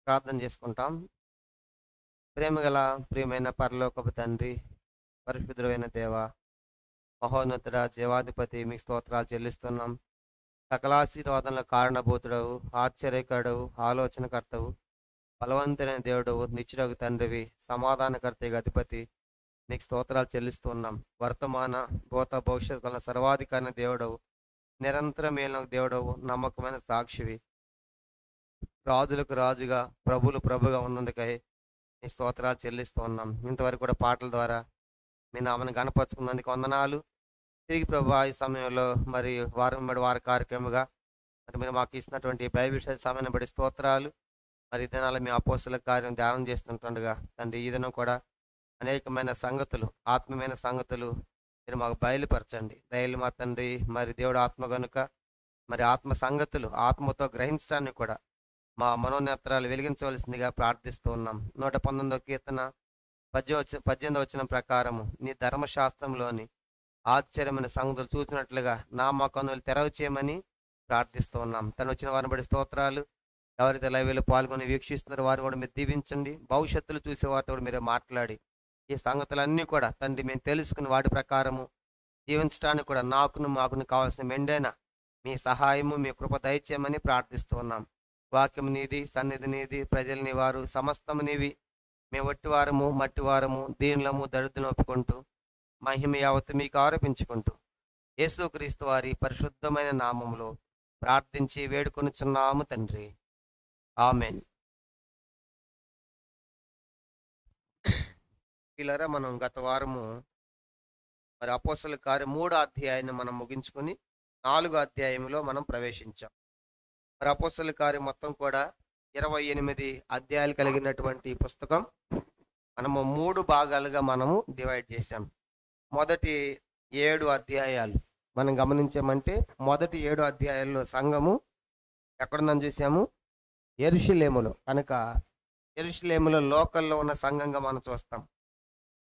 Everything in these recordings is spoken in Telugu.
ప్రార్థన చేసుకుంటాం. ప్రేమగల ప్రియమైన పరలోకపు తండ్రి, పరిశుద్ధుడైన దేవ, మహోన్నతుడ, జీవాధిపతి, మీకు స్తోత్రాలు చెల్లిస్తున్నాం. సకలాశీర్వాదంలో కారణభూతుడవు, ఆశ్చర్యకరుడవు, ఆలోచనకర్తవు, బలవంతుడైన దేవుడవు, నిత్యుడగు తండ్రివి, సమాధానకర్త అధిపతి, నీకు స్తోత్రాలు చెల్లిస్తున్నాం. వర్తమాన భూత భవిష్యత్తు కల సర్వాధికారి దేవుడవు, నిరంతరం మేలునకు దేవుడవు, నమ్మకమైన సాక్షివి, రాజులకు రాజుగా ప్రభులు ప్రభుగా ఉన్నందుకై మీ స్తోత్రాలు చెల్లిస్తూ ఉన్నాం. ఇంతవరకు కూడా పాటల ద్వారా మీ నామని గణపరుచుకున్నందుకు వందనాలు. తిరిగి ప్రభు ఈ సమయంలో మరి వార కార్యక్రమంగా మరి మీరు మాకు ఇచ్చినటువంటి బైబిల్ సమయాన్ని బట్టి స్తోత్రాలు. మరి ఈ దినాలు మీ అపోస్తుల కార్యం ధ్యానం చేస్తుంటుండగా తండ్రి, ఈ దినం కూడా అనేకమైన సంగతులు, ఆత్మీయమైన సంగతులు మీరు మాకు బయలుపరచండి. దయలు మా తండ్రి, మరి దేవుడు ఆత్మ కనుక మరి ఆత్మ సంగతులు ఆత్మతో గ్రహించడానికి కూడా మా మనోనేత్రాలు వెలిగించవలసిందిగా ప్రార్థిస్తూ ఉన్నాం. 119వ కీర్తన 18వ వచనం ప్రకారము నీ ధర్మశాస్త్రంలోని ఆశ్చర్యమైన సంగతులు చూసినట్లుగా నా మా కన్నులు తెరవ చేయమని ప్రార్థిస్తూ ఉన్నాం. తను వచ్చిన వారిని బట్టి స్తోత్రాలు. ఎవరైతే లైవ్లో పాల్గొని వీక్షిస్తున్నారో వారు కూడా మీరు దీవించండి. భవిష్యత్తులో చూసే వారితో కూడా మీరు మాట్లాడి ఈ సంగతులన్నీ కూడా తండ్రి మేము తెలుసుకుని వాటి ప్రకారము జీవించడానికి కూడా మాకును కావాల్సిన మెండైన మీ సహాయము, మీ కృప దయచేయమని ప్రార్థిస్తూ ఉన్నాం. వాక్యం నీది, సన్నిధి నీది, ప్రజల్ని వారు సమస్తము నీవి. మేము వట్టివారము, మట్టివారము, దీనులము, దరిద్రం ఒప్పుకుంటూ మహిమ యావత్తు మీకు ఆరోపించుకుంటూ యేసుక్రీస్తు వారి పరిశుద్ధమైన నామములో ప్రార్థించి వేడుకొనుచున్నాము తండ్రి, ఆమెన్. పిల్లరా, మనం గత వారము మరి అపోస్తలుల కార్యం 3వ అధ్యాయాన్ని మనం ముగించుకొని 4వ అధ్యాయంలో మనం ప్రవేశించాం. మరి అపోస్తలుల కార్యం మొత్తం కూడా 28 అధ్యాయాలు కలిగినటువంటి పుస్తకం. మనము 3 భాగాలుగా మనము డివైడ్ చేసాం. మొదటి 7 అధ్యాయాలు మనం గమనించామంటే మొదటి 7 అధ్యాయాల్లో సంఘము ఎక్కడుందని చూసాము, యెరూషలేములో. కనుక యెరూషలేములో లోకల్లో ఉన్న సంఘంగా మనం చూస్తాం.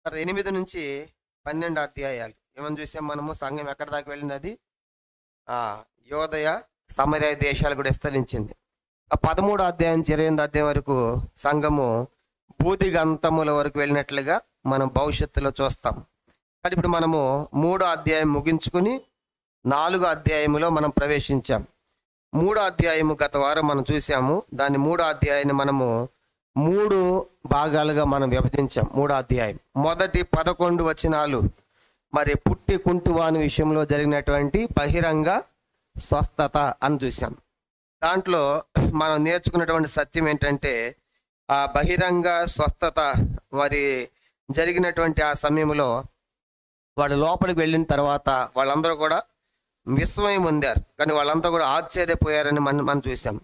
తర్వాత 8 నుంచి 12 అధ్యాయాలు ఏమని చూసాం మనము, సంఘం ఎక్కడి దాకా వెళ్ళింది, అది యోదయ సమరయ దేశాలు కూడా విస్తరించింది. 13వ అధ్యాయం 28వ అధ్యాయం వరకు సంఘము భూదిగంతముల వరకు వెళ్ళినట్లుగా మనం భవిష్యత్తులో చూస్తాం. కానీ ఇప్పుడు మనము 3వ అధ్యాయం ముగించుకుని 4వ అధ్యాయంలో మనం ప్రవేశించాం. 3వ అధ్యాయము గత వారం మనం చూసాము. దాని 3వ అధ్యాయాన్ని మనము 3 భాగాలుగా మనం విభజించాం. 3వ అధ్యాయం మొదటి 11 వచనాలు మరి పుట్టి కుంటువాని విషయంలో జరిగినటువంటి బహిరంగ స్వస్థత అని చూసాం. దాంట్లో మనం నేర్చుకున్నటువంటి సత్యం ఏంటంటే, ఆ బహిరంగ స్వస్థత మరి జరిగినటువంటి ఆ సమయంలో వాళ్ళు లోపలికి వెళ్ళిన తర్వాత వాళ్ళందరూ కూడా విస్మయం పొందారు. కానీ వాళ్ళంతా కూడా ఆశ్చర్యపోయారని మనం చూసాం.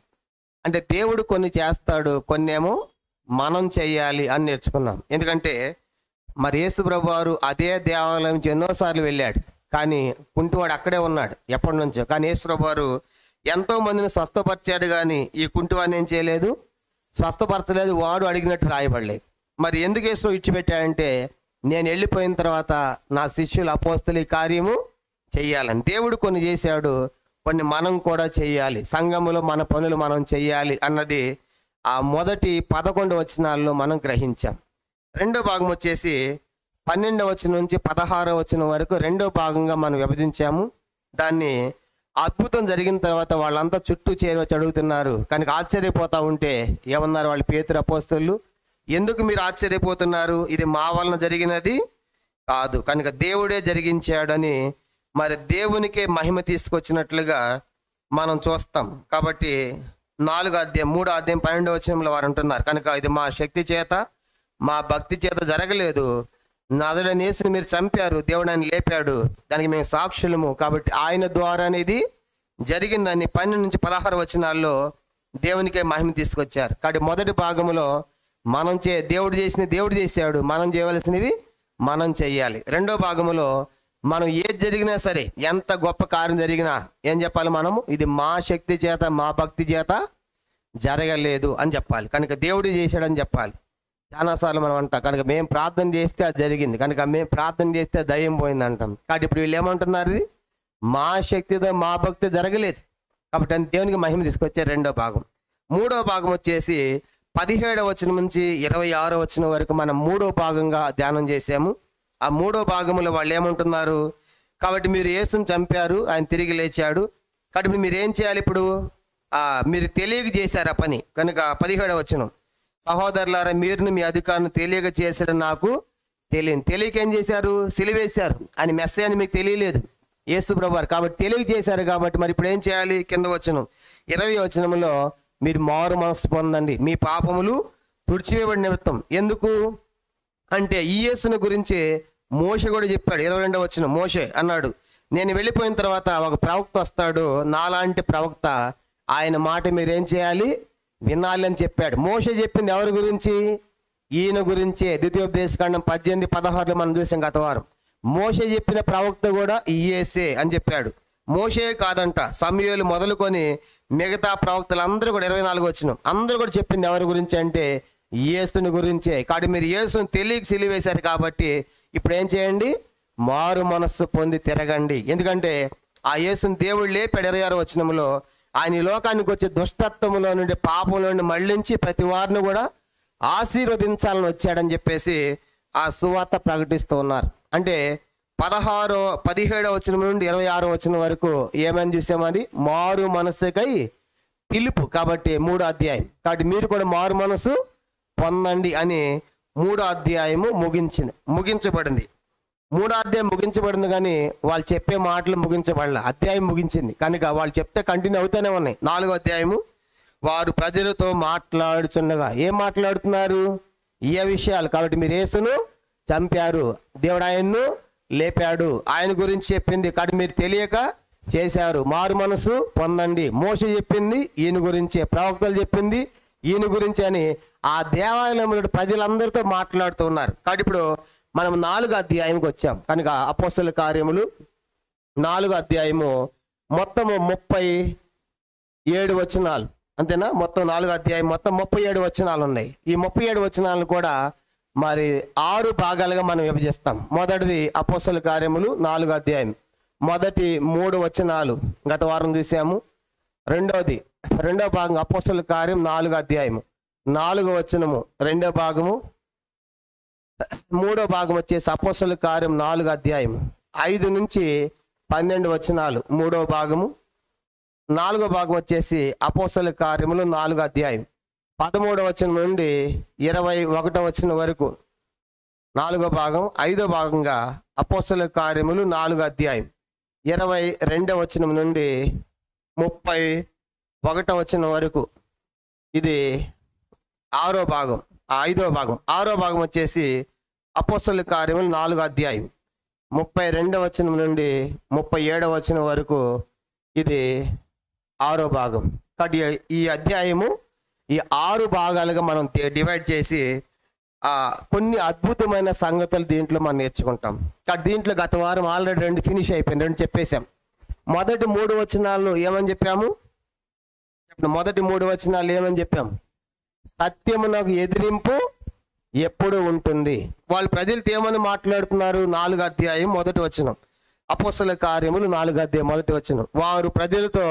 అంటే దేవుడు కొన్ని చేస్తాడు, కొన్ని ఏమో మనం చెయ్యాలి అని నేర్చుకున్నాం. ఎందుకంటే మరి యేసు ప్రభు వారు అదే దేవాలయం ఎన్నోసార్లు వెళ్ళాడు, కానీ కుంటివాడు అక్కడే ఉన్నాడు ఎప్పటి నుంచో. కానీ యేసు ప్రభు వారు ఎంతో మందిని స్వస్థపరిచాడు, కానీ ఈ కుంటివాడిని ఏం చేయలేదు, స్వస్థపరచలేదు. వాడు అడిగినట్టు రాయబడలేదు. మరి ఎందుకు యేసు ఇచ్చిపెట్టాడంటే, నేను వెళ్ళిపోయిన తర్వాత నా శిష్యులు అపోస్తలు ఈ కార్యము చెయ్యాలని. దేవుడు కొన్ని చేశాడు, కొన్ని మనం కూడా చేయాలి, సంఘములో మన పనులు మనం చేయాలి అన్నది ఆ మొదటి 11 వచనాల్లో మనం గ్రహించాం. రెండో భాగం వచ్చేసి 12వ వచనం నుంచి 16వ వచనం వరకు రెండో భాగంగా మనం విభజించాము. దాన్ని అద్భుతం జరిగిన తర్వాత వాళ్ళంతా చుట్టూ చేరి వచ్చి అడుగుతున్నారు. కనుక ఆశ్చర్యపోతా ఉంటే ఏమన్నారు వాళ్ళు, పేతురు అపోస్తలులు, ఎందుకు మీరు ఆశ్చర్యపోతున్నారు? ఇది మా వలన జరిగినది కాదు, కనుక దేవుడే జరిగించాడని మరి దేవునికే మహిమ తీసుకొచ్చినట్లుగా మనం చూస్తాం. కాబట్టి 3వ అధ్యాయం 12వ వచనంలో వారు అంటున్నారు, కనుక ఇది మా శక్తి చేత మా భక్తి చేత జరగలేదు, నజరేయుడైన యేసుని మీరు చంపారు, దేవుడు ఆయన లేపాడు, దానికి మేము సాక్షులము, కాబట్టి ఆయన ద్వారానే ఇది జరిగిందని 12 నుంచి 16 వచనాల్లో దేవునికే మహిమ తీసుకొచ్చారు. కాబట్టి మొదటి భాగంలో మనం దేవుడు చేసిన దేవుడు చేశాడు, మనం చేయవలసినవి మనం చెయ్యాలి. రెండో భాగంలో మనం ఏది జరిగినా సరే, ఎంత గొప్ప కార్యం జరిగినా ఏం చెప్పాలి, మనము ఇది మా శక్తి చేత మా భక్తి చేత జరగలేదు అని చెప్పాలి, కనుక దేవుడు చేశాడని చెప్పాలి. చాలాసార్లు మనం అంటాం, కనుక మేము ప్రార్థన చేస్తే అది జరిగింది, కనుక మేము ప్రార్థన చేస్తే దయ్యం పోయింది అంటాం. కాబట్టి ఇప్పుడు వీళ్ళు ఏమంటున్నారు, ఇది మా శక్తితో మా భక్తి జరగలేదు, కాబట్టి దేవునికి మహిమ తీసుకొచ్చే రెండో భాగం. మూడో భాగం వచ్చేసి 17వ వచనం నుంచి 26వ వచనం వరకు మనం మూడో భాగంగా ధ్యానం చేసాము. ఆ మూడో భాగంలో వాళ్ళు ఏమంటున్నారు, కాబట్టి మీరు యేసుని చంపారు, ఆయన తిరిగి లేచాడు, కాబట్టి మీరు ఏం చేయాలి, ఇప్పుడు మీరు తెలియక చేశారు ఆ పని. కనుక 17వ వచనం, సహోదరులారా మీరును మీ అధికారులను తెలియక చేశారు, నాకు తెలియక ఏం చేశారు, సిలువేశారు. ఆయన మెస్సే అని మీకు తెలియలేదు, యేసు ప్రభువారు, కాబట్టి తెలియక చేశారు. కాబట్టి మరి ఇప్పుడు ఏం చేయాలి, కింద వచనం 20వ వచనంలో మీరు మారు మనసు పొందండి, మీ పాపములు తుడిచివేయబడి నిమిత్తం. ఎందుకు అంటే ఈ యేసుని గురించి మోషే కూడా చెప్పాడు. 22వ వచనం మోషే అన్నాడు, నేను వెళ్ళిపోయిన తర్వాత ఒక ప్రవక్త వస్తాడు, నాలాంటి ప్రవక్త, ఆయన మాట మీరేం చేయాలి, వినాలి అని చెప్పాడు. మోషే చెప్పింది ఎవరి గురించి, ఈయన గురించే. ద్వితీయోపదేశకాండం 18-16 మనం చూసాం గత వారం. మోషే చెప్పిన ప్రవక్త కూడా ఈ యేసే అని చెప్పాడు. మోషే కాదంట, సమూయేలు మొదలుకొని మిగతా ప్రవక్తలు అందరూ కూడా 24వ వచనం అందరూ కూడా చెప్పింది ఎవరి గురించి అంటే యేసుని గురించే. కాబట్టి మీరు యేసుని తెలియక సిలువేశారు, కాబట్టి ఇప్పుడు ఏం చేయండి, మారు మనస్సు పొంది తిరగండి. ఎందుకంటే ఆ యేసుని దేవుడు లేపాడు. 26వ వచనంలో ఆయన ఈ లోకానికి వచ్చే దుష్టత్వంలో నుండి పాపంలో నుండి మళ్ళించి ప్రతి వారిని కూడా ఆశీర్వదించాలని వచ్చాడని చెప్పేసి ఆ సువార్త ప్రకటిస్తూ ఉన్నారు. అంటే 17వ వచనం నుండి 26వ వచనం వరకు ఏమని చూసామని, మారు మనస్సుకై పిలుపు. కాబట్టి 3వ అధ్యాయం, కాబట్టి మీరు కూడా మారు మనసు పొందండి అని 3వ అధ్యాయము ముగించబడింది. 3వ అధ్యాయం ముగించబడింది, కానీ వాళ్ళు చెప్పే మాటలు ముగించబడలే, అధ్యాయం ముగించింది. కనుక వాళ్ళు చెప్తే కంటిన్యూ అవుతూనే ఉన్నాయి. 4వ అధ్యాయము, వారు ప్రజలతో మాట్లాడుచుండగా ఏం మాట్లాడుతున్నారు, ఈ విషయాలు. కాబట్టి మీరు యేసును చంపారు, దేవుడు ఆయన్ను లేపాడు, ఆయన గురించి చెప్పింది, కాబట్టి మీరు తెలియక చేశారు, మారు మనసు పొందండి. మోషే చెప్పింది ఈయన గురించే, ప్రవక్తలు చెప్పింది ఈయన గురించి అని ఆ దేవాలయంలో ప్రజలందరితో మాట్లాడుతూ ఉన్నారు. కాబట్టి ఇప్పుడు మనం 4వ అధ్యాయంకి వచ్చాం. కనుక అపోస్తలుల కార్యములు 4వ అధ్యాయము మొత్తము 37 వచనాలు, అంతేనా? మొత్తం 4వ అధ్యాయం మొత్తం 37 వచనాలు ఉన్నాయి. ఈ 37 వచనాలను కూడా మరి 6 భాగాలుగా మనం విభజిస్తాం. మొదటిది అపోస్తలుల కార్యములు 4వ అధ్యాయం మొదటి 3 వచనాలు గత వారం చూసాము. రెండవ భాగం అపోస్తలుల కార్యం 4వ అధ్యాయము 4వ వచనము రెండవ భాగము. 3వ భాగం వచ్చేసి అపోస్తలుల కార్యం 4వ అధ్యాయం 5 నుంచి 12 వచనాలు 3వ భాగము. 4వ భాగం వచ్చేసి అపోస్తలుల కార్యములు 4వ అధ్యాయం 13వ వచనం నుండి 21వ వచనం వరకు 4వ భాగం. 5వ భాగంగా అపోస్తలుల కార్యములు 4వ అధ్యాయం 22వ వచనం నుండి 31వ వచనం వరకు. ఇది 6వ భాగం. 5వ భాగం. 6వ భాగం వచ్చేసి అపోస్తలుల కార్యములు 4వ అధ్యాయం 32వ వచనం నుండి 37వ వచనం వరకు. ఇది 6వ భాగం. కాబట్టి ఈ అధ్యాయము ఈ 6 భాగాలుగా మనం డివైడ్ చేసి కొన్ని అద్భుతమైన సంగతులు దీంట్లో మనం నేర్చుకుంటాం. కాబట్టి దీంట్లో గత వారం ఆల్రెడీ 2 ఫినిష్ అయిపోయింది, 2 చెప్పేశాం. మొదటి 3 వచనాలను ఏమని చెప్పాము, మొదటి 3 వచనాలు ఏమని చెప్పాము, సత్యమునకు ఎదిరింపు ఎప్పుడు ఉంటుంది. వాళ్ళు ప్రజలతో ఏమని మాట్లాడుతున్నారు, 4వ అధ్యాయం 1వ వచనం, అపోస్తల కార్యములు 4వ అధ్యాయం 1వ వచనం. వారు ప్రజలతో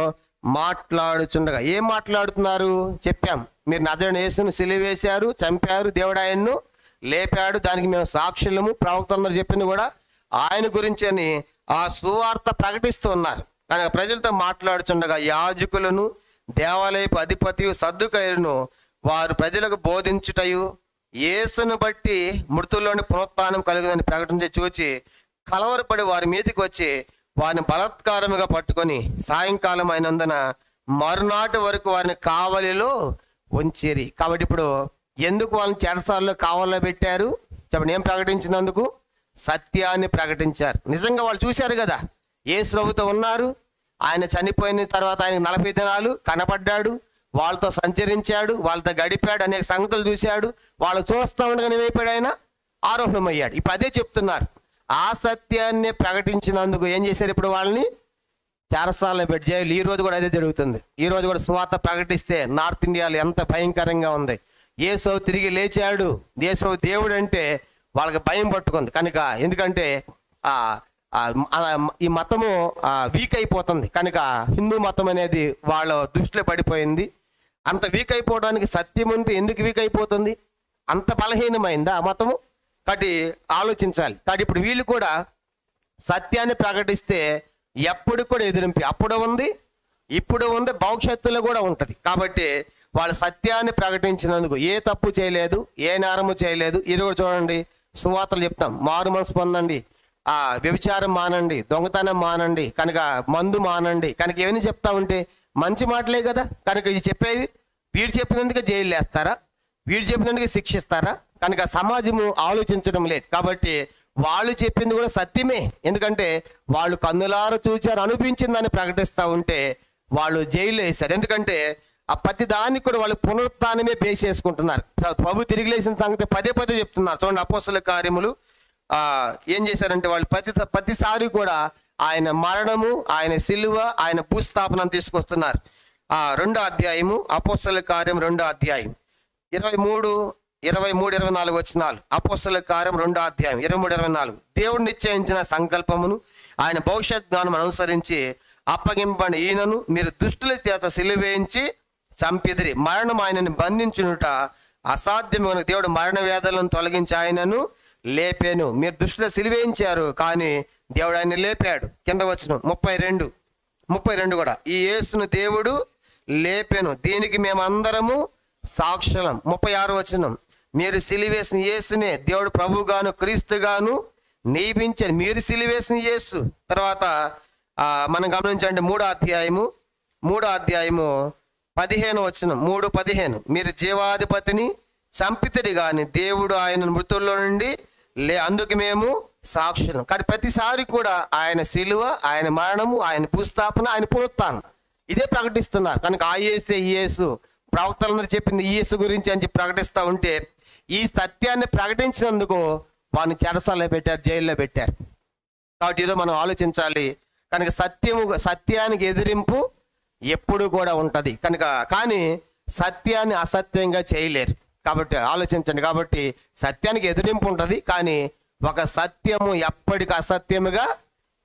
మాట్లాడుచుండగా, ఏం మాట్లాడుతున్నారు చెప్పాం. మీరు నజరేయుడైన యేసును సిలువేశారు, చంపారు, దేవుడు ఆయన్ను లేపాడు, దానికి మేము సాక్షులము, ప్రవక్తలందరూ చెప్పింది కూడా ఆయన గురించి అని ఆ సువార్త ప్రకటిస్తూ ఉన్నారు. కనుక ప్రజలతో మాట్లాడుచుండగా యాజకులను, దేవాలయపు అధిపతి సద్దుకయ్యులను వారు ప్రజలకు బోధించుటయు, యేసును బట్టి మృతుల్లోని పునరుత్థానం కలుగుదని ప్రకటించి చూచి కలవరపడి వారి మీదకి వచ్చి వారిని బలాత్కారముగా పట్టుకొని సాయంకాలం అయినందున మరునాటి వరకు వారిని కావలిలో ఉంచిరి. కాబట్టి ఇప్పుడు ఎందుకు వాళ్ళని చెరసాలలో కావలిలో పెట్టారు చెప్పండి? ఏం ప్రకటించినందుకు? సత్యాన్ని ప్రకటించారు. నిజంగా వాళ్ళు చూశారు కదా, యేసు ప్రభువుతో ఉన్నారు. ఆయన చనిపోయిన తర్వాత ఆయన 40 దినాలు కనపడ్డాడు, వాళ్ళతో సంచరించాడు, వాళ్ళతో గడిపాడు, అనేక సంగతులు చూశాడు. వాళ్ళు చూస్తూ ఉండగానే ఏమైపోయాడు? ఆయన ఆరోహణమయ్యాడు. ఇప్పుడు అదే చెప్తున్నారు. ఆ సత్యాన్ని ప్రకటించినందుకు ఏం చేశారు? ఇప్పుడు వాళ్ళని చెరసాలలో పెట్టి జైలు. ఈ రోజు కూడా అదే జరుగుతుంది. ఈ రోజు కూడా సువార్త ప్రకటిస్తే నార్త్ ఇండియాలో ఎంత భయంకరంగా ఉంది. యేసు తిరిగి లేచాడు, యేసు దేవుడు అంటే వాళ్ళకి భయం పట్టుకుంది. కనుక ఎందుకంటే ఈ మతము వీక్ అయిపోతుంది. కనుక హిందూ మతం అనేది వాళ్ళ దృష్టిలో పడిపోయింది. అంత వీక్ అయిపోవడానికి సత్యం ఉంటే ఎందుకు వీక్ అయిపోతుంది? అంత బలహీనమైందా ఆ మతము? కాబట్టి ఆలోచించాలి. కాబట్టి ఇప్పుడు వీళ్ళు కూడా సత్యాన్ని ప్రకటిస్తే ఎప్పుడు కూడా ఎదిరింపి అప్పుడు ఉంది, ఇప్పుడు ఉంది, భవిష్యత్తులో కూడా ఉంటుంది. కాబట్టి వాళ్ళు సత్యాన్ని ప్రకటించినందుకు ఏ తప్పు చేయలేదు, ఏ నేరము చేయలేదు. ఇది కూడా చూడండి, సువార్తలు చెప్తాం, మారు మనసు పొందండి, వ్యభిచారం మానండి, దొంగతనం మానండి, కనుక మందు మానండి, కనుక ఏమని చెప్తా ఉంటే మంచి మాటలే కదా. కనుక ఇది చెప్పేవి వీడు చెప్పినందుకు జైలు వేస్తారా? వీడు చెప్పినందుకు శిక్షిస్తారా? కనుక సమాజము ఆలోచించడం లేదు. కాబట్టి వాళ్ళు చెప్పింది కూడా సత్యమే. ఎందుకంటే వాళ్ళు కన్నులారా చూచారు, అనిపించిందని ప్రకటిస్తూ ఉంటే వాళ్ళు జైలు వేశారు. ఎందుకంటే ఆ ప్రతి దానికి కూడా వాళ్ళు పునరుత్థానమే బేస్ చేసుకుంటున్నారు. ప్రభు తిరిగి లేచిన సంగతి పదే పదే చెప్తున్నారు. చూడండి, అపోస్తల కార్యములు ఏం చేశారంటే వాళ్ళు ప్రతిసారి కూడా ఆయన మరణము, ఆయన సిలువ, ఆయన భూస్థాపన తీసుకొస్తున్నారు. 2వ అధ్యాయము అపోస్తల కార్యం 2వ అధ్యాయం 23, 24 వచనాలు. అపోస్తల కార్యం 2వ అధ్యాయం 23, 24. దేవుడు నిశ్చయించిన సంకల్పమును ఆయన భవిష్యత్ జ్ఞానం అనుసరించి అప్పగింపని ఈయనను మీరు దుష్టుల చేత సిలువేయించి చంపిదిరి. మరణం ఆయనను బంధించునుట అసాధ్యమైన దేవుడు మరణ వేదనలను తొలగించి ఆయనను లేపాను. మీరు దుష్టుల సిలువేయించారు, కానీ దేవుడు ఆయన లేపాడు. కింద వచనం 32 కూడా, ఈ యేసును దేవుడు లేపాను, దీనికి మేమందరము సాక్షులం. 36 వచనం, మీరు సిలువేసిన యేసునే దేవుడు ప్రభుగాను క్రీస్తుగాను నియమించారు. మీరు సిలువేసిన యేసు. తర్వాత మనం గమనించండి 3వ అధ్యాయము 15 వచనం, 3:15, మీరు జీవాధిపతిని చంపితిరి గాని దేవుడు ఆయన మృతుల్లో నుండి అందుకు మేము సాక్షులం. కానీ ప్రతిసారి కూడా ఆయన సిలువ, ఆయన మరణము, ఆయన భూస్థాపన, ఆయన పునరుత్థానం ఇదే ప్రకటిస్తున్నారు. కనుక ఆ యేసే ఈ యేసు, ప్రవక్తలందరూ చెప్పింది ఈ యేసు గురించి అని చెప్పి ప్రకటిస్తూ ఉంటే ఈ సత్యాన్ని ప్రకటించినందుకు వాడిని చెరసాలలో పెట్టారు, జైల్లో పెట్టారు. కాబట్టి ఏదో మనం ఆలోచించాలి. కనుక సత్యానికి ఎదిరింపు ఎప్పుడు కూడా ఉంటుంది. కానీ సత్యాన్ని అసత్యంగా చేయలేరు. కాబట్టి ఆలోచించండి. కాబట్టి సత్యానికి ఎదిరింపు ఉంటుంది, కానీ ఒక సత్యము ఎప్పటికీ అసత్యముగా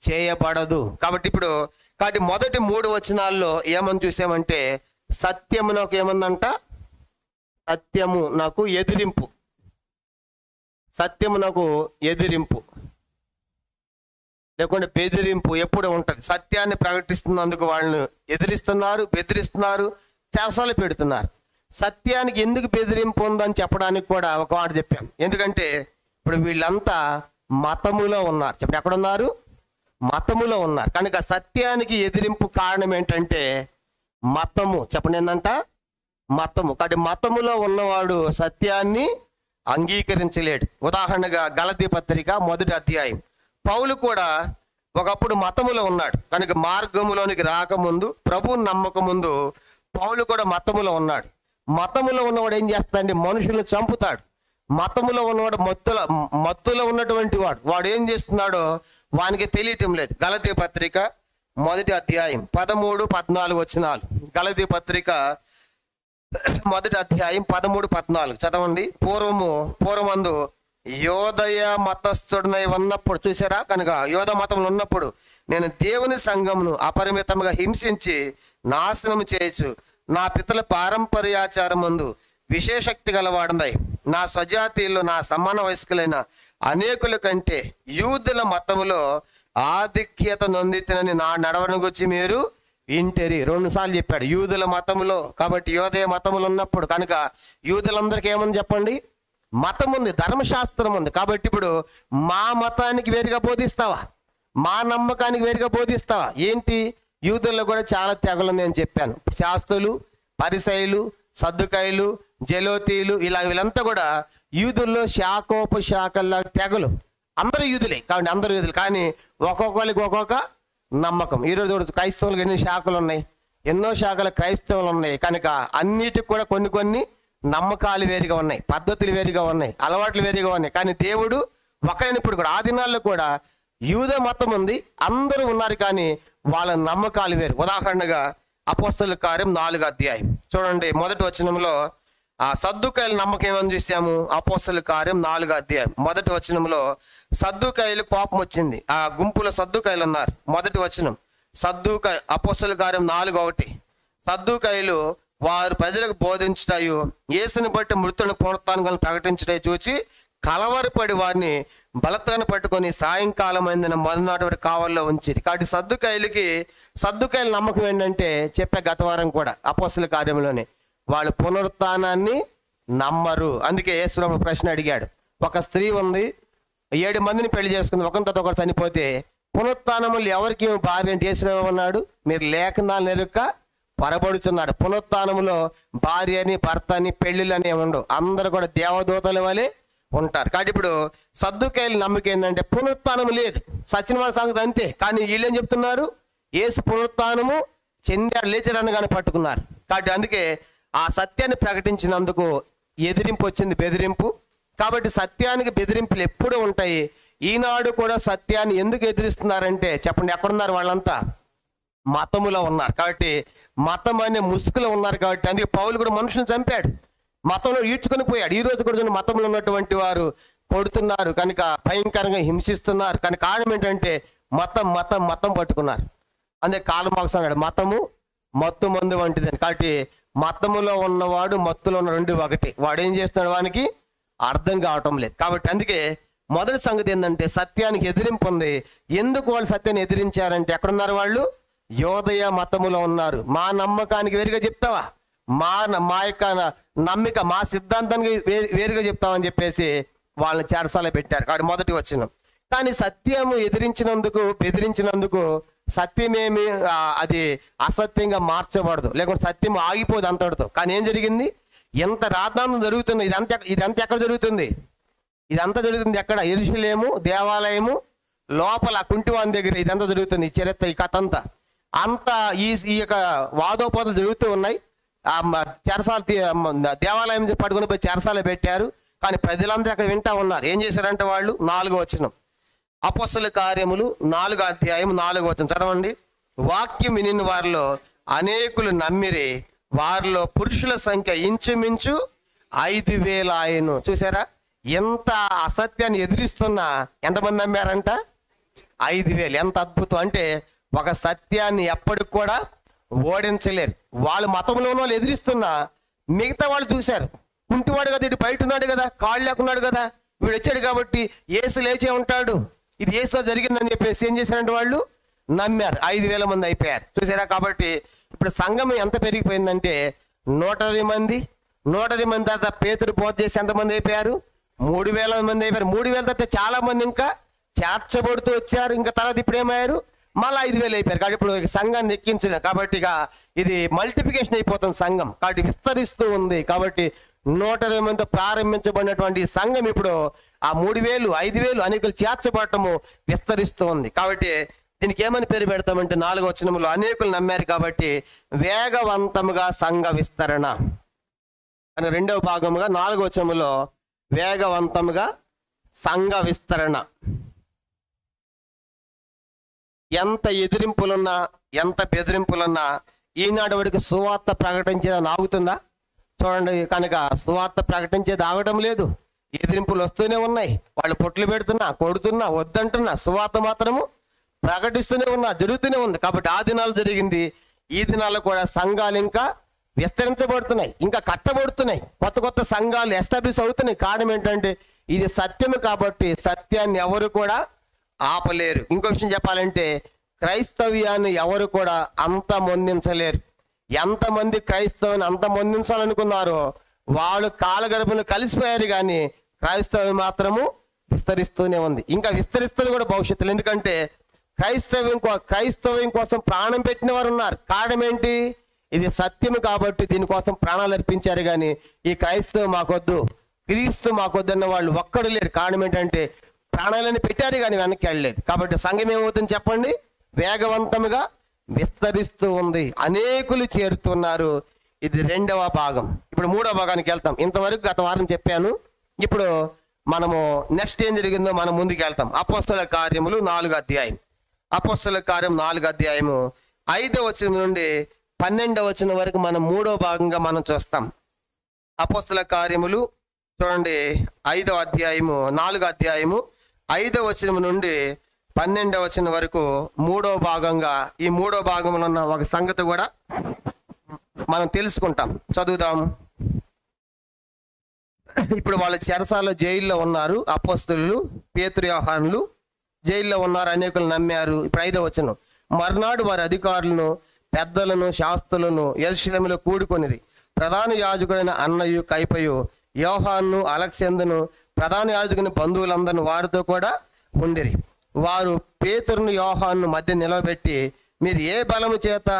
చేయబడదు. కాబట్టి మొదటి 3 వచనాల్లో ఏమని చూసామంటే సత్యము నాకు ఏమందంట? సత్యము నాకు ఎదిరింపు, సత్యము నాకు ఎదిరింపు లేకుంటే బెదిరింపు ఎప్పుడు ఉంటుంది. సత్యాన్ని ప్రకటిస్తున్నందుకు వాళ్ళని ఎదిరిస్తున్నారు, బెదిరిస్తున్నారు, చెరసాలలో పెడుతున్నారు. సత్యానికి ఎందుకు బెదిరింపు ఉందని చెప్పడానికి కూడా ఒక మాట చెప్పాం. ఎందుకంటే ఇప్పుడు వీళ్ళంతా మతములో ఉన్నారు. చెప్పండి, ఎక్కడున్నారు? మతములో ఉన్నారు. కనుక సత్యానికి ఎదిరింపు కారణం ఏంటంటే మతము. చెప్పండి, ఏంటంట? మతము. కాబట్టి మతములో ఉన్నవాడు సత్యాన్ని అంగీకరించలేడు. ఉదాహరణగా గలతీ పత్రిక 1వ అధ్యాయం. పౌలు కూడా ఒకప్పుడు మతములో ఉన్నాడు. కనుక మార్గములోనికి రాకముందు, ప్రభువుని నమ్మకముందు పౌలు కూడా మతములో ఉన్నాడు. మతములో ఉన్నవాడు ఏం చేస్తాడంటే మనుషులను చంపుతాడు. మతములో ఉన్నవాడు మత్తులో ఉన్నటువంటి వాడు ఏం చేస్తున్నాడో వానికి తెలియటం లేదు. గలతీ పత్రిక 1వ అధ్యాయం 13, 14 వచనాలు. గలతీ పత్రిక 1వ అధ్యాయం 13, 14 చదవండి. పూర్వమందు యోదయ మతస్థుడినై ఉన్నప్పుడు, చూసారా, కనుక యోధ మతంలో ఉన్నప్పుడు నేను దేవుని సంఘమును అపరిమితంగా హింసించి నాశనం చేయొచ్చు. నా పితల పారంపర్యాచారం ముందు విశేషక్తి గలవాడనై నా స్వజాతీయులు నా సమాన వయస్కులైన అనేకుల కంటే యూదుల మతములో ఆధిక్యత నొందితనని నా నడవడిని గురించి మీరు వింటరి. 2 సార్లు చెప్పాడు యూదుల మతములో. కాబట్టి యోదయ మతములు ఉన్నప్పుడు కనుక యూదులందరికీ ఏమని చెప్పండి, మతం ఉంది, ధర్మశాస్త్రం ఉంది. కాబట్టి ఇప్పుడు మా మతానికి వేరుగా బోధిస్తావా, మా నమ్మకానికి వేరుగా బోధిస్తావా ఏంటి? యూదుల్లో కూడా చాలా తెగలు నేను చెప్పాను. శాస్త్రులు, పరిసయ్యులు, సద్దుకాయలు, జలోతీయులు, ఇలా వీళ్ళంతా కూడా యూదుల్లో శాఖోపశాఖల తెగలు. అందరూ యూదులే కాబట్టి అందరూ యూదులు, కానీ ఒక్కొక్కరికి ఒక్కొక్క నమ్మకం. ఈరోజు క్రైస్తవులకు ఎన్ని శాఖలు ఉన్నాయి, ఎన్నో శాఖల క్రైస్తవులు ఉన్నాయి. కనుక అన్నిటికి కూడా కొన్ని కొన్ని నమ్మకాలు వేరుగా ఉన్నాయి, పద్ధతులు వేరుగా ఉన్నాయి, అలవాట్లు వేరుగా ఉన్నాయి. కానీ దేవుడు ఒకడైనప్పుడు కూడా ఆ దినాల్లో కూడా యూద మతం ఉంది, అందరూ ఉన్నారు, కానీ వాళ్ళ నమ్మకాలు వేరు. ఉదాహరణగా అపోస్తలుల కార్యం 4వ అధ్యాయం చూడండి, మొదటి వచనంలో ఆ సద్దుకాయల నమ్మకం ఏమని చూసాము. అపోస్తలుల కార్యం 4వ అధ్యాయం మొదటి వచనంలో సద్దుకాయలు కోపం వచ్చింది. ఆ గుంపులో సద్దుకాయలు ఉన్నారు. మొదటి వచనం అపోస్తలుల కార్యం 4:1 సద్దుకాయలు వారు ప్రజలకు బోధించుటయు యేసుని బట్టి మృతులను పునరుత్థానం ప్రకటించుటయు చూచి కలవరపడి వారిని బలతను పట్టుకొని సాయంకాలం అయిన మొదనాటి కావల్లో ఉంచిరి. కాబట్టి సద్దుకాయల నమ్మకం ఏంటంటే చెప్పే గత వారం కూడా అపోస్తలుల కార్యంలోనే వాళ్ళు పునరుత్థానాన్ని నమ్మరు. అందుకే యేసు ప్రశ్న అడిగాడు, ఒక స్త్రీ ఉంది, 7 మందిని పెళ్లి చేసుకుంది, ఒకరి తర్వాత ఒకరు చనిపోతే పునరుత్థానములు ఎవరికి భార్య అంటే యేసు అన్నాడు, మీరు లేఖనాలు నెరుక పొరబడుతున్నాడు. పునరుత్థానములో భార్య అని భర్త అని పెళ్లిళ్ళు అని ఉండవు, అందరూ కూడా దేవదూతల వలె ఉంటారు. కాబట్టి ఇప్పుడు సద్దుకాయల నమ్మకం ఏంటంటే పునరుత్థానం లేదు, సచిన వాళ్ళ సంగతి అంతే. కానీ వీళ్ళు ఏం చెప్తున్నారు, యేసు పునరుత్థానము చెందాడు, లేచాడని కానీ పట్టుకున్నారు. కాబట్టి అందుకే ఆ సత్యాన్ని ప్రకటించినందుకు ఎదిరింపు వచ్చింది, బెదిరింపు. కాబట్టి సత్యానికి బెదిరింపులు ఎప్పుడూ ఉంటాయి. ఈనాడు కూడా సత్యాన్ని ఎందుకు ఎదిరిస్తున్నారంటే చెప్పండి, ఎక్కడున్నారు వాళ్ళంతా? మతములో ఉన్నారు. కాబట్టి మతం అనే ముసుగులో ఉన్నారు. కాబట్టి అందుకే పౌలు కూడా మనుషులను చంపాడు, మతంలో ఈడ్చుకొని పోయాడు. ఈ రోజు కూడా మతంలో ఉన్నటువంటి వారు కొడుతున్నారు, కనుక భయంకరంగా హింసిస్తున్నారు. కానీ కారణం ఏంటంటే మతం మతం మతం పట్టుకున్నారు. అందుకే కాలు మార్క్స్ అన్నాడు, మతము మత్తు మందు వంటిదని. కాబట్టి మతములో ఉన్నవాడు మత్తులో ఉన్న 2 ఒకటి. వాడు ఏం చేస్తున్నాడు వానికి అర్థం కావటం లేదు. కాబట్టి అందుకే మొదటి సంగతి ఏంటంటే సత్యానికి ఎదిరింపు ఉంది. ఎందుకు వాళ్ళు సత్యాన్ని ఎదిరించారంటే ఎక్కడున్నారు వాళ్ళు? యోదయ మతములో ఉన్నారు. మా నమ్మకానికి వేరుగా చెప్తావా, మా యొక్క నమ్మిక మా సిద్ధాంతానికి వేరుగా చెప్తామని చెప్పేసి వాళ్ళని చెరసాల పెట్టారు. కాబట్టి మొదటి వచనం. కానీ సత్యము బెదిరించినందుకు సత్యమేమి అది అసత్యంగా మార్చబడదు, లేకుంటే సత్యం ఆగిపోదు అంతటితో. కానీ ఏం జరిగింది, ఎంత రాద్ధాంతం జరుగుతుంది. ఇదంతా ఎక్కడ జరుగుతుంది? ఇదంతా జరుగుతుంది ఎక్కడ? యెరూషలేము దేవాలయము లోపల కుంటివాని దగ్గర ఇదంతా జరుగుతుంది. ఈ చరిత్ర, ఈ కథ అంతా ఈ యొక్క వాదోపాదాలు జరుగుతూ ఉన్నాయి. చెరసాల దేవాలయం పట్టుకుని పోయి చెరసాల పెట్టారు. కానీ ప్రజలందరూ అక్కడ వింటా ఉన్నారు. ఏం చేశారంటే వాళ్ళు 4వ వచనం అపోస్తలుల కార్యములు 4వ అధ్యాయం 4వ వచనం చదవండి. వాక్యం వినిన వారిలో అనేకులు నమ్మిరి, వారిలో పురుషుల సంఖ్య ఇంచుమించు 5,000 ఆయను. చూసారా, ఎంత అసత్యాన్ని ఎదిరిస్తున్నా ఎంతమంది నమ్మారంట? 5,000. ఎంత అద్భుతం అంటే ఒక సత్యాన్ని ఎప్పటికి కూడా ఓడించలేరు. వాళ్ళు మతంలో వాళ్ళు ఎదిరిస్తున్నా మిగతా వాళ్ళు చూశారు, కుంటివాడు కదా, ఇటు బయట ఉన్నాడు కదా, కాళ్ళు లేకున్నాడు కదా, వీడు వచ్చాడు కాబట్టి యేసు లేచే ఉంటాడు, ఇది యేసులో జరిగిందని చెప్పేసి ఏం చేశారంటే వాళ్ళు నమ్మారు. 5,000 మంది అయిపోయారు. చూసారా? కాబట్టి ఇప్పుడు సంఘం ఎంత పెరిగిపోయిందంటే 120 మంది తర్వాత పేతురు బోధ చేసి ఎంతమంది అయిపోయారు? 3,000 మంది అయిపోయారు. 3,000 తర్వాత చాలా మంది ఇంకా చేర్చబడుతూ వచ్చారు. ఇంకా తర్వాత ఇప్పుడు ఏమయ్యారు? మళ్ళీ 5,000 అయిపోయారు. కాబట్టి ఇప్పుడు సంఘాన్ని ఎక్కించలేదు. కాబట్టి ఇక ఇది మల్టిప్లికేషన్ అయిపోతుంది సంఘం. కాబట్టి విస్తరిస్తూ ఉంది. కాబట్టి 120 మందితో ప్రారంభించబడినటువంటి సంఘం ఇప్పుడు ఆ 3,000 5,000 అనేకులు చేర్చబడటము విస్తరిస్తూ ఉంది. కాబట్టి దీనికి ఏమని పేరు పెడతామంటే 4వ వచనంలో అనేకులు నమ్మారు కాబట్టి వేగవంతముగా సంఘ విస్తరణ అని 2వ భాగముగా 4వ వచనంలో వేగవంతముగా సంఘ విస్తరణ. ఎంత ఎదిరింపులున్నా ఎంత బెదిరింపులున్నా ఈనాటి వాడికి సువార్త ప్రకటించేదని ఆగుతుందా? చూడండి, కనుక సువార్త ప్రకటించేది ఆగటం లేదు. ఎదిరింపులు వస్తూనే ఉన్నాయి. వాళ్ళు పొట్లు పెడుతున్నా, కొడుతున్నా, వద్దంటున్నా, సువార్త మాత్రము ప్రకటిస్తూనే ఉన్నా, జరుగుతూనే ఉంది. కాబట్టి ఆ దినాలు జరిగింది. ఈ దినాల్లో కూడా సంఘాలు ఇంకా విస్తరించబడుతున్నాయి, ఇంకా కట్టబడుతున్నాయి, కొత్త కొత్త సంఘాలు ఎస్టాబ్లిష్ అవుతున్నాయి. కారణం ఏంటంటే ఇది సత్యము కాబట్టి సత్యాన్ని ఎవరు కూడా ఆపలేరు. ఇంకో విషయం చెప్పాలంటే క్రైస్తవ్యాన్ని ఎవరు కూడా అంతమొందించలేరు. ఎంతమంది క్రైస్తవుని అంతమొందించాలనుకున్నారో వాళ్ళు కాలగర్భంలో కలిసిపోయారు, కానీ క్రైస్తవం మాత్రము విస్తరిస్తూనే ఉంది, ఇంకా విస్తరిస్తుంది కూడా భవిష్యత్తులో. ఎందుకంటే క్రైస్తవ్యం కోసం ప్రాణం పెట్టిన వారు ఉన్నారు. కారణం ఏంటి? ఇది సత్యము కాబట్టి దీనికోసం ప్రాణాలు అర్పించారు. కానీ ఈ క్రైస్తవం మాకొద్దు, క్రీస్తు మాకొద్దు అన్న వాళ్ళు ఒక్కడు లేరు. కారణం ఏంటంటే ప్రాణాలను పెట్టారు కానీ వెనక్కి వెళ్ళలేదు. కాబట్టి సంఘం ఏమవుతుంది చెప్పండి? వేగవంతంగా విస్తరిస్తూ ఉంది, అనేకులు చేరుతున్నారు. ఇది రెండవ భాగం. ఇప్పుడు మూడవ భాగానికి వెళ్తాం. ఇంతవరకు గత వారం చెప్పాను. ఇప్పుడు మనము నెక్స్ట్ ఏం జరిగిందో మనం ముందుకు వెళ్తాం. అపోస్తల కార్యములు 4వ అధ్యాయం. అపోస్తల కార్యం 4వ అధ్యాయము 5వ వచనం నుండి 12వ వచనం వరకు మనం మూడో భాగంగా మనం చూస్తాం. అపోస్తల కార్యములు చూడండి 5వ అధ్యాయము 4వ అధ్యాయము 5వ వచనం నుండి 12వ వచనం వరకు మూడో భాగంగా, ఈ మూడో భాగంలో ఉన్న ఒక సంగతి కూడా మనం తెలుసుకుంటాం. చదువుదాం. ఇప్పుడు వాళ్ళ చెరసాల జైల్లో ఉన్నారు. అపోస్తలులు పేతురు యోహానులు జైల్లో ఉన్నారు, అనేకులు నమ్మారు. ఇప్పుడు 5వ వచనం. మర్నాడు వారి అధికారులను, పెద్దలను, శాస్త్రులను యెరూషలేములో కూడుకొనిరి. ప్రధాన యాజకుడైన అన్నయు కైపయు, యోహాను, అలెగ్జందరును, ప్రధాన యాజకుని బంధువులందరిని వారితో కూడా ఉండిరి. వారు పేతురును యోహాను మధ్య నిలవబెట్టి, మీరు ఏ బలము చేత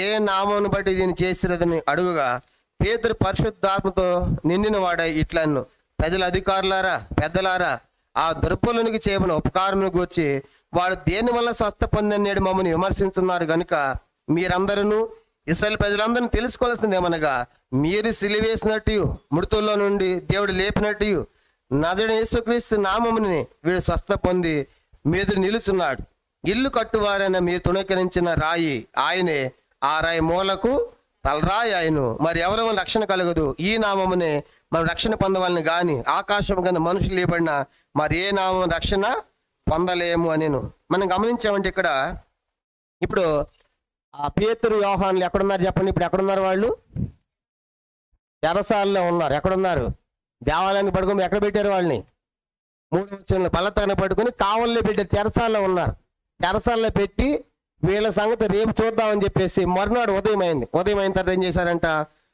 ఏ నామమును బట్టి దీన్ని చేసిరదని అడుగుగా, పేతురు పరిశుద్ధాత్మతో నిండిన వాడై ఇట్లన్ను, ప్రజల అధికారులారా, పెద్దలారా, ఆ దుర్బలునికి చేయబడిన ఉపకారమును గూర్చి వాడు దేని వల్ల స్వస్థ పొందని మమ్మల్ని విమర్శిస్తున్నారు గనుక మీరందరూ ఇశ్రాయేలు ప్రజలందరినీ తెలుసుకోవాల్సింది ఏమనగా, మీరు సిలువేసినట్టు మృతుల్లో నుండి దేవుడు లేపినట్టు నజరేయుడైన యేసుక్రీస్తు నామముని వీడు స్వస్థ పొంది మీద నిలుచున్నాడు. ఇల్లు కట్టువారైన మీరు తృణీకరించిన రాయి ఆయనే, ఆ రాయి మూలకు తలరాయి ఆయను. మరి ఎవరో రక్షణ కలగదు, ఈ నామమునే మనం రక్షణ పొందవాలని గాని ఆకాశం కింద మనుషులు ఇవ్వబడిన మరి ఏ నామం రక్షణ పొందలేము అని మనం గమనించామంటే ఇక్కడ ఇప్పుడు ఆ పేతురు యోహానులు ఎక్కడున్నారు చెప్పండి? ఇప్పుడు ఎక్కడున్నారు? వాళ్ళు చెరసాలలో ఉన్నారు. ఎక్కడున్నారు? దేవాలయాన్ని పడుకొని ఎక్కడ పెట్టారు వాళ్ళని? 3వ వచనంలో బల్లతగన పట్టుకుని కావల్లో పెట్టారు. చెరసాలలో ఉన్నారు. చెరసాలలో పెట్టి వీళ్ళ సంగతి రేపు చూద్దామని చెప్పేసి మరునాడు ఉదయం అయింది. ఉదయం అయిన తర్వాత ఏం చేశారంట?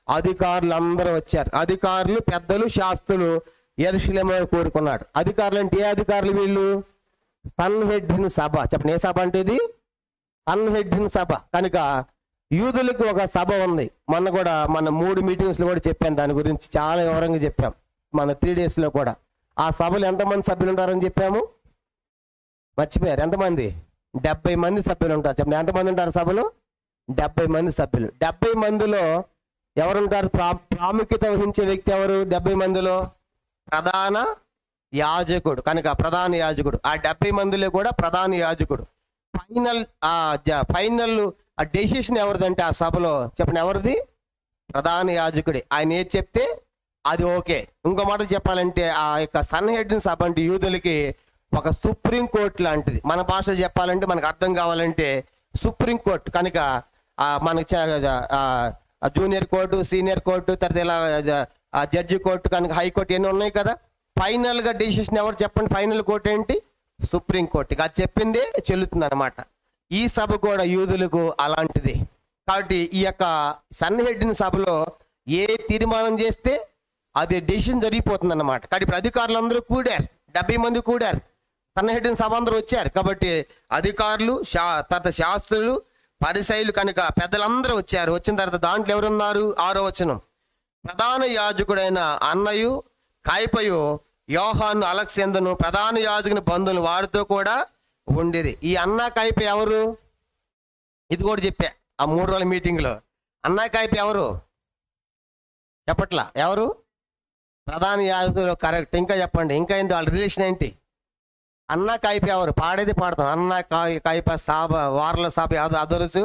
అధికారులు అందరూ వచ్చారు. అధికారులు, పెద్దలు, శాస్త్రులు యెరూషలేములో కోరుకున్నాడు. అధికారులు అంటే ఏ అధికారులు? వీళ్ళు సన్హెడ్రిన్ సభ. చెప్పండి, ఏ సభ అంటే ఇది? సన్హెడ్రిన్ సభ. కనుక యూదులకు ఒక సభ ఉంది. మొన్న కూడా మన 3 మీటింగ్స్లో కూడా చెప్పాను, దాని గురించి చాలా వివరంగా చెప్పాం. మన 3 డేస్లో కూడా ఆ సభలో ఎంతమంది సభ్యులు ఉంటారని చెప్పాము? మర్చిపోయారు. ఎంతమంది? 70 మంది సభ్యులు ఉంటారు. చెప్పండి, ఎంతమంది ఉంటారు సభలో? 70 మంది సభ్యులు. 70 మందిలో ఎవరుంటారు? ప్రాముఖ్యత వహించే వ్యక్తి ఎవరు? 70 మందిలో ప్రధాన యాజకుడు. కనుక ప్రధాన యాజకుడు. ఆ 70 మందిలో కూడా ప్రధాన యాజకుడు. ఫైనల్ డెసిషన్ ఎవరిదంటే ఆ సభలో చెప్పండి, ఎవరిది? ప్రధాన యాజకుడి. ఆయన ఏది చెప్తే అది ఓకే. ఇంకో మాట చెప్పాలంటే ఆ యొక్క సన్హెడ్రిన్ సభ అంటే యూదులకి ఒక సుప్రీం కోర్టు లాంటిది. మన భాషలో చెప్పాలంటే మనకు అర్థం కావాలంటే సుప్రీం కోర్టు. కనుక మనకి జూనియర్ కోర్టు, సీనియర్ కోర్టు, తర్వాత ఇలా జడ్జి కోర్టు, కనుక హైకోర్టు ఎన్ని ఉన్నాయి కదా. ఫైనల్గా డెసిషన్ ఎవరు చెప్పండి? ఫైనల్ కోర్టు ఏంటి? Supreme court. అది చెప్పిందే చెల్లుతుంది అనమాట. ఈ సభ కూడా యూదులకు అలాంటిది. కాబట్టి ఈ యొక్క సన్హెడ్రిన్ సభలో ఏ తీర్మానం చేస్తే అది డెసిషన్ జరిగిపోతుంది అన్నమాట. కాబట్టి ఇప్పుడు అధికారులు అందరూ కూడారు, 70 మంది కూడారు. సన్హెడ్రిన్ సభ అందరూ వచ్చారు. కాబట్టి అధికారులు, తర్వాత శాస్త్రులు, పరిసయ్యులు, కనుక పెద్దలందరూ వచ్చారు. వచ్చిన తర్వాత దాంట్లో ఎవరున్నారు? 6వ వచనం. ప్రధాన యాజకుడైన అన్నయు కైపయు, యోహాను, అలెగ్జందరును, ప్రధాన యాజకుని బంధువులు వారితో కూడా ఉండిరి. ఈ అన్న కైప ఎవరు? ఇది కూడా చెప్పా ఆ 3 రోజుల మీటింగ్లో. అన్న కైప ఎవరు చెప్పట్లా? ఎవరు? ప్రధాన యాజకుడు. కరెక్ట్. ఇంకా చెప్పండి, ఇంకా ఏంటి వాళ్ళ రిలేషన్ ఏంటి? అన్న కైప ఎవరు? పాడేది పాడతాం. అన్న కైప సాబ వార్ల సాబ అదరుచు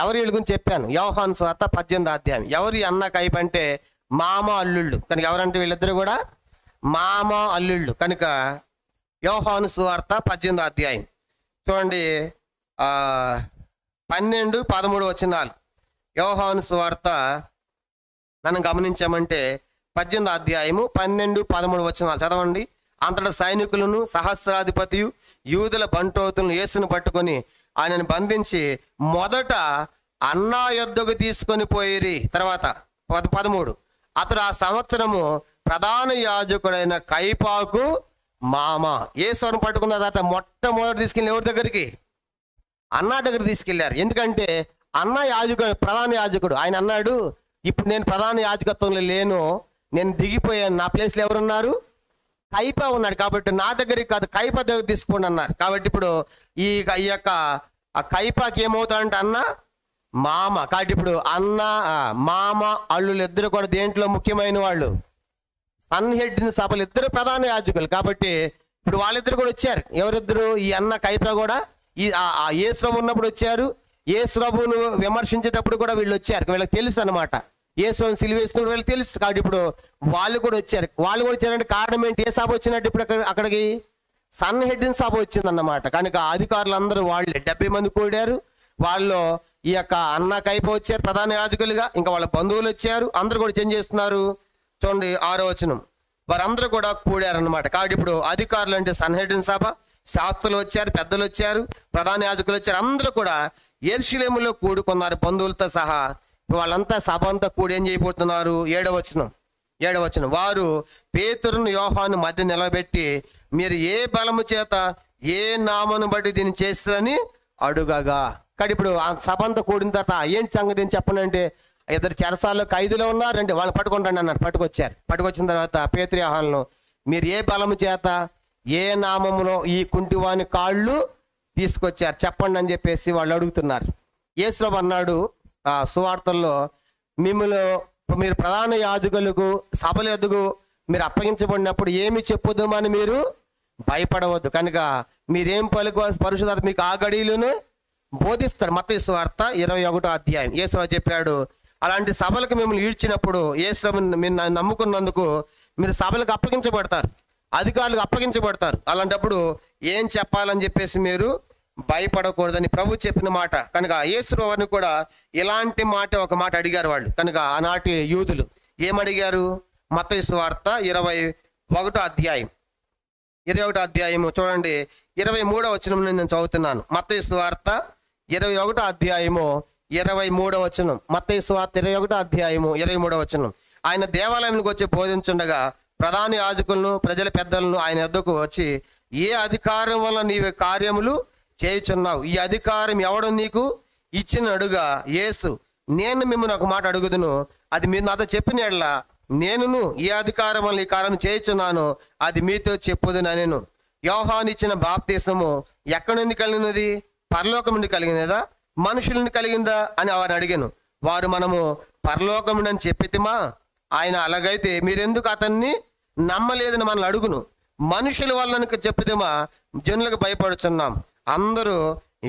ఎవరు? వీళ్ళ గురించి చెప్పాను. యోహాను సువార్త 18వ అధ్యాయం. ఎవరు ఈ అన్న కైప అంటే? మామ అల్లుళ్ళు. కనుక ఎవరంటే వీళ్ళిద్దరు కూడా మామ అల్లుళ్ళు. కనుక యోహాను సువార్త 18వ అధ్యాయం చూడండి, 12, 13 వచనాలు. యోహాను సువార్త మనం గమనించామంటే 18వ అధ్యాయము 12, 13 వచనాలు చదవండి. అంతటా సైనికులను సహస్రాధిపతియు యూదుల బంటోతులను యేసును పట్టుకొని ఆయనను బంధించి మొదట అన్నా యొద్దకు తీసుకొని పోయిరి. తర్వాత 13, అతడు ఆ సంవత్సరము ప్రధాన యాజకుడైన కైపాకు మామ. యేసును పట్టుకున్న తర్వాత మొట్టమొదటి తీసుకెళ్ళి ఎవరి దగ్గరికి? అన్నా దగ్గర తీసుకెళ్లారు. ఎందుకంటే అన్న యాజకుడు, ప్రధాన యాజకుడు. ఆయన అన్నాడు, ఇప్పుడు నేను ప్రధాన యాజకత్వంలో లేను, నేను దిగిపోయాను, నా ప్లేస్లో ఎవరున్నారు? కైపా ఉన్నాడు. కాబట్టి నా దగ్గరికి కాదు, కైపా దగ్గర తీసుకోండి అన్నారు. కాబట్టి ఇప్పుడు ఈ యొక్క కైపాకి ఏమవుతాడంటే అన్న మామ. కాబట్టి ఇప్పుడు అన్న మామ అల్లులు ఇద్దరు కూడా దేంట్లో ముఖ్యమైన వాళ్ళు? సన్హెడ్రిన్ సభలు ఇద్దరు ప్రధాన యాజకులు. కాబట్టి ఇప్పుడు వాళ్ళిద్దరు కూడా వచ్చారు. ఎవరిద్దరు? ఈ అన్న కైపా కూడా ఈ యేసుప్రభు ఉన్నప్పుడు వచ్చారు, యేసుప్రభును విమర్శించేటప్పుడు కూడా వీళ్ళు వచ్చారు. వీళ్ళకి తెలుసు అనమాట, యేసుని సిలువేసినప్పుడు వీళ్ళకి తెలుసు. కాబట్టి ఇప్పుడు వాళ్ళు కూడా వచ్చారు. వాళ్ళు కూడా వచ్చారంటే కారణం ఏంటి? ఏ సభ వచ్చినట్టు ఇప్పుడు అక్కడికి సన్హెడ్రిన్ సభ వచ్చిందన్నమాట. కనుక అధికారులందరూ వాళ్ళే 70 మంది కూడారు. వాళ్ళు ఈ యొక్క అన్న కైపా వచ్చారు ప్రధాన యాజకులుగా, ఇంకా వాళ్ళ బంధువులు వచ్చారు. అందరూ కూడా చేంజ్ చేస్తున్నారు. చూడండి 6వ వచనం, వారందరూ కూడా కూడారన్నమాట. కాబట్టి ఇప్పుడు అధికారులు అంటే సన్హెడ్రిన్ సభ, శాస్త్రులు వచ్చారు, పెద్దలు వచ్చారు, ప్రధాన యాజకులు వచ్చారు. అందరూ కూడా యెరూషలేములో కూడుకున్నారు బంధువులతో సహా. వాళ్ళంతా సభ అంతా కూడి ఏం చేయబోతున్నారు? 7వ వచనం, వారు పేతురును యోహాను మధ్య నిలబెట్టి మీరు ఏ బలము చేత ఏ నామను బట్టి దీన్ని చేస్తారని అడుగగా. కానీ ఇప్పుడు ఆ సభ అంతా కూడిన తర్వాత ఏంటి సంగతి అని చెప్పండి అంటే, ఇద్దరు చెరసాల్లో ఖైదులో ఉన్నారండి, వాళ్ళు పట్టుకుంటాండి అన్నారు. పట్టుకొచ్చిన తర్వాత పేతురు యోహానును మీరు ఏ బలము చేత ఏ నామములో ఈ కుంటివాని కాళ్ళు తీసుకొచ్చారు చెప్పండి అని చెప్పేసి వాళ్ళు అడుగుతున్నారు. యేసుప్రభు అన్నాడు సువార్తల్లో, మీరు ప్రధాన యాజకులకు సభల ఎదుగు మీరు అప్పగించబడినప్పుడు ఏమి చెప్పుదామని మీరు భయపడవద్దు. కనుక మీరేం పలుకోవాల్సిన పరిశుద్ధాత్మ మీకు ఆ గడియలోనే బోధిస్తారు. మత్తయి సువార్త 21వ అధ్యాయం. యేసుప్రభు చెప్పాడు, అలాంటి సభలకు మిమ్మల్ని ఈడ్చినప్పుడు యేసుప్రభుని మీరు నమ్ముకున్నందుకు మీరు సభలకు అప్పగించబడతారు, అధికారులకు అప్పగించబడతారు. అలాంటప్పుడు ఏం చెప్పాలని చెప్పేసి మీరు భయపడకూడదని ప్రభు చెప్పిన మాట. కనుక యేసుప్రభుని కూడా ఇలాంటి ఒక మాట అడిగారు వాళ్ళు. కనుక ఆనాటి యూదులు ఏమడిగారు? మత్తయి సువార్త 21వ అధ్యాయము చూడండి, 23వ వచనం నేను చదువుతున్నాను. మత్తయి సువార్త 21వ అధ్యాయము 23వ వచనం. మత్తయి సువార్త 21వ అధ్యాయము 23వ వచనం. ఆయన దేవాలయానికి వచ్చి బోధించుండగా ప్రధాన యాజకులను ప్రజల పెద్దలను ఆయన వద్దకు వచ్చి, ఏ అధికారం వల్ల నీవు కార్యములు చేయుచున్నావు? ఈ అధికారం ఎవడు నీకు ఇచ్చిన అడుగా? యేసు, నేను మిమ్మల్ని ఒక మాట అడుగుదును, అది మీరు నాతో చెప్పిన ఎడల నేనును ఏ అధికారం వల్ల ఈ కార్యం చేయుచున్నాను అది మీతో చెప్పుదును నేను. యోహాను ఇచ్చిన బాప్తీసము ఎక్కడి నుండి కలిగినది? పరలోకం నుండి కలిగినదా మనుషుల నుండి కలిగిందా అని వారిని అడిగాను. వారు మనము పరలోకం నుండి అని చెప్పితిమా? ఆయన అలాగైతే మీరెందుకు అతన్ని నమ్మలేదని మనల్ని అడుగును. మనుషుల వల్ల చెప్పితేమా జనులకు భయపడుచున్నాం. అందరూ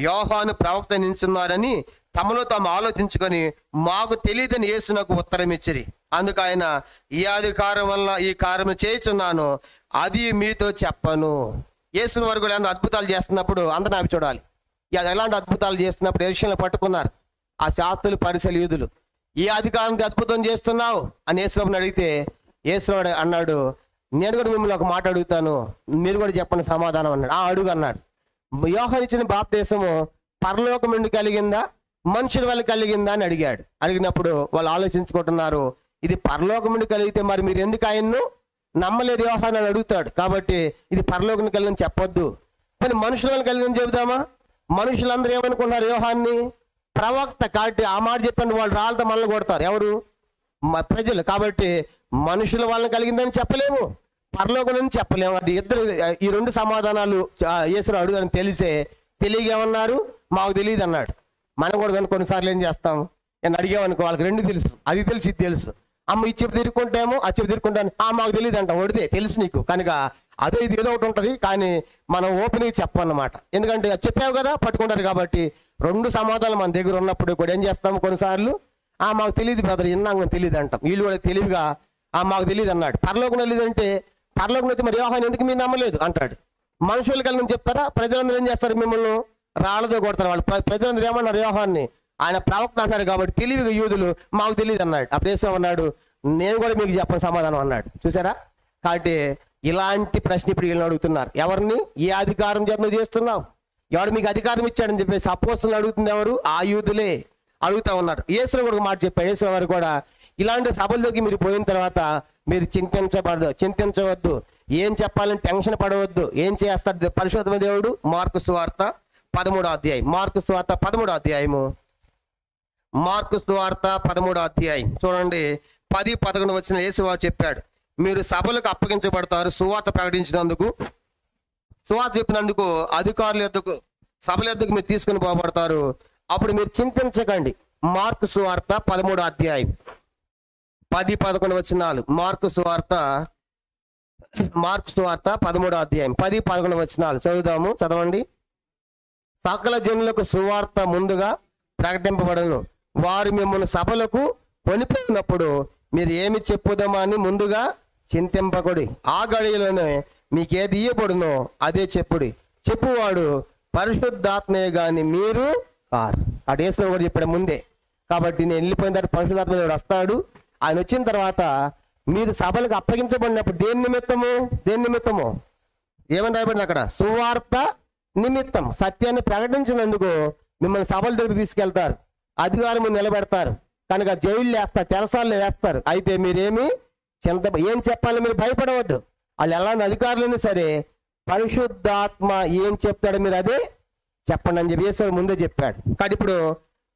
యోహాను ప్రవక్త నించున్నారని తమలో తాము ఆలోచించుకొని మాకు తెలియదని యేసునకు ఉత్తరం ఇచ్చిరి. అందుకు ఆయన, ఈ అధికారం వల్ల ఈ కార్యం చేయుచున్నాను అది మీతో చెప్పను. యేసుని వారు కూడా అద్భుతాలు చేస్తున్నప్పుడు అందరిని అవి చూడాలి. ఎలాంటి అద్భుతాలు చేస్తున్నప్పుడు యెరూషలేములో పట్టుకున్నారు ఆ శాస్త్రులు, పరిసయ్యులు, యూదులు. ఈ అధికారంతో అద్భుతం చేస్తున్నావు అని యేసుని అడిగితే యేసు అన్నాడు, నేను కూడా మిమ్మల్ని ఒక మాట అడుగుతాను, మీరు కూడా చెప్పండి సమాధానం అన్నాడు. అడుగు అన్నాడు. యోహాను ఇచ్చిన బాప్తీసము పరలోకం నుండి కలిగిందా మనుషుల వల్ల కలిగిందా అని అడిగాడు. అడిగినప్పుడు వాళ్ళు ఆలోచించుకుంటున్నారు, ఇది పరలోకం నుండి కలిగితే మరి మీరు ఎందుకు ఆయన్ను నమ్మలేదు యోహాను అని అడుగుతాడు. కాబట్టి ఇది పరలోకం నుండి కలిగిందని చెప్పొద్దు, మరి మనుషుల వల్ల కలిగిందని చెబుదామా? మనుషులందరూ ఏమనుకున్నారు? యోహాన్ని ప్రవక్త. కాబట్టి ఆ మాట చెప్పండి, వాళ్ళు రాళ్ళతో మనల్ని కొడతారు. ఎవరు? ప్రజలు. కాబట్టి మనుషుల వల్ల కలిగిందని చెప్పలేము, పరలోకం నుంచి చెప్పలేము. అది ఇద్దరు ఈ రెండు సమాధానాలు యేసు అడుగుదని తెలియగేమన్నారు? మాకు తెలియదు అన్నాడు. మనం కూడా కొన్నిసార్లు ఏం చేస్తాం, నేను అడిగామనుకో వాళ్ళకి రెండు తెలుసు, అది తెలుసు ఇది తెలుసు. అమ్మ ఈ చెప్పు తిరుక్కుంటామో ఆ చెప్పు తిరుక్కుంటాను, మాకు తెలియదు అంట. ఒడితే తెలుసు నీకు, కనుక అదే ఇది ఏదో ఒకటి ఉంటుంది, కానీ మనం ఓపెన్గా చెప్పన్నమాట. ఎందుకంటే చెప్పావు కదా పట్టుకుంటారు. కాబట్టి రెండు సమాధానాలు మన దగ్గర ఉన్నప్పుడు కూడా ఏం చేస్తాము కొన్నిసార్లు, మాకు తెలియదు బ్రదర్, ఇన్నాక తెలియదు అంటాం. వీళ్ళు కూడా తెలివిగా మాకు తెలియదు అన్నాడు. పరలోకం తెలియదు అంటే పరలోకం అయితే మరి యోహాను ఎందుకు మీరు నమ్మలేదు అంటాడు. మనుషులు కలిసి చెప్తారా? ప్రజలందరూ ఏం చేస్తారు? మిమ్మల్ని రాళ్ళతో కొడతారు. వాళ్ళు ప్రజలందరూ ఏమన్నారు? యోహాన్ని ఆయన ప్రవక్త అంటారు కాబట్టి తెలివిగా యూదులు మాకు తెలియదు అన్నాడు. అప్పుడు ఏమన్నాడు? నేను కూడా మీకు చెప్పను సమాధానం అన్నాడు. చూసారా? కాబట్టి ఇలాంటి ప్రశ్న ఇప్పుడు వీళ్ళని అడుగుతున్నారు. ఎవరిని? ఏ అధికారం చేత నువ్వు చేస్తున్నావు? ఎవడు మీకు అధికారం ఇచ్చాడని చెప్పేసి అపోస్తలుని అడుగుతుంది ఎవరు? ఆ యూదులే అడుగుతా ఉన్నారు. యేసు కూడా ఒక మాట చెప్పాడు. యేసు వారు కూడా ఇలాంటి సభల్లోకి మీరు పోయిన తర్వాత మీరు చింతించవద్దు, ఏం చెప్పాలని టెన్షన్ పడవద్దు. ఏం చేస్తాడు పరిశుద్ధ దేవుడు? మార్కు సువార్త 13వ అధ్యాయం. మార్కు సువార్త 13వ అధ్యాయము. మార్కు సువార్త 13వ అధ్యాయం చూడండి. 10-11 వచ్చిన యేసు వారు చెప్పాడు, మీరు సభలకు అప్పగించబడతారు సువార్త ప్రకటించినందుకు, సువార్త చెప్పినందుకు అధికారుల యొద్దకు, సభల యొద్దకు మీరు తీసుకుని పోబడతారు. అప్పుడు మీరు చింతించకండి. మార్కు సువార్త 13వ అధ్యాయం 10-11 వచనాలు. మార్కు సువార్త 13వ అధ్యాయం 10-11 వచనాలు చదవండి. సకల జనులకు సువార్త ముందుగా ప్రకటింపబడను. వారు మిమ్మల్ని సభలకు కొనిపోయినప్పుడు మీరు ఏమి చెప్పుదామా అని ముందుగా చింతింపకుడి. ఆ గడియలోనే మీకేది ఇయ్యబడునో అదే చెప్పువాడు పరిశుద్ధాత్మే గాని మీరు కారు. ఆ డేస్లో కూడా చెప్పాడు ముందే. కాబట్టి నేను వెళ్ళిపోయిన తర్వాత పరిశుద్ధాత్మ దేవుడు వస్తాడు. ఆయన వచ్చిన తర్వాత మీరు సభలకు అప్పగించబడినప్పుడు దేని నిమిత్తము ఏమని రాయబడింది అక్కడ? సువార్త నిమిత్తం, సత్యాన్ని ప్రకటించినందుకు మిమ్మల్ని సభల దగ్గర తీసుకెళ్తారు, అధికారం నిలబెడతారు, కనుక జైలు వేస్తారు, చెరసాల్లో వేస్తారు. అయితే మీరేమి ఏం చెప్పాలి? మీరు భయపడవద్దు. వాళ్ళు ఎలాంటి అధికారులైనా సరే పరిశుద్ధాత్మ ఏం చెప్తాడో మీరు అదే చెప్పండి అని చెప్పి యేసు ముందే చెప్పాడు. కాబట్టి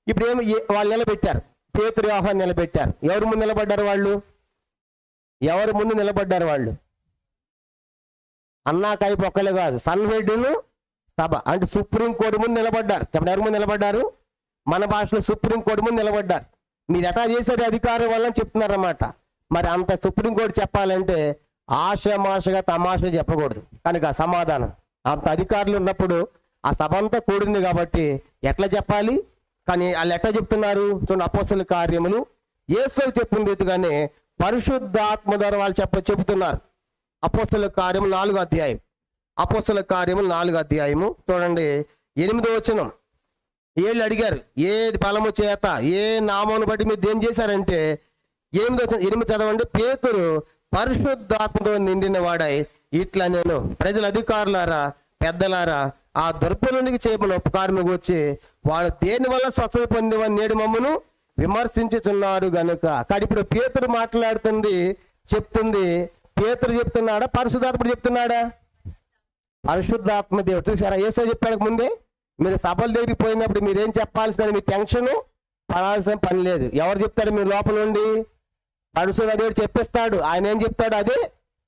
ఇప్పుడు ఏమి వాళ్ళు నిలబెట్టారు? పేతురు, యోహాను నిలబెట్టారు. ఎవరు ముందు నిలబడ్డారు వాళ్ళు? అన్నా కైపు ఒక్కలే కాదు, సన్హెడ్ను సభ అంటే సుప్రీంకోర్టు ముందు నిలబడ్డారు. చెప్పండి, ఎవరి ముందు నిలబడ్డారు? మన భాషలో సుప్రీంకోర్టు ముందు నిలబడ్డారు. మీరు ఎట్లా చేశారు అధికారం వల్ల చెప్తున్నారన్నమాట. మరి అంత సుప్రీంకోర్టు చెప్పాలంటే ఆశమాషగా తమాషగా చెప్పకూడదు. కనుక సమాధానం అంత అధికారులు ఉన్నప్పుడు ఆ సభ అంతా కూడింది కాబట్టి ఎట్లా చెప్పాలి? కానీ వాళ్ళు ఎట్లా చెప్తున్నారు? చూడండి, అపోస్తలుల కార్యములు యేసు చెప్పిన రీతిగానే పరిశుద్ధాత్మ ద్వారా వాళ్ళు చెబుతున్నారు. అపోస్తలుల కార్యము 4వ అధ్యాయం. అపోస్తలుల కార్యము 4వ అధ్యాయము చూడండి 8వ వచనం. ఏళ్ళు అడిగారు, ఏ బలము చేత ఏ నామమును బట్టి మీరు దేని చేశారంటే 8 చదవండి. పేతురు పరిశుద్ధాత్మతో నిండిన వాడై ఇట్లా నేను ప్రజల అధికారులారా పెద్దలారా ఆ దుర్బలునికి చేయమని ఉపకారం వచ్చి వాడు దేని వల్ల స్వస్థత పొందివని నేడు మమ్మను విమర్శించుచున్నారు గనుక. కానీ ఇప్పుడు పేతురు చెప్తుంది పేతురు చెప్తున్నాడా? పరిశుద్ధాత్ముడు చెప్తున్నాడా? పరిశుద్ధాత్మ దేవుడు. చూసారా? యేసు చెప్పాడు ముందే, మీరు సభల దగ్గరికి పోయినప్పుడు మీరేం చెప్పాల్సిన మీ టెన్షన్ పడాల్సిన పని లేదు. ఎవరు చెప్తారు? మీరు లోపల ఉండి పరిశుద్ధ దేవుడు చెప్పిస్తాడు. ఆయన ఏం చెప్తాడు అదే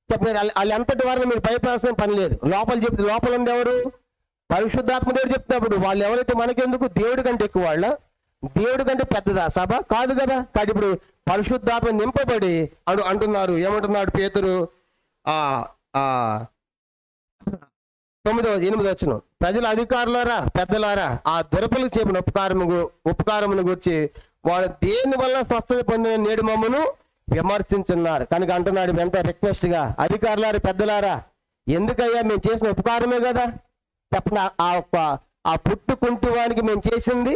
చెప్పారు. వాళ్ళు ఎంతటి వారిని మీరు భయపడాల్సిన పని లేదు. లోపల ఉంది ఎవరు? పరిశుద్ధాత్మ దేవుడు చెప్తున్నప్పుడు వాళ్ళు ఎవరైతే మనకెందుకు? దేవుడి కంటే ఎక్కువ వాళ్ళ? దేవుడి కంటే పెద్దదా సభ? కాదు కదా. కాబట్టి ఇప్పుడు పరిశుద్ధాత్మ నింపబడి అంటున్నారు. ఏమంటున్నాడు పేతురు? 8వ వచనం. ప్రజల అధికారులారా పెద్దలారా ఆ దురపలకు చెప్పిన ఉపకారమును గురించి వాడు దేని వల్ల స్వస్థత పొందిన నేడు మమ్మను విమర్శించున్నారు. కనుక అంటున్నాడు ఎంత రిక్వెస్ట్ గా, అధికారులారా పెద్దలారా ఎందుకయ్యా మేము చేసిన ఉపకారమే కదా. చెప్పండి, ఆ పుట్టుకుంటి వానికి మేము చేసింది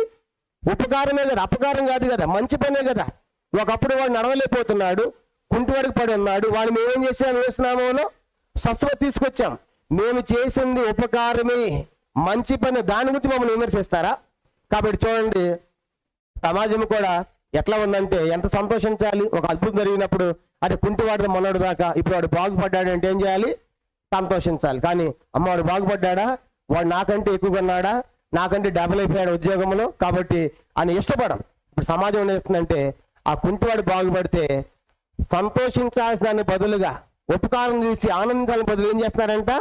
ఉపకారమే కదా, అపకారం కాదు కదా, మంచి పనే కదా. ఒకప్పుడు వాడు నడవలేకపోతున్నాడు, కుంటివాడికి పడి ఉన్నాడు, వాడిని మేమేం చేసాం? వేసినామోలో స్వస్థత తీసుకొచ్చాం. మేము చేసింది ఉపకారమే, మంచి పని. దాని గురించి మమ్మల్ని విమర్శిస్తారా? కాబట్టి చూడండి, సమాజం కూడా ఎట్లా ఉందంటే ఎంత సంతోషించాలి. ఒక అద్భుతం జరిగినప్పుడు అదే కుంటివాడు మొన్నడు దాకా ఇప్పుడు వాడు బాగుపడ్డాడు అంటే ఏం చేయాలి? సంతోషించాలి. కానీ అమ్మవాడు బాగుపడ్డాడా? వాడు నాకంటే ఎక్కువగా ఉన్నాడా? నాకంటే డబుల్ అయిపోయాడు ఉద్యోగంలో, కాబట్టి అని ఇష్టపడం. ఇప్పుడు సమాజం ఏం చేస్తుందంటే ఆ కుంటివాడు బాగుపడితే సంతోషించాల్సిన బదులుగా ఉపకారం చూసి ఆనందించాలని బదులు ఏం చేస్తున్నారంట?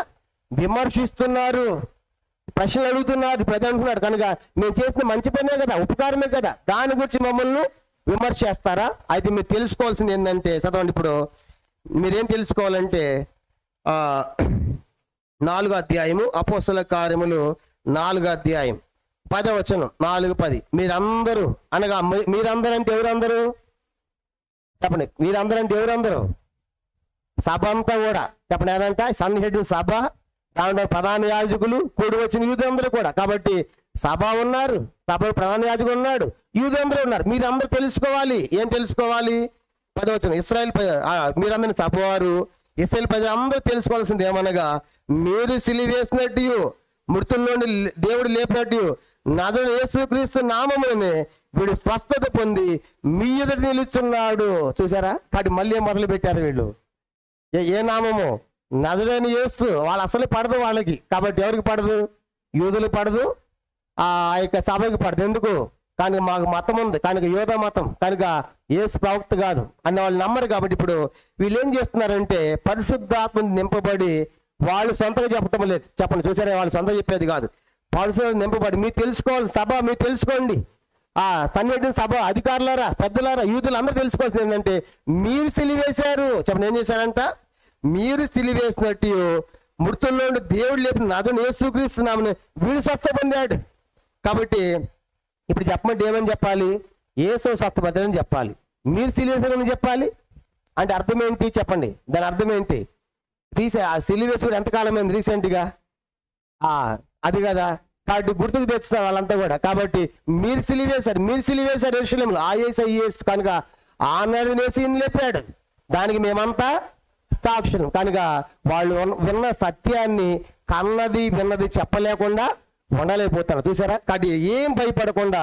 విమర్శిస్తున్నారు, ప్రశ్నలు అడుగుతున్నారు. ప్రజలు అంటున్నాడు కనుక మేము చేసిన మంచి పనే కదా, ఉపకారమే కదా, దాని గురించి మమ్మల్ని విమర్శిస్తారా? అయితే మీరు తెలుసుకోవాల్సింది ఏంటంటే చదవండి. ఇప్పుడు మీరేం తెలుసుకోవాలంటే 4వ అధ్యాయము అపోస్తలుల కార్యములు 4వ అధ్యాయం 10వ వచనం 4:10. మీరందరూ అనగా మీరందరూ అంటే ఎవరందరూ? చెప్పండి, మీరందరూ అంటే ఎవరందరూ? సభ అంతా కూడా చెప్పండి ఏదంట సన్నిహితుల సభ, దాంట్లో ప్రధాన యాజకులు, కూడి వచ్చిన యూదులందరూ కూడా. కాబట్టి సభ ఉన్నారు, సభలో ప్రధాన యాజకుడు ఉన్నాడు, యూదులందరూ ఉన్నారు. మీరందరూ తెలుసుకోవాలి. ఏం తెలుసుకోవాలి? 10వ వచనం, ఇశ్రాయేల్ మీరందరినీ సభవారు ఇశ్రాయేల్ ప్రజలు అందరూ తెలుసుకోవాల్సింది ఏమనగా, మీరు సిలువేసినట్టు మృతుల్లోని దేవుడు లేపినట్టు నజరుడైన యేసుక్రీస్తు నామమునే వీడు స్వస్థత పొంది మీ ఎదుట నిలుచున్నాడు. చూసారా? కాబట్టి మళ్ళీ మొదలు పెట్టారు వీళ్ళు. ఏ నామము? నజరుడైన యేసు. వాళ్ళు అసలు పడదు వాళ్ళకి. కాబట్టి ఎవరికి పడదు? యూదులు పడదు, ఆ యొక్క సభకి పడదు. ఎందుకు? కనుక మాకు మతం ఉంది, కనుక యోధ మతం, కనుక యేసు ప్రవక్త కాదు అన్న వాళ్ళు నమ్మరు. కాబట్టి ఇప్పుడు వీళ్ళు ఏం చేస్తున్నారంటే పరిశుద్ధాత్మ నింపబడి, వాళ్ళు సొంతంగా చెప్పటం లేదు. చెప్పండి, చూసారా? వాళ్ళు సొంతంగా చెప్పేది కాదు. పరిశుద్ధ నింపబడి మీరు తెలుసుకోవాలి. సభ మీరు తెలుసుకోండి. ఆ సన్నిహితుల సభ అధికారులారా, పెద్దలారా, యూదులు అందరూ తెలుసుకోవాల్సింది ఏంటంటే మీరు సిలివేశారు. చెప్పండి, ఏం చేశారంట? మీరు సిలివేసినట్టు మృతుల్లో దేవుడు లేపిన నజరుడైన యేసుక్రీస్తు నామమున వీడు స్వస్థ పొందాడు. కాబట్టి ఇప్పుడు చెప్పమంటే ఏమని చెప్పాలి? యేసు స్వస్థపడ్డాడని చెప్పాలి. మీరు సిలివేశారని చెప్పాలి. అంటే అర్థం ఏంటి? చెప్పండి, దాని అర్థం ఏంటి? ఆ సిలివేశ్వరుడు ఎంతకాలమైంది రీసెంట్గా? అది కదా. కాబట్టి గుర్తుకు తెచ్చుతారు వాళ్ళంతా కూడా. కాబట్టి మీరు సిలివేశారు, మీరు సిలివేశారు యెరూషలేములో. ఆ యేసు కనుక ఆనాడు నేసిని లేపాడు. దానికి మేమంతా సాక్షులు. కనుక వాళ్ళు విన్న సత్యాన్ని కన్నది విన్నది చెప్పలేకుండా ఉండలేకపోతారు. చూసారా? కాబట్టి ఏం భయపడకుండా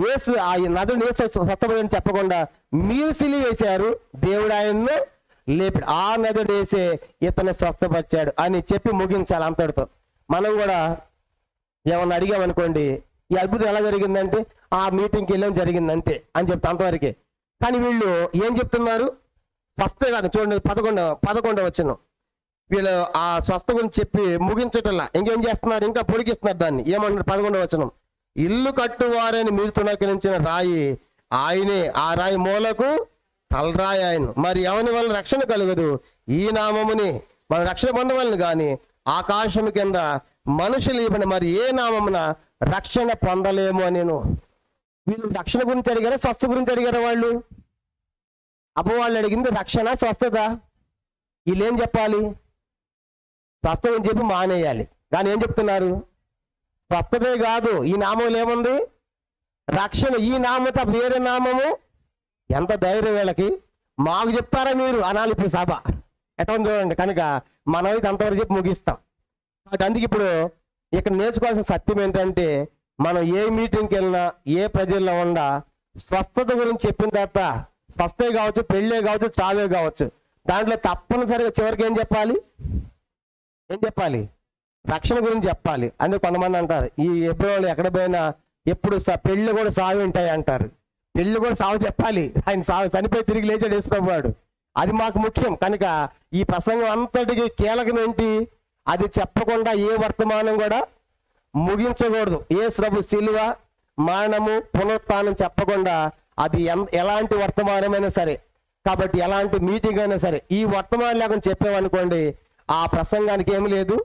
యేసు ఆ నజరుడైన యేసు స్వస్థపడని చెప్పకుండా మీరు సిలివేశారు, దేవుడు ఆయన్ను లేపాడు. ఆ నజరుడు యేసే ఇతను స్వస్థపరిచాడు అని చెప్పి ముగించాలి అంతటితో. మనం కూడా ఏమన్నా అడిగామనుకోండి, ఈ అద్భుతం ఎలా జరిగిందంటే ఆ మీటింగ్కి వెళ్ళాం జరిగింది అంతే అని చెప్తా, అంతవరకే. కానీ వీళ్ళు ఏం చెప్తున్నారు? స్వస్థ కాదు. చూడండి 11వ వచనం. వీళ్ళు ఆ స్వస్థ గురించి చెప్పి ముగించటల్లా ఇంకేం చేస్తున్నారు? ఇంకా పొడిగిస్తున్నారు దాన్ని. ఏమన్నారు? 11వ వచనం, ఇల్లు కట్టువారని మీరు తునకరించిన రాయి ఆయనే, ఆ రాయి మూలకు తలరాయి ఆయన. మరి ఎవని వల్ల రక్షణ కలగదు? ఈ నామముని మన రక్షణ పొందవలను కానీ ఆకాశం కింద మనుషులు ఇవ్వండి మరి ఏ నామమున రక్షణ పొందలేము అని. వీళ్ళు రక్షణ గురించి అడిగారా, స్వస్థ గురించి అడిగారా? వాళ్ళు వాళ్ళు అడిగింది రక్షణ, స్వస్థత. వీళ్ళు ఏం చెప్పాలి? స్వస్థ అని చెప్పి మానేయాలి. కానీ ఏం చెప్తున్నారు? స్వస్థతే కాదు, ఈ నామంలో ఏముంది? రక్షణ. ఈ నామత వేరే నామము. ఎంత ధైర్యం వీళ్ళకి! మాకు చెప్తారా మీరు అనాలి ఇప్పుడు సభ. ఎట్లా చూడండి. కనుక మనం అయితే అంతవరకు చెప్పి ముగిస్తాం. కాబట్టి అందుకే ఇప్పుడు ఇక్కడ నేర్చుకోవాల్సిన సత్యం ఏంటంటే, మనం ఏ మీటింగ్కి వెళ్ళినా, ఏ ప్రజల్లో ఉన్నా స్వస్థత గురించి చెప్పిన తర్వాత స్వస్థే కావచ్చు, పెళ్ళే కావచ్చు, చావే కావచ్చు, దాంట్లో తప్పనిసరిగా చివరికి ఏం చెప్పాలి? రక్షణ గురించి చెప్పాలి. అందుకే కొంతమంది అంటారు ఈ ఎబ్రోలు ఎక్కడ పోయినా ఎప్పుడు పెళ్ళి కూడా సాగు ఉంటాయి అంటారు. పెళ్ళి కూడా సాగు చెప్పాలి. ఆయన సాగు చనిపోయి తిరిగి లేచాడు యేసుప్రభువాడు. అది మాకు ముఖ్యం. కనుక ఈ ప్రసంగం అంతటికి కీలకం ఏంటి? అది చెప్పకుండా ఏ వర్తమానం కూడా ముగించకూడదు. యేసుప్రభు శిలువ, మరణము, పునరుత్థానం చెప్పకుండా అది ఎలాంటి వర్తమానమైనా సరే, కాబట్టి ఎలాంటి మీటింగ్ అయినా సరే ఈ వర్తమానం లేకుండా చెప్పామనుకోండి, ఆ ప్రసంగానికి ఏమి లేదు,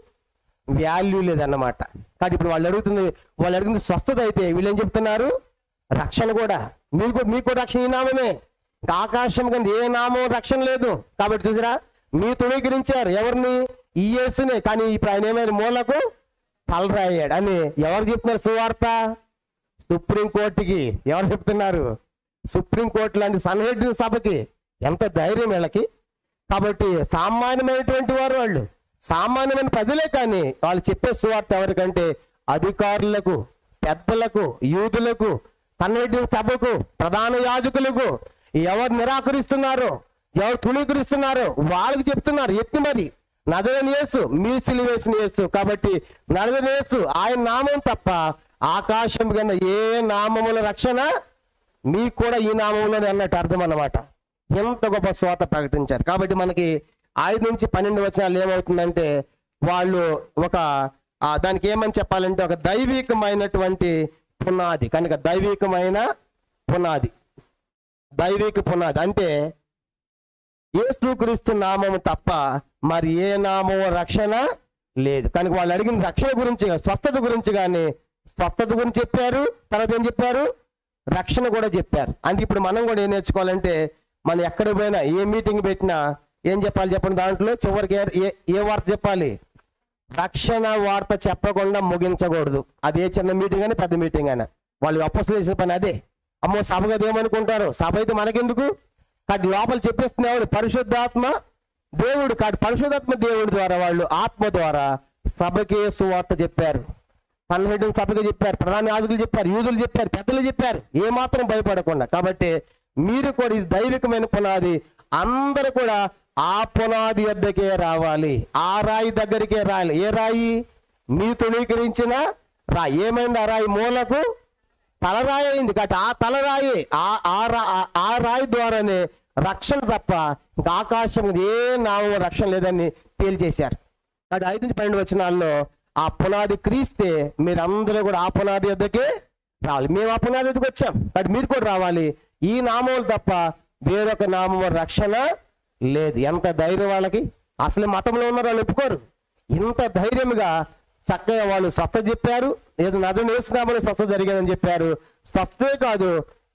వాల్యూ లేదన్నమాట. కాబట్టి ఇప్పుడు వాళ్ళు అడుగుతుంది స్వస్థత అయితే వీళ్ళు ఏం చెప్తున్నారు? రక్షణ కూడా. మీకు రక్షణ ఈ నామమే. ఆకాశం కింద ఏ నామం రక్షణ లేదు. కాబట్టి చూసారా, మీరు తృణీకరించారు ఎవరిని? ఈ యేసునే. కానీ ఇప్పుడు ఆయన ఏమైనా మూలకు తలరాయాడు అని ఎవరు చెప్తున్నారు సువార్త? సుప్రీంకోర్టుకి. ఎవరు చెప్తున్నారు? సుప్రీంకోర్టు లాంటి సన్నిహితుల సభకి. ఎంత ధైర్యం వీళ్ళకి! కాబట్టి సామాన్యమైనటువంటి వారు వాళ్ళు, సామాన్యమైన ప్రజలే. కానీ వాళ్ళు చెప్పే సువార్త ఎవరికంటే అధికారులకు, పెద్దలకు, యూదులకు, సన్నిహితుల సభకు, ప్రధాన యాజకులకు. ఎవరు నిరాకరిస్తున్నారో, ఎవరు తృణీకరిస్తున్నారో వాళ్ళకి చెప్తున్నారు ఎత్తి మరి. నజరేయుడు యేసు, మీ సిలువేసిన యేసు. కాబట్టి నజరేయుడు యేసు ఆయన నామం తప్ప ఆకాశం కింద ఏ నామముల రక్షణ మీకు కూడా ఈ నామంలోనే అన్నట్టు అర్థం అన్నమాట. ఎంత గొప్ప స్వాత ప్రకటించారు. కాబట్టి మనకి 5 నుంచి 12 వచనాలు ఏమవుతుందంటే వాళ్ళు దానికి ఏమని చెప్పాలంటే ఒక దైవికమైనటువంటి పునాది. కనుక దైవిక పునాది అంటే యేసుక్రీస్తు నామము తప్ప మరి ఏ నామము రక్షణ లేదు. కనుక వాళ్ళు అడిగిన రక్షణ గురించి, స్వస్థత గురించి కానీ స్వస్థత గురించి చెప్పారు. తర్వాత ఏం చెప్పారు? రక్షణ కూడా చెప్పారు. అందుకే ఇప్పుడు మనం కూడా ఏం నేర్చుకోవాలంటే, మనం ఎక్కడ పోయినా ఏ మీటింగ్ పెట్టినా ఏం చెప్పాలి చెప్పండి? దాంట్లో చివరికి ఏ వార్త చెప్పాలి? రక్షణ వార్త చెప్పకుండా ముగించకూడదు. అది ఏ చిన్న మీటింగ్ అని పెద్ద మీటింగ్ అయినా. వాళ్ళు అపోస్తలులు చేసిన పని అదే. అమ్మో సభ కదా ఏమనుకుంటారు, సభ అయితే మనకెందుకు? కాబట్టి లోపల చెప్పేస్తున్నాడు పరిశుద్ధాత్మ దేవుడు. కాబట్టి పరిశుద్ధాత్మ దేవుడి ద్వారా వాళ్ళు ఆత్మ ద్వారా సభకే సువార్త చెప్పారు. సన్నిహితుని సభకి చెప్పారు, ప్రధాన యాజకులు చెప్పారు, యూదులు చెప్పారు, పెద్దలు చెప్పారు, ఏమాత్రం భయపడకుండా. కాబట్టి మీరు కూడా ఇది దైవికమైన పునాది, అందరూ కూడా ఆ పునాది వద్దకే రావాలి, ఆ రాయి దగ్గరికే రావాలి. ఏ రాయి? మీ తృణీకరించిన రాయి. ఏమైంది? ఆ రాయి మూలకు తలరాయి అయింది. కాబట్టి ఆ తలరాయి ఆ రాయి ద్వారానే రక్షణ తప్ప ఇంకా ఆకాశం ఏ నామం రక్షణ లేదని తేల్చేశారు. కాబట్టి 5-12 వచనాల్లో ఆ పునాది క్రీస్తే మీరందరూ కూడా ఆ పునాది వద్దకే రావాలి. మేము ఆ పునాది వద్దకు వచ్చాం, కాబట్టి మీరు కూడా రావాలి. ఈ నామములు తప్ప వేరొక నామం రక్షణ లేదు. ఎంత ధైర్యం వాళ్ళకి! అసలు మతంలో ఉన్న వాళ్ళు ఒప్పుకోరు. ఇంత ధైర్యంగా చక్కగా వాళ్ళు స్వస్థత చెప్పారు. ఏదో నజరేయుని యేసు నామములో స్వస్థత జరిగేదని చెప్పారు. స్వస్థతే కాదు,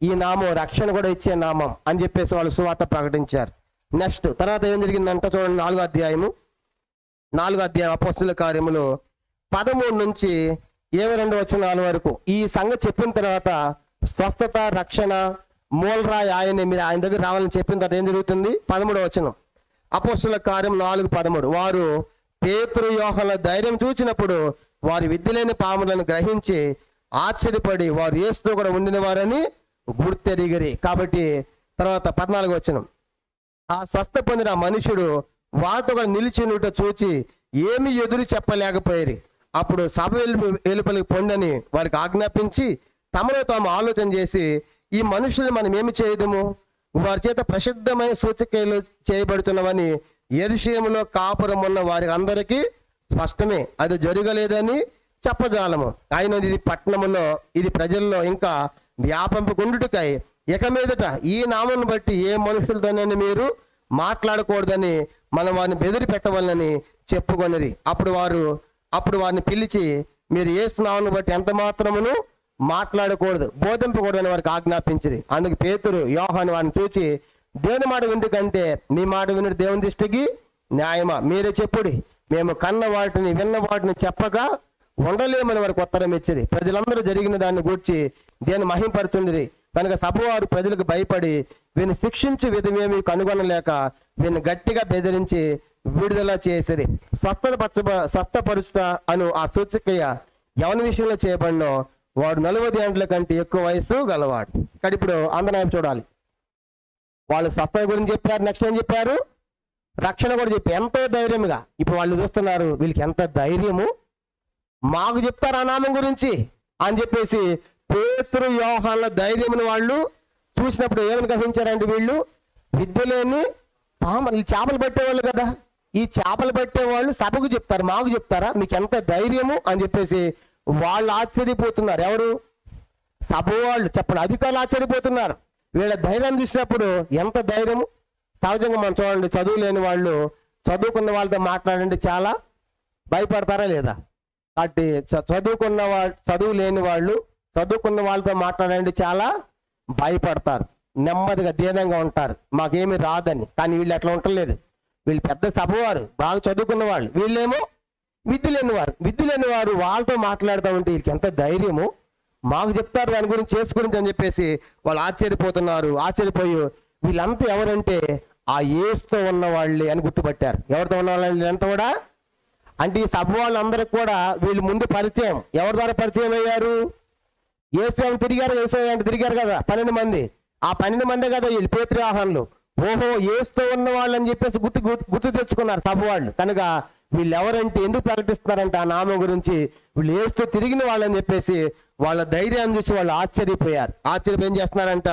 ఈ నామం రక్షణ కూడా ఇచ్చే నామం అని చెప్పేసి వాళ్ళు సువార్త ప్రకటించారు. నెక్స్ట్ తర్వాత ఏం జరిగిందంటే చూడండి, 4వ అధ్యాయం అపోస్తలుల కార్యములు 13 నుంచి 22 వచనాల వరకు ఈ సంగతి చెప్పిన తర్వాత స్వస్థత రక్షణ మూలరాయి ఆయనే, మీరు ఆయన దగ్గర రావాలని చెప్పిన తర్వాత ఏం జరుగుతుంది? 13వ వచనం అపోస్తలుల కార్యం 4:13 వారు పేతురు యోహానుల ధైర్యం చూచినప్పుడు వారి విద్యలేని పాములను గ్రహించి ఆశ్చర్యపడి వారు యేసుతో కూడా ఉండిన వారని గుర్తెరిగిరి. కాబట్టి తర్వాత 14వ వచనం ఆ స్వస్థ పొందిన మనుషుడు వారితో కూడా నిలిచినట్టు చూచి ఏమి ఎదురు చెప్పలేకపోయారు. అప్పుడు సభ వెలుపలికి పొండని వారికి ఆజ్ఞాపించి తమలో తాము ఆలోచన చేసి ఈ మనుషులు మనం ఏమి చేయదము, వారి చేత ప్రసిద్ధమైన సూచక్రియలు చేయబడుతున్నవని యెరూషలేములో కాపురం ఉన్న వారి అందరికీ స్పష్టమే, అది జరగలేదని చెప్పజాలము. ఆయన ఇది పట్టణములో ఇది ప్రజల్లో ఇంకా వ్యాపింపకుండుటకై ఇక మీదట ఈ నామను బట్టి ఏ మనుషులతోనని మీరు మాట్లాడకూడదని మనం వారిని బెదిరి పెట్టవాలని చెప్పుకొనిరి. అప్పుడు వారిని పిలిచి మీరు యేసు నామమును బట్టి ఎంత మాత్రమును మాట్లాడకూడదు, బోధింపకూడదని వారికి ఆజ్ఞాపించిరి. అందుకు పేతురు యోహాను వారిని చూచి దేవుని మాట వింటు కంటే మీ మాట వినుడు దేవుని దృష్టికి న్యాయమా? మీరే చెప్పుడి, మేము కన్న వాటిని విన్న వాటిని చెప్పక ఉండలేమని వారికి ఉత్తరం ఇచ్చిరి. ప్రజలందరూ జరిగిన దాన్ని గూర్చి దేని మహింపరుచుండిరి కనుక సభవారు ప్రజలకు భయపడి వీరిని శిక్షించి విధమేమి కనుగొనలేక వీరిని గట్టిగా బెదిరించి విడుదల చేసిరి. స్వస్థపరుచుట అను ఆ సూచక్రియ ఎవరి విషయంలో చేయబడినో వాడు 40 ఏండ్ల కంటే ఎక్కువ వయసు గలవాడు. ఇక్కడ ఇప్పుడు అందరం చూడాలి. వాళ్ళు స్వస్థత గురించి చెప్పారు, నెక్స్ట్ ఏం చెప్పారు? రక్షణ కూడా చెప్పారు. ఎంతో ధైర్యంగా. ఇప్పుడు వాళ్ళు చూస్తున్నారు, వీళ్ళకి ఎంత ధైర్యము, మాకు చెప్తారు ఆ నామం గురించి అని చెప్పేసి పేతురు యోహానుల ధైర్యమును వాళ్ళు చూసినప్పుడు ఏమని గ్రహించారంటే వీళ్ళు విద్య లేని పాములు, చేపలు పట్టేవాళ్ళు కదా, ఈ చేపలు పట్టేవాళ్ళు సభకు చెప్తారు, మాకు చెప్తారా, మీకు ఎంత ధైర్యము అని చెప్పేసి వాళ్ళు ఆశ్చర్యపోతున్నారు. ఎవరు? సభ వాళ్ళు చెప్పండి, అధికారులు ఆశ్చర్యపోతున్నారు. వీళ్ళ ధైర్యం చూసినప్పుడు ఎంత ధైర్యము. సహజంగా మనం చూడండి, చదువు లేని వాళ్ళు చదువుకున్న వాళ్ళతో మాట్లాడండి చాలా భయపడతారా లేదా? కాబట్టి చదువు లేని వాళ్ళు చదువుకున్న వాళ్ళతో మాట్లాడండి చాలా భయపడతారు, నెమ్మదిగా దీనంగా ఉంటారు, మాకేమీ రాదని. కానీ వీళ్ళు అట్లా ఉండలేదు. వీళ్ళు పెద్ద సభవారు, బాగా చదువుకున్న వాళ్ళు, వీళ్ళేమో విద్య లేని వారు వాళ్ళతో మాట్లాడుతూ ఉంటే వీళ్ళకి ఎంత ధైర్యము, మాకు చెప్తారు దాని గురించి చేసుకుని అని చెప్పేసి వాళ్ళు ఆశ్చర్యపోతున్నారు. ఆశ్చర్యపోయి వీళ్ళంతా ఎవరంటే ఆ యేసుతో ఉన్న వాళ్ళే అని గుర్తుపట్టారు. ఎవరితో ఉన్న వాళ్ళని అంతా కూడా అంటే ఈ సభ వాళ్ళందరికీ కూడా వీళ్ళు ముందు పరిచయం. ఎవరి ద్వారా పరిచయం అయ్యారు? యేసు తిరిగారు కదా 12 మంది. ఆ 12 మందే కదా వీళ్ళు పేతురు యోహానులు. ఓహో, యేసుతో ఉన్న వాళ్ళు అని చెప్పేసి గుర్తు తెచ్చుకున్నారు సభ వాళ్ళు. కనుక వీళ్ళు ఎవరంటే ఎందుకు ప్రకటిస్తున్నారంటే ఆ నామం గురించి, వీళ్ళు యేసుతో తిరిగిన వాళ్ళని చెప్పేసి వాళ్ళ ధైర్యాన్ని చూసి వాళ్ళు ఆశ్చర్యపోయారు. ఆశ్చర్యం ఏం చేస్తున్నారంట?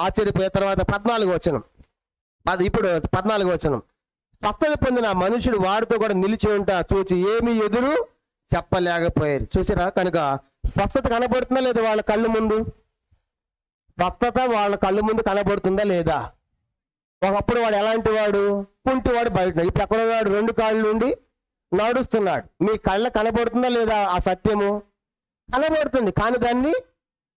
ఆశ్చర్యపోయిన తర్వాత 14వ వచనం, ఇప్పుడు 14వ వచనం స్వస్థత పొందిన మనుషుడు వాడితో కూడా నిలిచి ఉంటా చూచి ఏమీ ఎదురు చెప్పలేకపోయారు. చూసారా? కనుక స్వస్థత కనబడుతుందా లేదా వాళ్ళ కళ్ళు ముందు? స్వస్థత వాళ్ళ కళ్ళు ముందు కనబడుతుందా లేదా? ఒకప్పుడు వాడు ఎలాంటి వాడు? కుంటివాడు బయట, ఇప్పుడు ఎక్కడ వాడు 2 కాళ్ళు నుండి నడుస్తున్నాడు. మీ కళ్ళ కనబడుతుందా లేదా ఆ సత్యము? కనబడుతుంది, కానీ దాన్ని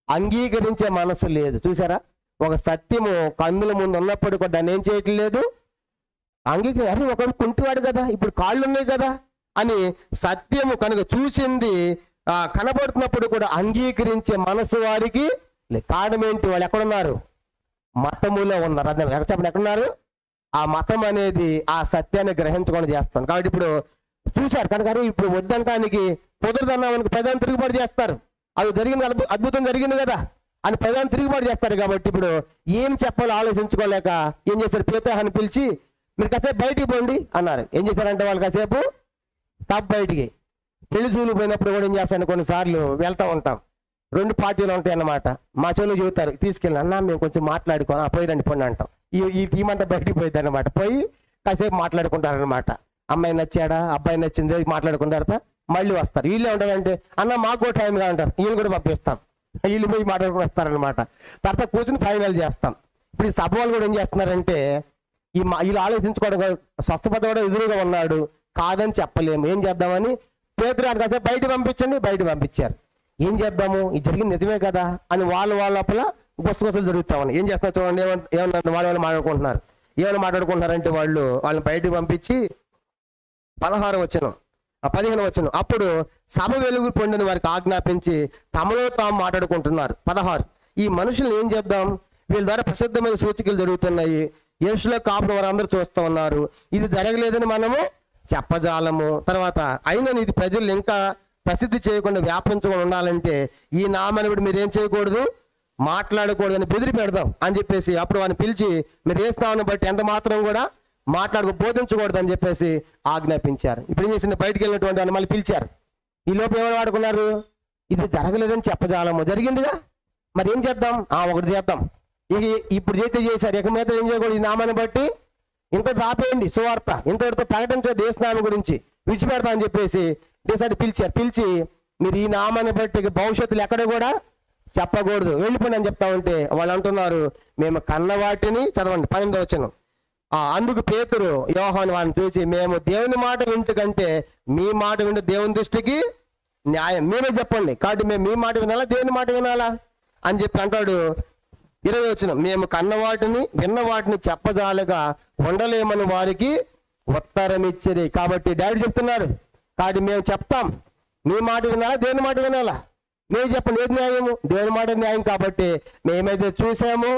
అంగీకరించే మనసు లేదు. చూసారా? ఒక సత్యము కన్నుల ముందు ఉన్నప్పుడు కూడా దాన్ని ఏం చేయట్లేదు, అంగీకరి ఒకడు కుంటివాడు కదా, ఇప్పుడు కాళ్ళు ఉన్నాయి కదా అని సత్యము కనుక చూసింది కనబడుతున్నప్పుడు కూడా అంగీకరించే మనసు వారికి లేదు. కారణం ఏంటి? వాళ్ళు ఎక్కడున్నారు? మతములో ఉన్నారు. అదే చెప్పండి, ఎక్కడున్నారు? ఆ మతం అనేది ఆ సత్యాన్ని గ్రహించకుండా చేస్తాను. కాబట్టి ఇప్పుడు చూశారు కనుక ఇప్పుడు వద్దంటానికి కుదరదన్నామనికి ప్రధాని తిరుగుబాటు చేస్తారు. అది జరిగింది, అద్భుతం జరిగింది కదా అని ప్రధాని తిరుగుబాటు చేస్తారు. కాబట్టి ఇప్పుడు ఏం చెప్పాలో ఆలోచించుకోలేక ఏం చేశారు? పేతురుని పిలిచి మీరు కాసేపు బయటికి పోండి అన్నారు. ఏం చేశారంటే వాళ్ళు కాసేపు స్టాప్ బయటికి. పెళ్లి చూలు పోయినప్పుడు కూడా ఏం చేస్తాను, కొన్నిసార్లు వెళ్తూ ఉంటాం, రెండు పార్టీలు ఉంటాయి అన్నమాట. మా చెవులు చెబుతారు, తీసుకెళ్ళి అన్నా మేము కొంచెం మాట్లాడుకోవాలి, పోయి రండి పొండి అంటాం. ఈ టీం అంతా బయటికి పోయింది అనమాట. పోయి కాసేపు మాట్లాడుకుంటారనమాట. అమ్మాయి నచ్చాడా, అబ్బాయి నచ్చింది మాట్లాడుకున్న తర్వాత మళ్ళీ వస్తారు. వీళ్ళే ఉంటారంటే అన్న మాకు కూడా టైంగా ఉంటారు, వీళ్ళు కూడా పంపిస్తాం. వీళ్ళు పోయి మాట్లాడుకుని వస్తారనమాట. తర్వాత కూర్చొని ఫైనల్ చేస్తాం. ఇప్పుడు ఈ సభ వాళ్ళు కూడా ఏం చేస్తున్నారంటే వీళ్ళు ఆలోచించుకోవడం, స్వస్థపత కూడా ఎదురుగా ఉన్నాడు, కాదని చెప్పలేము, ఏం చేద్దామని పేతురు కాసేపు బయట పంపించండి, బయట పంపించారు. ఏం చేద్దాము, ఇది జరిగింది నిజమే కదా అని వాళ్ళు వాళ్ళ లోపల గుసగుసలు జరుగుతా ఉన్నాయి. ఏం చేస్తున్నారు చూడండి, ఏమన్నా వాళ్ళు మాట్లాడుకుంటున్నారు. ఏమైనా మాట్లాడుకుంటున్నారంటే వాళ్ళని బయటకు పంపించి 15వ వచనం 15వ వచనం అప్పుడు సభ వెలుగు పొందిన వారికి ఆజ్ఞాపించి తమలో తాము మాట్లాడుకుంటున్నారు. 16 ఈ మనుషులు ఏం చేద్దాం, వీళ్ళ ద్వారా ప్రసిద్ధమైన సూచికలు జరుగుతున్నాయి, యేసులో కాపున వారందరూ చూస్తూ ఉన్నారు, ఇది జరగలేదని మనము చెప్పజాలము. తర్వాత అయినా ఇది ప్రజలు ఇంకా ప్రసిద్ధి చేయకుండా వ్యాపించకుండా ఉండాలంటే ఈ నామాన్ని బట్టి మీరేం చేయకూడదు, మాట్లాడకూడదు అని బెదిరి పెడదాం అని చెప్పేసి అప్పుడు వాడిని పిలిచి మీరు ఏ స్థానం బట్టి ఎంత మాత్రం కూడా బోధించకూడదు అని చెప్పేసి ఆజ్ఞాపించారు. ఇప్పుడు ఏం చేసింది, బయటికి వెళ్ళినటువంటి వాడిని మళ్ళీ పిలిచారు. ఈ లోపు ఏమైనా వాడుకున్నారు, ఇది జరగలేదని చెప్పజాలము, జరిగిందిగా మరి ఏం చేద్దాం, ఒకటి చేద్దాం, ఇప్పుడు చేశారు, ఇక మీద ఏం చేయకూడదు, ఈ నామాన్ని బట్టి ఇంత ఆపేయండి, సువార్త ఇంతటితో ప్రకటించే దేశనామం గురించి విడిచిపెడతా అని చెప్పేసి దేశాన్ని పిలిచారు. పిలిచి మీరు ఈ నామాన్ని బట్టి భవిష్యత్తులో ఎక్కడ కూడా చెప్పకూడదు, వెళ్ళిపోండి అని చెప్తా ఉంటే వాళ్ళు అంటున్నారు మేము కన్నవాటిని, చదవండి 18వ వచనం, అందుకు పేతురు యోహాను వారిని చూసి మేము దేవుని మాట వింటుకంటే మీ మాట వింటే దేవుని దృష్టికి న్యాయం, మీరే చెప్పండి, కాబట్టి మేము మీ మాట వినాలా దేవుని మాట వినాలా అని చెప్పి అంటాడు. 20వ వచనం మేము కన్నవాటిని విన్న వాటిని చెప్పజాలగా ఉండలేమని వారికి ఉత్తరం ఇచ్చిరి. కాబట్టి డాడీ చెప్తున్నారు, కాబట్టి మేము చెప్తాం, మీ మాట వినాలా దేవుని మాట వినాలా, మీరు చెప్పండి ఏది న్యాయము, దేవుని మాట న్యాయం. కాబట్టి మేమైతే చూసామో,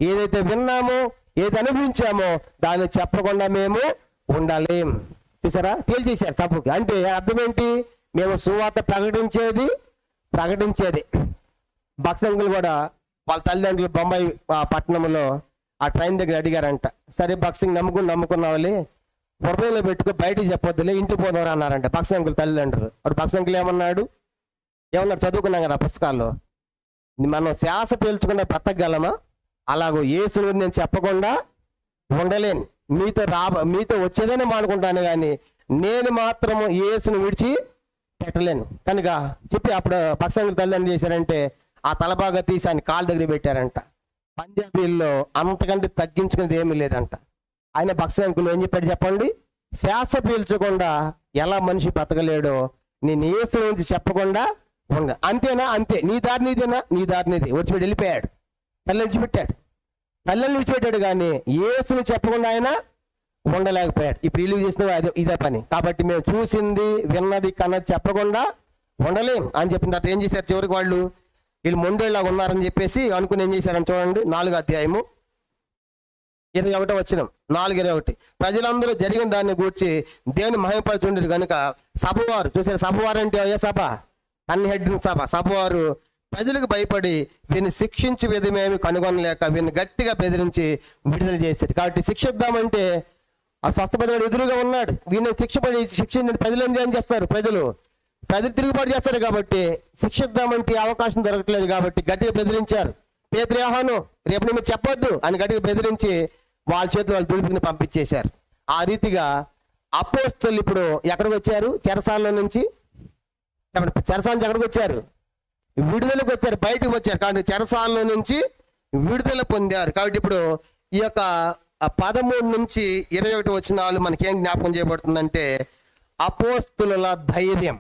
ఏదైతే విన్నామో, ఏది అనుభవించామో దాన్ని చెప్పకుండా మేము ఉండలేం. చూసారా, తేల్చేశారు సభకి. అంటే అర్థం ఏంటి, మేము సువార్త ప్రకటించేది. భక్తంగులు కూడా వాళ్ళ తల్లిదండ్రులు బొంబాయి పట్టణంలో ఆ ట్రైన్ దగ్గర అడిగారంట, సరే భక్సింగ్ నమ్ముకున్నావులే, హృదయంలో పెట్టుకో, బయటికి చెప్పొద్దులే, ఇంటికి పోదాం అన్నారంట భక్తంగులు తల్లిదండ్రులు. అప్పుడు భక్తంగులు ఏమన్నాడు, చదువుకున్నాం కదా పుస్తకాల్లో, మనం శ్వాస పీల్చుకున్న బ్రతకగలమా, అలాగూ యేసుని నేను చెప్పకుండా ఉండలేను, మీతో వచ్చేదని మానుకుంటాను కానీ నేను మాత్రము యేసుని విడిచి పెట్టలేను కనుక చెప్పి అప్పుడు భక్తంగులు తల్లిదండ్రులు చేశారంటే ఆ తలబాగా తీసి ఆయన కాళ్ళ దగ్గర పెట్టారంట. పంజాబీల్లో అంతకంటే తగ్గించుకునేది ఏమీ లేదంట. ఆయన భక్తంకులు ఏం చెప్పాడు చెప్పండి, శ్వాస పీల్చకుండా ఎలా మనిషి బతకలేడో నేను యేసు నుంచి చెప్పకుండా ఉండ, అంతేనా, అంతే, నీ దారి నీదేనా, నీ దారి నీది, వచ్చిపెట్టి వెళ్ళిపోయాడు. తల్లిని విడిచిపెట్టాడు కానీ యేసుని చెప్పకుండా ఆయన ఉండలేకపోయాడు. ఇప్పుడు ఇల్లు చేసిన ఇదే పని. కాబట్టి మేము చూసింది విన్నది కన్నది చెప్పకుండా ఉండలేం అని చెప్పిన తర్వాత ఏం చేశారు, చివరికి వీళ్ళు మొండేళ్ళగా ఉన్నారని చెప్పేసి అనుకుని ఏం చేశారని చూడండి, 4వ అధ్యాయము 21వ వచనం, 4:21 ప్రజలందరూ జరిగిన దాన్ని గూర్చి దేవుని మహిమపరచుండేది కనుక సభవారు, చూసారు సభవారు అంటే ఏ సభ, అన్హెడ్డిన సభవారు ప్రజలకు భయపడి వీరిని శిక్షించి విధమేమి కనుగొనలేక వీరిని గట్టిగా బెదిరించి విడుదల చేశారు. కాబట్టి శిక్షిద్దామంటే ఆ స్వస్థపడివాడు ఎదురుగా ఉన్నాడు, వీరిని శిక్షించి ప్రజలు ఏం చేస్తారు, ప్రజలు తిరుగుబాటు చేస్తారు. కాబట్టి శిక్షిద్దామంటే అవకాశం దొరకట్లేదు కాబట్టి గట్టిగా బెదిరించారు. పేతురు యోహాను రేపు మీరు చెప్పొద్దు అని గట్టిగా బెదిరించి వాళ్ళ చేతులు వాళ్ళు తుడిపిని పంపించేశారు. ఆ రీతిగా అపోస్తలులు ఇప్పుడు ఎక్కడికి వచ్చారు, చెరసాలలో నుంచి ఎక్కడికి వచ్చారు, విడుదలకు వచ్చారు, బయటకు వచ్చారు. కాబట్టి చెరసాలలో నుంచి విడుదల పొందారు. కాబట్టి ఇప్పుడు ఈ యొక్క 13 నుంచి 21 వచనాలు మనకేం జ్ఞాపకం చేయబడుతుందంటే అపోస్తలుల ధైర్యం.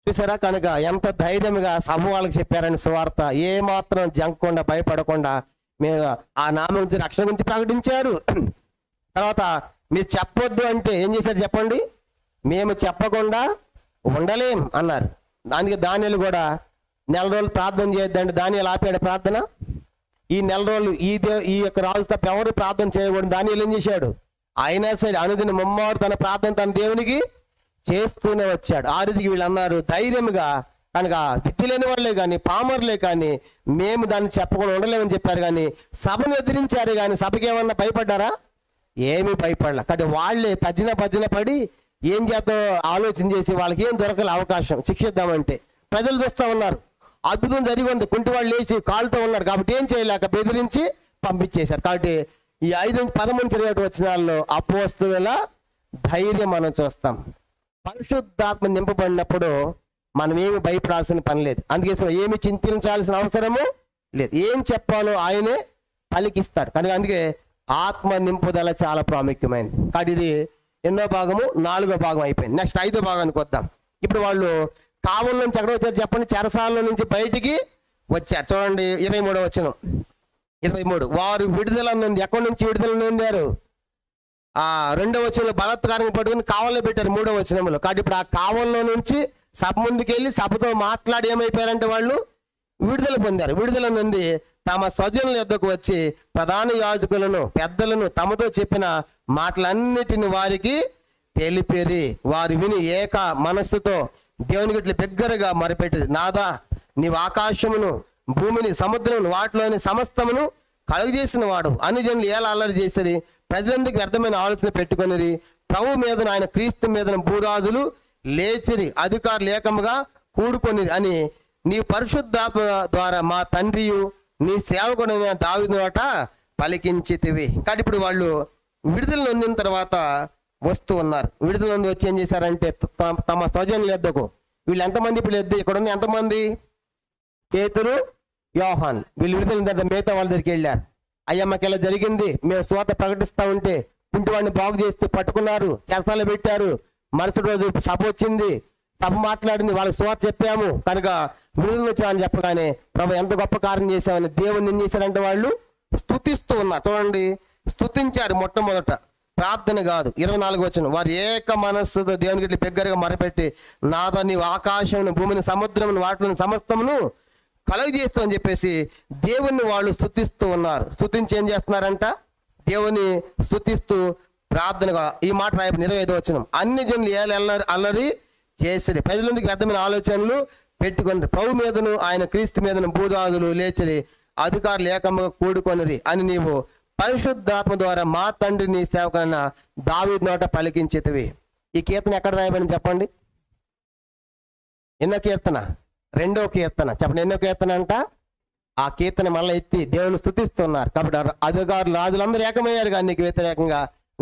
చూసారా? కనుక ఎంత ధైర్యంగా సభ వాళ్ళకి చెప్పారని సువార్త, ఏ మాత్రం జంకకుండా భయపడకుండా మీరు ఆ నామం గురించి, రక్షణ గురించి ప్రకటించారు. తర్వాత మీరు చెప్పొద్దు అంటే ఏం చేశారు చెప్పండి? మేము చెప్పకుండా ఉండలేం అన్నారు. దానికి దానియేలు కూడా నెల రోజులు ప్రార్థన చేయొద్దంటే దానియేలు ఆపాడు ప్రార్థన. ఈ నెల రోజులు ఈ యొక్క రాజు తప్ప ఎవరు ప్రార్థన చేయకూడదు. దానియేలు ఏం చేశాడు? అయినా సరే అనుదిన ముమ్మారు తన ప్రార్థన తన దేవునికి చేస్తూనే వచ్చాడు. ఆ రీతికి వీళ్ళు అన్నారు ధైర్యంగా, కనుక విద్య లేని వాళ్ళే కానీ పామర్లే కానీ మేము దాన్ని చెప్పకుండా ఉండలేమని చెప్పారు. కానీ సభను ఎదిరించారు, కానీ సభకి ఏమన్నా భయపడ్డారా? ఏమీ భయపడలే. కాబట్టి వాళ్ళే భజన పడి ఏం చేద్దాం ఆలోచన చేసి వాళ్ళకి ఏం దొరకలే అవకాశం శిక్షిద్దామంటే. ప్రజలు చూస్తూ ఉన్నారు, అద్భుతం జరిగి ఉంది, కుంటి వాళ్ళు లేచి కాలుతో ఉన్నారు. కాబట్టి ఏం చేయలేక బెదిరించి పంపించేశారు. కాబట్టి ఈ 5-13 వచనాల్లో అపోస్తలుల ధైర్యం మనం చూస్తాం. పరిశుద్ధాత్మ నింపబడినప్పుడు మనం ఏమి భయపడాల్సిన పని లేదు. అందుకే ఏమి చింతించాల్సిన అవసరము లేదు. ఏం చెప్పాలో ఆయనే పలికిస్తాడు. కనుక అందుకే ఆత్మ నింపుదల చాలా ప్రాముఖ్యమైనది. కాబట్టి ఇది ఎన్నో భాగము, 4వ భాగం అయిపోయింది. నెక్స్ట్ 5వ భాగానికి వద్దాం. ఇప్పుడు వాళ్ళు కావుల నుంచి ఎక్కడ వచ్చారు చెప్పండి? చెరసాల నుంచి బయటికి వచ్చారు. చూడండి 23వ వచనం. 23 వారు విడుదల నుండి, ఎక్కడి నుంచి విడుదల నొందారు? 2వ వచనంలో బలాత్కారంగా పట్టుకుని కావల్లో పెట్టారు 3వ వచనంలో. కాబట్టి ఇప్పుడు ఆ కావల్లో నుంచి సభ ముందుకు వెళ్ళి సభతో మాట్లాడి ఏమైపోయారంటే వాళ్ళు విడుదల పొందారు. విడుదల నుండి తమ స్వజనుల యొద్దకు వచ్చి ప్రధాన యాజకులను పెద్దలను తమతో చెప్పిన మాటలన్నిటిని వారికి తెలిపిరి. వారు విని ఏక మనస్సుతో దేవునికి ఇట్లా బిగ్గరగా మొరపెట్టి, నాదా నీవు ఆకాశమును భూమిని సముద్రమును వాటిలోని సమస్తమును కలుగజేసిన వాడు, అన్ని జనులు ఎలా అల్లరి చేసిరి, ప్రజలందుకు వ్యర్థమైన ఆలోచన పెట్టుకొనిరి, ప్రభు మీదను ఆయన క్రీస్తు మీదను భూరాజులు లేచిరి, అధికారులు ఏకముగా కూడుకొని అని నీ పరిశుద్ధాత్మ ద్వారా మా తండ్రియు నీ సేవకుడైన దావీదు నోట పలికించితివి. కాబట్టి ఇప్పుడు వాళ్ళు విడుదల నొందిన తర్వాత వస్తూ ఉన్నారు. విడుదల నొంది వచ్చి ఏం చేశారంటే తమ స్వజనుల యొద్దకు, వీళ్ళు ఎంతమంది ఇప్పుడు ఇక్కడ ఉంది ఎంతమంది? పేతురు, యోహాన్. వీళ్ళు విడుదల తర్వాత మిగతా వాళ్ళ దగ్గరికి వెళ్ళారు. అయ్యమ్మకి ఇలా జరిగింది, మేము స్వాత ప్రకటిస్తూ ఉంటే కుంటివాడిని బాగు చేస్తే పట్టుకున్నారు, చెరసాలలో పెట్టారు. మరుసటి రోజు సభ వచ్చింది, సభ మాట్లాడింది, వాళ్ళకి స్వాత చెప్పాము, కనుక విడుదల వచ్చామని చెప్పగానే ప్రభు ఎంత గొప్ప కార్యం చేశామని దేవుని ఏం చేశారంటే వాళ్ళు స్తుతిస్తూ ఉన్నారు. చూడండి, స్తుతించారు. మొట్టమొదట ప్రార్థన కాదు. 24వ వచనం, వారు ఏక మనస్సుతో దేవునికి ఇట్లా బిగ్గరగా మొరపెట్టి, నాదా నీవు ఆకాశమును భూమిని సముద్రమును వాటిలోని సమస్తమును కలుగజేస్తామని చెప్పేసి దేవుణ్ణి వాళ్ళు స్తుతిస్తూ ఉన్నారు. స్తుతించి ఏం చేస్తున్నారంట? దేవుని స్తుతిస్తూ ప్రార్థనగా ఈ మాట రాయబడి 25వ వచనం, అన్ని జనులు అల్లరి చేసిరి, ప్రజలందుకు వ్యర్థమైన ఆలోచనలు పెట్టుకొని ప్రభు మీదను ఆయన క్రీస్తు మీదను భూరాజులు లేచిరి, అధికారులు ఏకముగా కూడుకొనిరి అని నీవు పరిశుద్ధాత్మ ద్వారా మా తండ్రి నీ సేవకుడైన దావీదు నోట పలికించితివి. ఈ కీర్తన ఎక్కడ రాయబడింది చెప్పండి? ఎన్నో కీర్తన? 2వ కీర్తన. చెప్పండి ఎన్నో కీర్తన అంట? ఆ కీర్తన మళ్ళీ ఎత్తి దేవుని స్తుతిస్తున్నారు. కాబట్టి అధికారులు రాజులందరూ ఏకమయ్యారు, కానీ నీకు వ్యతిరేకంగా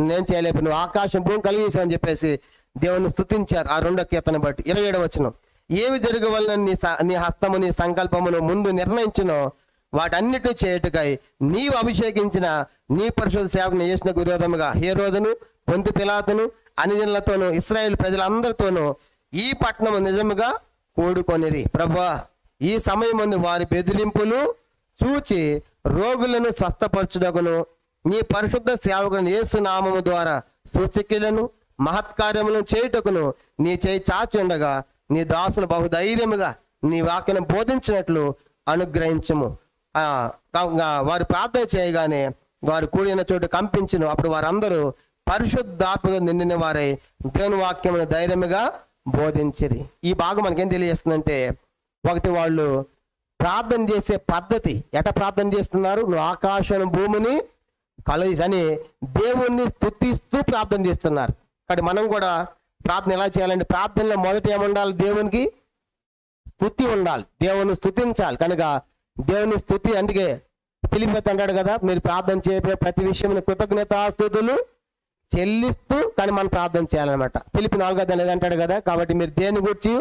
నేను చేయలేపు, నువ్వు ఆకాశం భూమి కలిగేసావని చెప్పేసి దేవుని స్తుతించారు. ఆ 2వ కీర్తన బట్టి 27వ వచనం, ఏవి జరగవలనని నీ హస్తము నీ సంకల్పమును ముందు నిర్ణయించునో వాటన్నిటిని చేయుటకై నీవు అభిషేకించిన నీ పరిశుద్ధ సేవకుని యేసునకు విరోధముగా హేరోదును పొంతి పిలాతును అన్యజనులతోనూ ఇశ్రాయేలు ప్రజలందరితోనూ ఈ పట్టణము నిజముగా కూడుకొనిరి. ప్రభువా, ఈ సమయం ముందు వారి బెదిరింపులు చూచి రోగులను స్వస్థపరచుటకును నీ పరిశుద్ధ సేవకుని యేసు నామము ద్వారా సూచక్రియలను మహత్కార్యములను చేయుటకును నీ చేయి చాచి ఉండగా నీ దాసులు బహుధైర్యముగా నీ వాక్యను బోధించినట్లు అనుగ్రహించము. వారు ప్రార్థన చేయగానే వారు కూడిన చోటు కంపించును. అప్పుడు వారందరూ పరిశుద్ధాత్మతో నిండిన వారై దేవుని వాక్యమును ధైర్యముగా బోధించిరి. ఈ భాగం మనకేం తెలియజేస్తుందంటే, ఒకటి వాళ్ళు ప్రార్థన చేసే పద్ధతి, ఎట ప్రార్థన చేస్తున్నారు? నువ్వు ఆకాశం భూమిని కలుగజేసి అని దేవుణ్ణి స్తుతిస్తూ ప్రార్థన చేస్తున్నారు. కాబట్టి మనం కూడా ప్రార్థన ఎలా చేయాలంటే, ప్రార్థనలో మొదట ఏముండాలి? దేవునికి స్తుతి ఉండాలి, దేవుని స్తుతించాలి. కనుక దేవుని స్తుతి, అందుకే ఫిలిప్పీయులకు అంటాడు కదా, మీరు ప్రార్థన చేసే ప్రతి విషయం కృతజ్ఞతాస్తుతులు చెల్లిస్తూ కానీ మనం ప్రార్థన చేయాలన్నమాట. ఫిలిప్పీ 4వ అధ్యాయం లేదంటాడు కదా. కాబట్టి మీరు దేని గురించి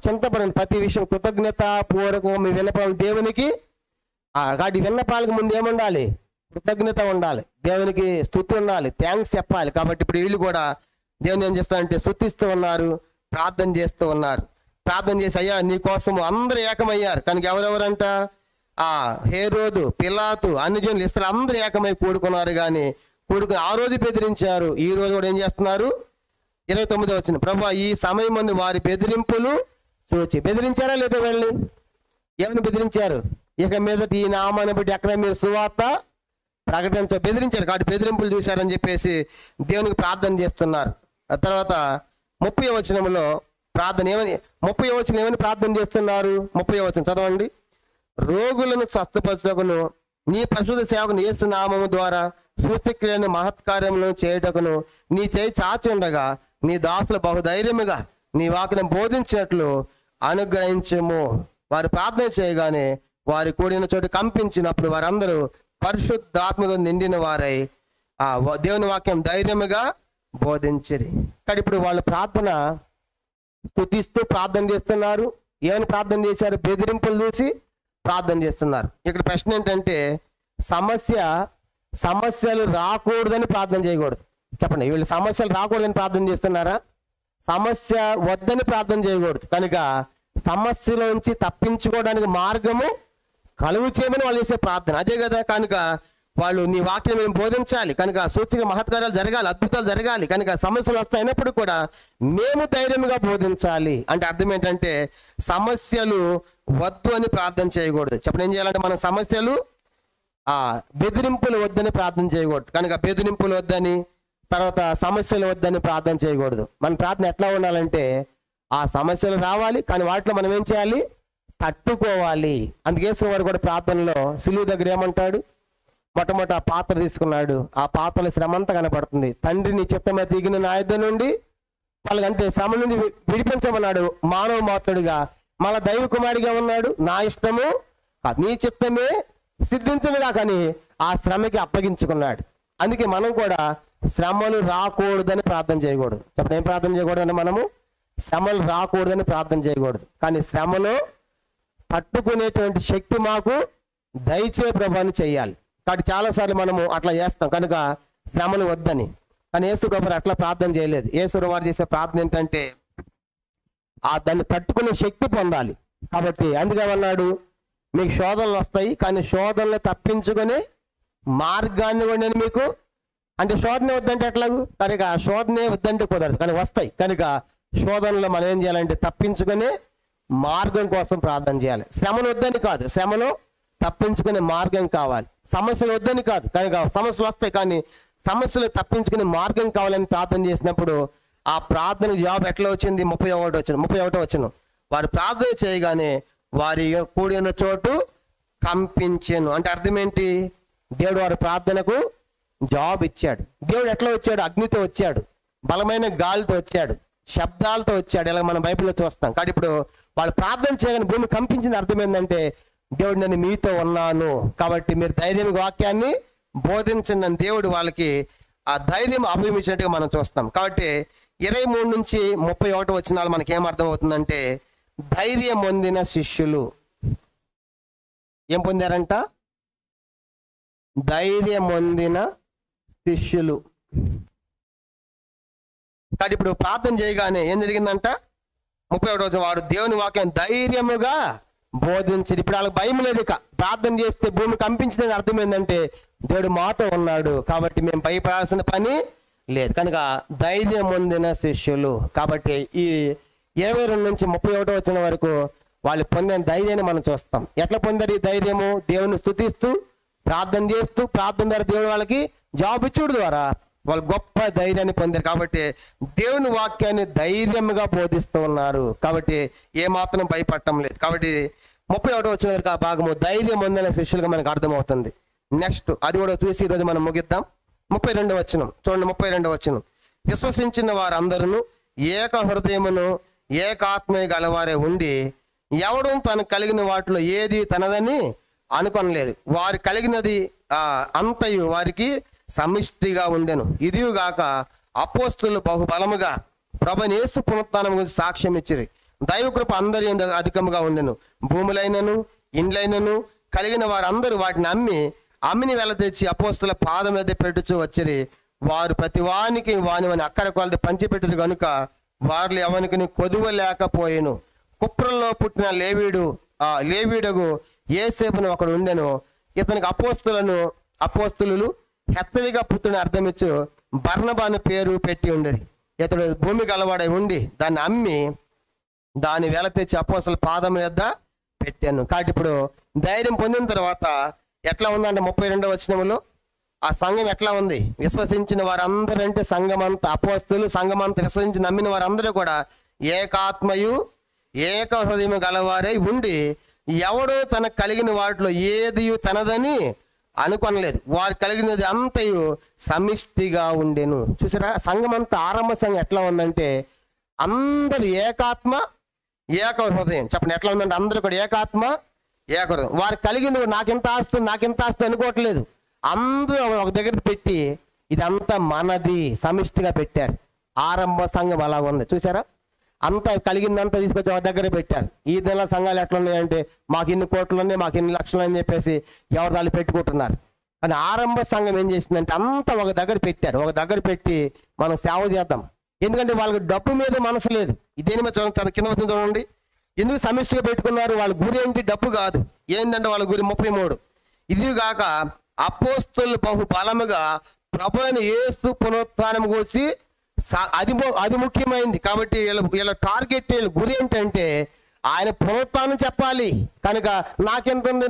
చింతపడండి, ప్రతి విషయం కృతజ్ఞతాపూర్వకంగా మీ విన్నపాలు దేవునికి. కాబట్టి విన్నపాలకు ముందు ఏముండాలి? కృతజ్ఞత ఉండాలి, దేవునికి స్తుతి ఉండాలి, థ్యాంక్స్ చెప్పాలి. కాబట్టి ఇప్పుడు వీళ్ళు కూడా దేవుని ఏం చేస్తారంటే స్తుతిస్తూ ఉన్నారు, ప్రార్థన చేస్తూ ఉన్నారు. ప్రార్థన చేసి, అయ్యా నీ కోసం అందరూ ఏకమయ్యారు. కనుక ఎవరెవరంట? ఆ హేరోదు, పిలాతు, అన్ని జనులు, ఇస్రాయేలు అందరూ ఏకమై కూడుకున్నారు. కానీ కూడుకుని ఆ రోజు బెదిరించారు, ఈ రోజు కూడా ఏం చేస్తున్నారు? 29 వచ్చిన, ప్రభువా ఈ సమయం ముందు వారి బెదిరింపులు చూచి. బెదిరించారా లేదా? వెళ్ళి ఏమని బెదిరించారు? ఇక మీదట ఈ నామాన్ని బట్టి ఎక్కడ మీరు సువార్త ప్రకటించ బెదిరించారు. కాబట్టి బెదిరింపులు చూశారని చెప్పేసి దేవునికి ప్రార్థన చేస్తున్నారు. ఆ తర్వాత 30వ వచనంలో ప్రార్థన ఏమని, 30వ వచనం ఏమని ప్రార్థన చేస్తున్నారు? 30వ వచనం చదవండి. రోగులను స్వస్థపరచుటకును నీ పరిశుద్ధ సేవకుని యేసు నామము ద్వారా సూచక్రియలను మహత్కార్యములను చేయుటకును నీ చేయి చాచి ఉండగా నీ దాసులు బహుధైర్యముగా నీ వాక్యం బోధించినట్లు అనుగ్రహించము. వారు ప్రార్థన చేయగానే వారి కూడిన చోటు కంపించినప్పుడు వారందరూ పరిశుద్ధాత్మతో నిండిన వారై ఆ దేవుని వాక్యం ధైర్యముగా బోధించిరి. కానీ ఇప్పుడు వాళ్ళు ప్రార్థన స్తుతిస్తూ ప్రార్థన చేస్తున్నారు. ఏమని ప్రార్థన చేశారు? బెదిరింపులు చూసి ప్రార్థన చేస్తున్నారు. ఇక్కడ ప్రశ్న ఏంటంటే, సమస్యలు రాకూడదని ప్రార్థన చేయకూడదు. చెప్పండి, వీళ్ళు సమస్యలు రాకూడదని ప్రార్థన చేస్తున్నారా? సమస్య వద్దని ప్రార్థన చేయకూడదు. కనుక సమస్యలోంచి తప్పించుకోవడానికి మార్గము కలుగు చేయమని వాళ్ళు చేసే ప్రార్థన అదే కదా. కనుక వాళ్ళు నీ వాక్యం మేము బోధించాలి, కనుక సూచక మహత్కార్యాలు జరగాలి, అద్భుతాలు జరగాలి, కనుక సమస్యలు వస్తాయినప్పుడు కూడా మేము ధైర్యంగా బోధించాలి. అంటే అర్థం ఏంటంటే, సమస్యలు వద్దు అని ప్రార్థన చేయకూడదు. చెప్పండి, ఏం చేయాలంటే మనం సమస్యలు బెదిరింపులు వద్దని ప్రార్థన చేయకూడదు. కనుక బెదిరింపులు వద్దని, తర్వాత సమస్యలు వద్దని ప్రార్థన చేయకూడదు. మన ప్రార్థన ఎట్లా ఉండాలంటే, ఆ సమస్యలు రావాలి, కానీ వాటిలో మనం ఏం చేయాలి? తట్టుకోవాలి. అందుకే వారు కూడా ప్రార్థనలో సిలువ దగ్గర ఏమంటాడు? మొట్టమొదట ఆ పాత్ర తీసుకున్నాడు. ఆ పాత్రలో శ్రమ అంతా కనపడుతుంది. తండ్రి నీ చిత్తమే దిగిన నా యుద్ధ నుండి వాళ్ళకంటే శ్రమ నుండి విడిపించమన్నాడు మానవ మాత్రుడిగా. మళ్ళా దైవ కుమారుడిగా ఉన్నాడు. నా ఇష్టము నీ చిత్తమే సిద్ధించునుగా, కానీ ఆ శ్రమకి అప్పగించుకున్నాడు. అందుకే మనం కూడా శ్రమలు రాకూడదని ప్రార్థన చేయకూడదు. చెప్పండి, ఏం ప్రార్థన చేయకూడదని? మనము శ్రమలు రాకూడదని ప్రార్థన చేయకూడదు, కానీ శ్రమలో తట్టుకునేటువంటి శక్తి మాకు దయచే ప్రభాని చేయాలి. కాబట్టి చాలాసార్లు మనము అట్లా చేస్తాం, కనుక శ్రమలు వద్దని. కానీ యేసు ప్రభు అట్లా ప్రార్థన చేయలేదు. యేసు వారు చేసే ప్రార్థన ఏంటంటే, దాన్ని తట్టుకునే శక్తి పొందాలి. కాబట్టి అందుకే అన్నాడు, మీకు శోధనలు వస్తాయి, కానీ శోధనలు తప్పించుకునే మార్గాన్ని కూడా నేను మీకు, అంటే శోధన వద్దంటే ఎట్లాగు, కనుక శోధనే వద్దంటే కుదరదు, కానీ వస్తాయి. కనుక శోధనలో మనం ఏం చేయాలంటే తప్పించుకునే మార్గం కోసం ప్రార్థన చేయాలి. శ్రమను వద్దని కాదు, శ్రమను తప్పించుకునే మార్గం కావాలి. సమస్యలు వద్దని కాదు, కనుక సమస్యలు వస్తాయి, కానీ సమస్యలు తప్పించుకునే మార్గం కావాలని ప్రార్థన చేసినప్పుడు ఆ ప్రార్థన జవాబు ఎట్లా వచ్చింది? 31 వచనం. వారు ప్రార్థన చేయగానే వారి కూడిన చోటు కంపించెను. అంటే అర్థం ఏంటి? దేవుడు వారి ప్రార్థనకు జవాబు ఇచ్చాడు. దేవుడు ఎట్లా వచ్చాడు? అగ్నితో వచ్చాడు, బలమైన గాలితో వచ్చాడు, శబ్దాలతో వచ్చాడు. ఇలా మనం బైబిల్లో చూస్తాం. కాబట్టి ఇప్పుడు వాళ్ళు ప్రార్థన చేయగానే భూమి కంపించింది. అర్థం ఏంటంటే, దేవుడు నేను మీతో ఉన్నాను, కాబట్టి మీరు ధైర్యం వాక్యాన్ని బోధించండి అని దేవుడు వాళ్ళకి ఆ ధైర్యం అభిమించినట్టుగా మనం చూస్తాం. కాబట్టి 23 నుంచి 31 వచనాలు మనకి ఏం అర్థం అవుతుందంటే, ధైర్యం పొందిన శిష్యులు ఏం పొందారంట? ధైర్యం పొందిన శిష్యులు. కానీ ఇప్పుడు ప్రార్థన చేయగానే ఏం జరిగిందంట? 31 వాడు దేవుని వాక్యం ధైర్యముగా బోధించి. ఇప్పుడు వాళ్ళకి భయం లేదు. ఇక ప్రార్థన చేస్తే భూమి కంపించిందని అర్థం ఏంటంటే, దేవుడు మాతో ఉన్నాడు, కాబట్టి మేము భయపడాల్సిన పని లేదు. కనుక ధైర్యం పొందిన శిష్యులు. కాబట్టి ఈ 22 నుంచి 31 వచనం వరకు వాళ్ళు పొందిన ధైర్యాన్ని మనం చూస్తాం. ఎట్లా పొందారు ఈ ధైర్యము? దేవుని స్తుతిస్తూ ప్రార్థన చేస్తూ, ప్రార్థన ద్వారా దేవుడు వాళ్ళకి జవాబు ఇచ్చుడు ద్వారా వాళ్ళు గొప్ప ధైర్యాన్ని పొందారు. కాబట్టి దేవుని వాక్యాన్ని ధైర్యంగా బోధిస్తూ ఉన్నారు. కాబట్టి ఏ మాత్రం భయపడటం లేదు. కాబట్టి 31 వచ్చిన వరకు ఆ భాగము ధైర్యం పొందిన శిష్యులుగా మనకు అర్థమవుతుంది. నెక్స్ట్ అది కూడా చూసి ఈరోజు మనం ముగిద్దాం. 32 వచనం చూడండి. 32 వచనం. విశ్వసించిన వారందరూ ఏక హృదయమును ఏకాత్మీయ గలవారే ఉండి ఎవడు తనకు కలిగిన వాటిలో ఏది తనదని అనుకొనలేదు. వారు కలిగినది అంతయు వారికి సమిష్టిగా ఉండెను. ఇదిగాక అపోస్తులు బహుబలముగా ప్రభువైన యేసు పునరుత్థానం గురించి సాక్ష్యం ఇచ్చిరి. దైవకృప అందరి యందు అధికముగా ఉండెను. భూములైనను ఇండ్లైనను కలిగిన వారందరూ వాటిని అమ్మిని వెల తెచ్చి అపోస్తుల పాదం మీద పెట్టుచూ వచ్చిరి. వారు ప్రతి వానికి వాని అక్కర కొలది పంచిపెట్టిరు కనుక వారిలో ఎవరికి కొదువ లేకపోయేను. కుప్రంలో పుట్టిన లేవీయుడగు యేసేపును ఒకడు ఉండెను. ఇతనికి అపోస్తులు హెత్తలిగా పుత్రుని అర్థమిచ్చు బర్నబాను పేరు పెట్టి ఉండేది. ఇతడు భూమి గలవాడై ఉండి దాన్ని అమ్మి దాని వెల తెచ్చి అపోస్తుల పాదం వద్ద పెట్టాను. కాబట్టి ఇప్పుడు ధైర్యం పొందిన తర్వాత ఎట్లా ఉందంటే 32వ వచనంలో ఆ సంఘం ఎట్లా ఉంది? విశ్వసించిన వారందరూ అంటే సంఘమంతా, అపోస్తులు సంఘమంతా విశ్వసించి నమ్మిన వారందరూ కూడా ఏకాత్మయు ఏక హృదయం గలవారై ఉండి ఎవడో తనకు కలిగిన వాటిలో ఏది తనదని అనుకొనలేదు. వారు కలిగినది అంతయు సమిష్టిగా ఉండెను. చూసారా, సంఘం అంతా ఆరంభ సంఘం ఎట్లా ఉందంటే అందరు ఏకాత్మ ఏక హృదయం. చెప్పండి ఎట్లా ఉందంటే అందరూ కూడా ఏకాత్మ ఏక హృదయం. వారు కలిగిన నాకెంత ఆస్తి అనుకోవట్లేదు. అందరూ ఒక దగ్గర పెట్టి ఇదంతా మనది సమిష్టిగా పెట్టారు. ఆరంభ సంఘం అలా ఉంది. చూసారా, అంతా కలిగిందంతా తీసుకొచ్చి ఒక దగ్గర పెట్టారు. ఈ నెల సంఘాలు ఎట్లా ఉన్నాయంటే మాకు ఇన్ని కోట్లు ఉన్నాయి, మాకు ఇన్ని లక్షలు అని చెప్పేసి ఎవరు వాళ్ళు పెట్టుకుంటున్నారు. కానీ ఆరంభ సంఘం ఏం చేసిందంటే అంతా ఒక దగ్గర పెట్టారు. ఒక దగ్గర పెట్టి మనం సేవ చేద్దాం. ఎందుకంటే వాళ్ళకి డబ్బు మీద మనసు లేదు. ఇదేని మీద కింద వచ్చిన చూడండి, ఎందుకు సమిష్టిగా పెట్టుకున్నారు? వాళ్ళ గురి ఏంటి? డబ్బు కాదు. ఏంటంటే వాళ్ళ గురి 33 ఇదిగాక అపోస్తులు బహు బలముగా ప్రభు అయిన యేసు పునరుత్థానం గురించి అది ముఖ్యమైనది. కాబట్టి వీళ్ళ టార్గెట్ గురి ఏంటంటే ఆయన పునరుత్థానం చెప్పాలి. కనుక నాకెంత ఉంది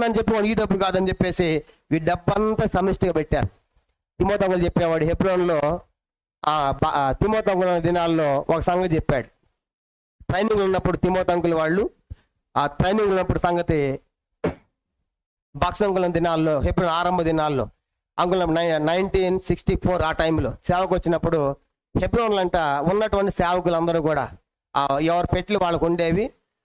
అని చెప్పి ఈ డబ్బు కాదని చెప్పేసి ఈ డబ్బంతా సమిష్టిగా పెట్టారు. తిమోతి చెప్పేవాడు హెబ్రోన్లో తిమోతి దినాల్లో ఒక సంగతి చెప్పాడు. ట్రైనింగ్ ఉన్నప్పుడు తిమోతి వాళ్ళు ఆ ట్రైనింగ్ ఉన్నప్పుడు సంగతి బాక్సంకులం దినాల్లో హెబ్రోన్ ఆరంభ దినాల్లో అంకులం 1964 ఆ టైంలో సేవకు వచ్చినప్పుడు హెబ్రోన్లు అంట ఉన్నటువంటి సేవకులందరూ కూడా ఎవరి పెట్లు వాళ్ళకు ఉండేవి.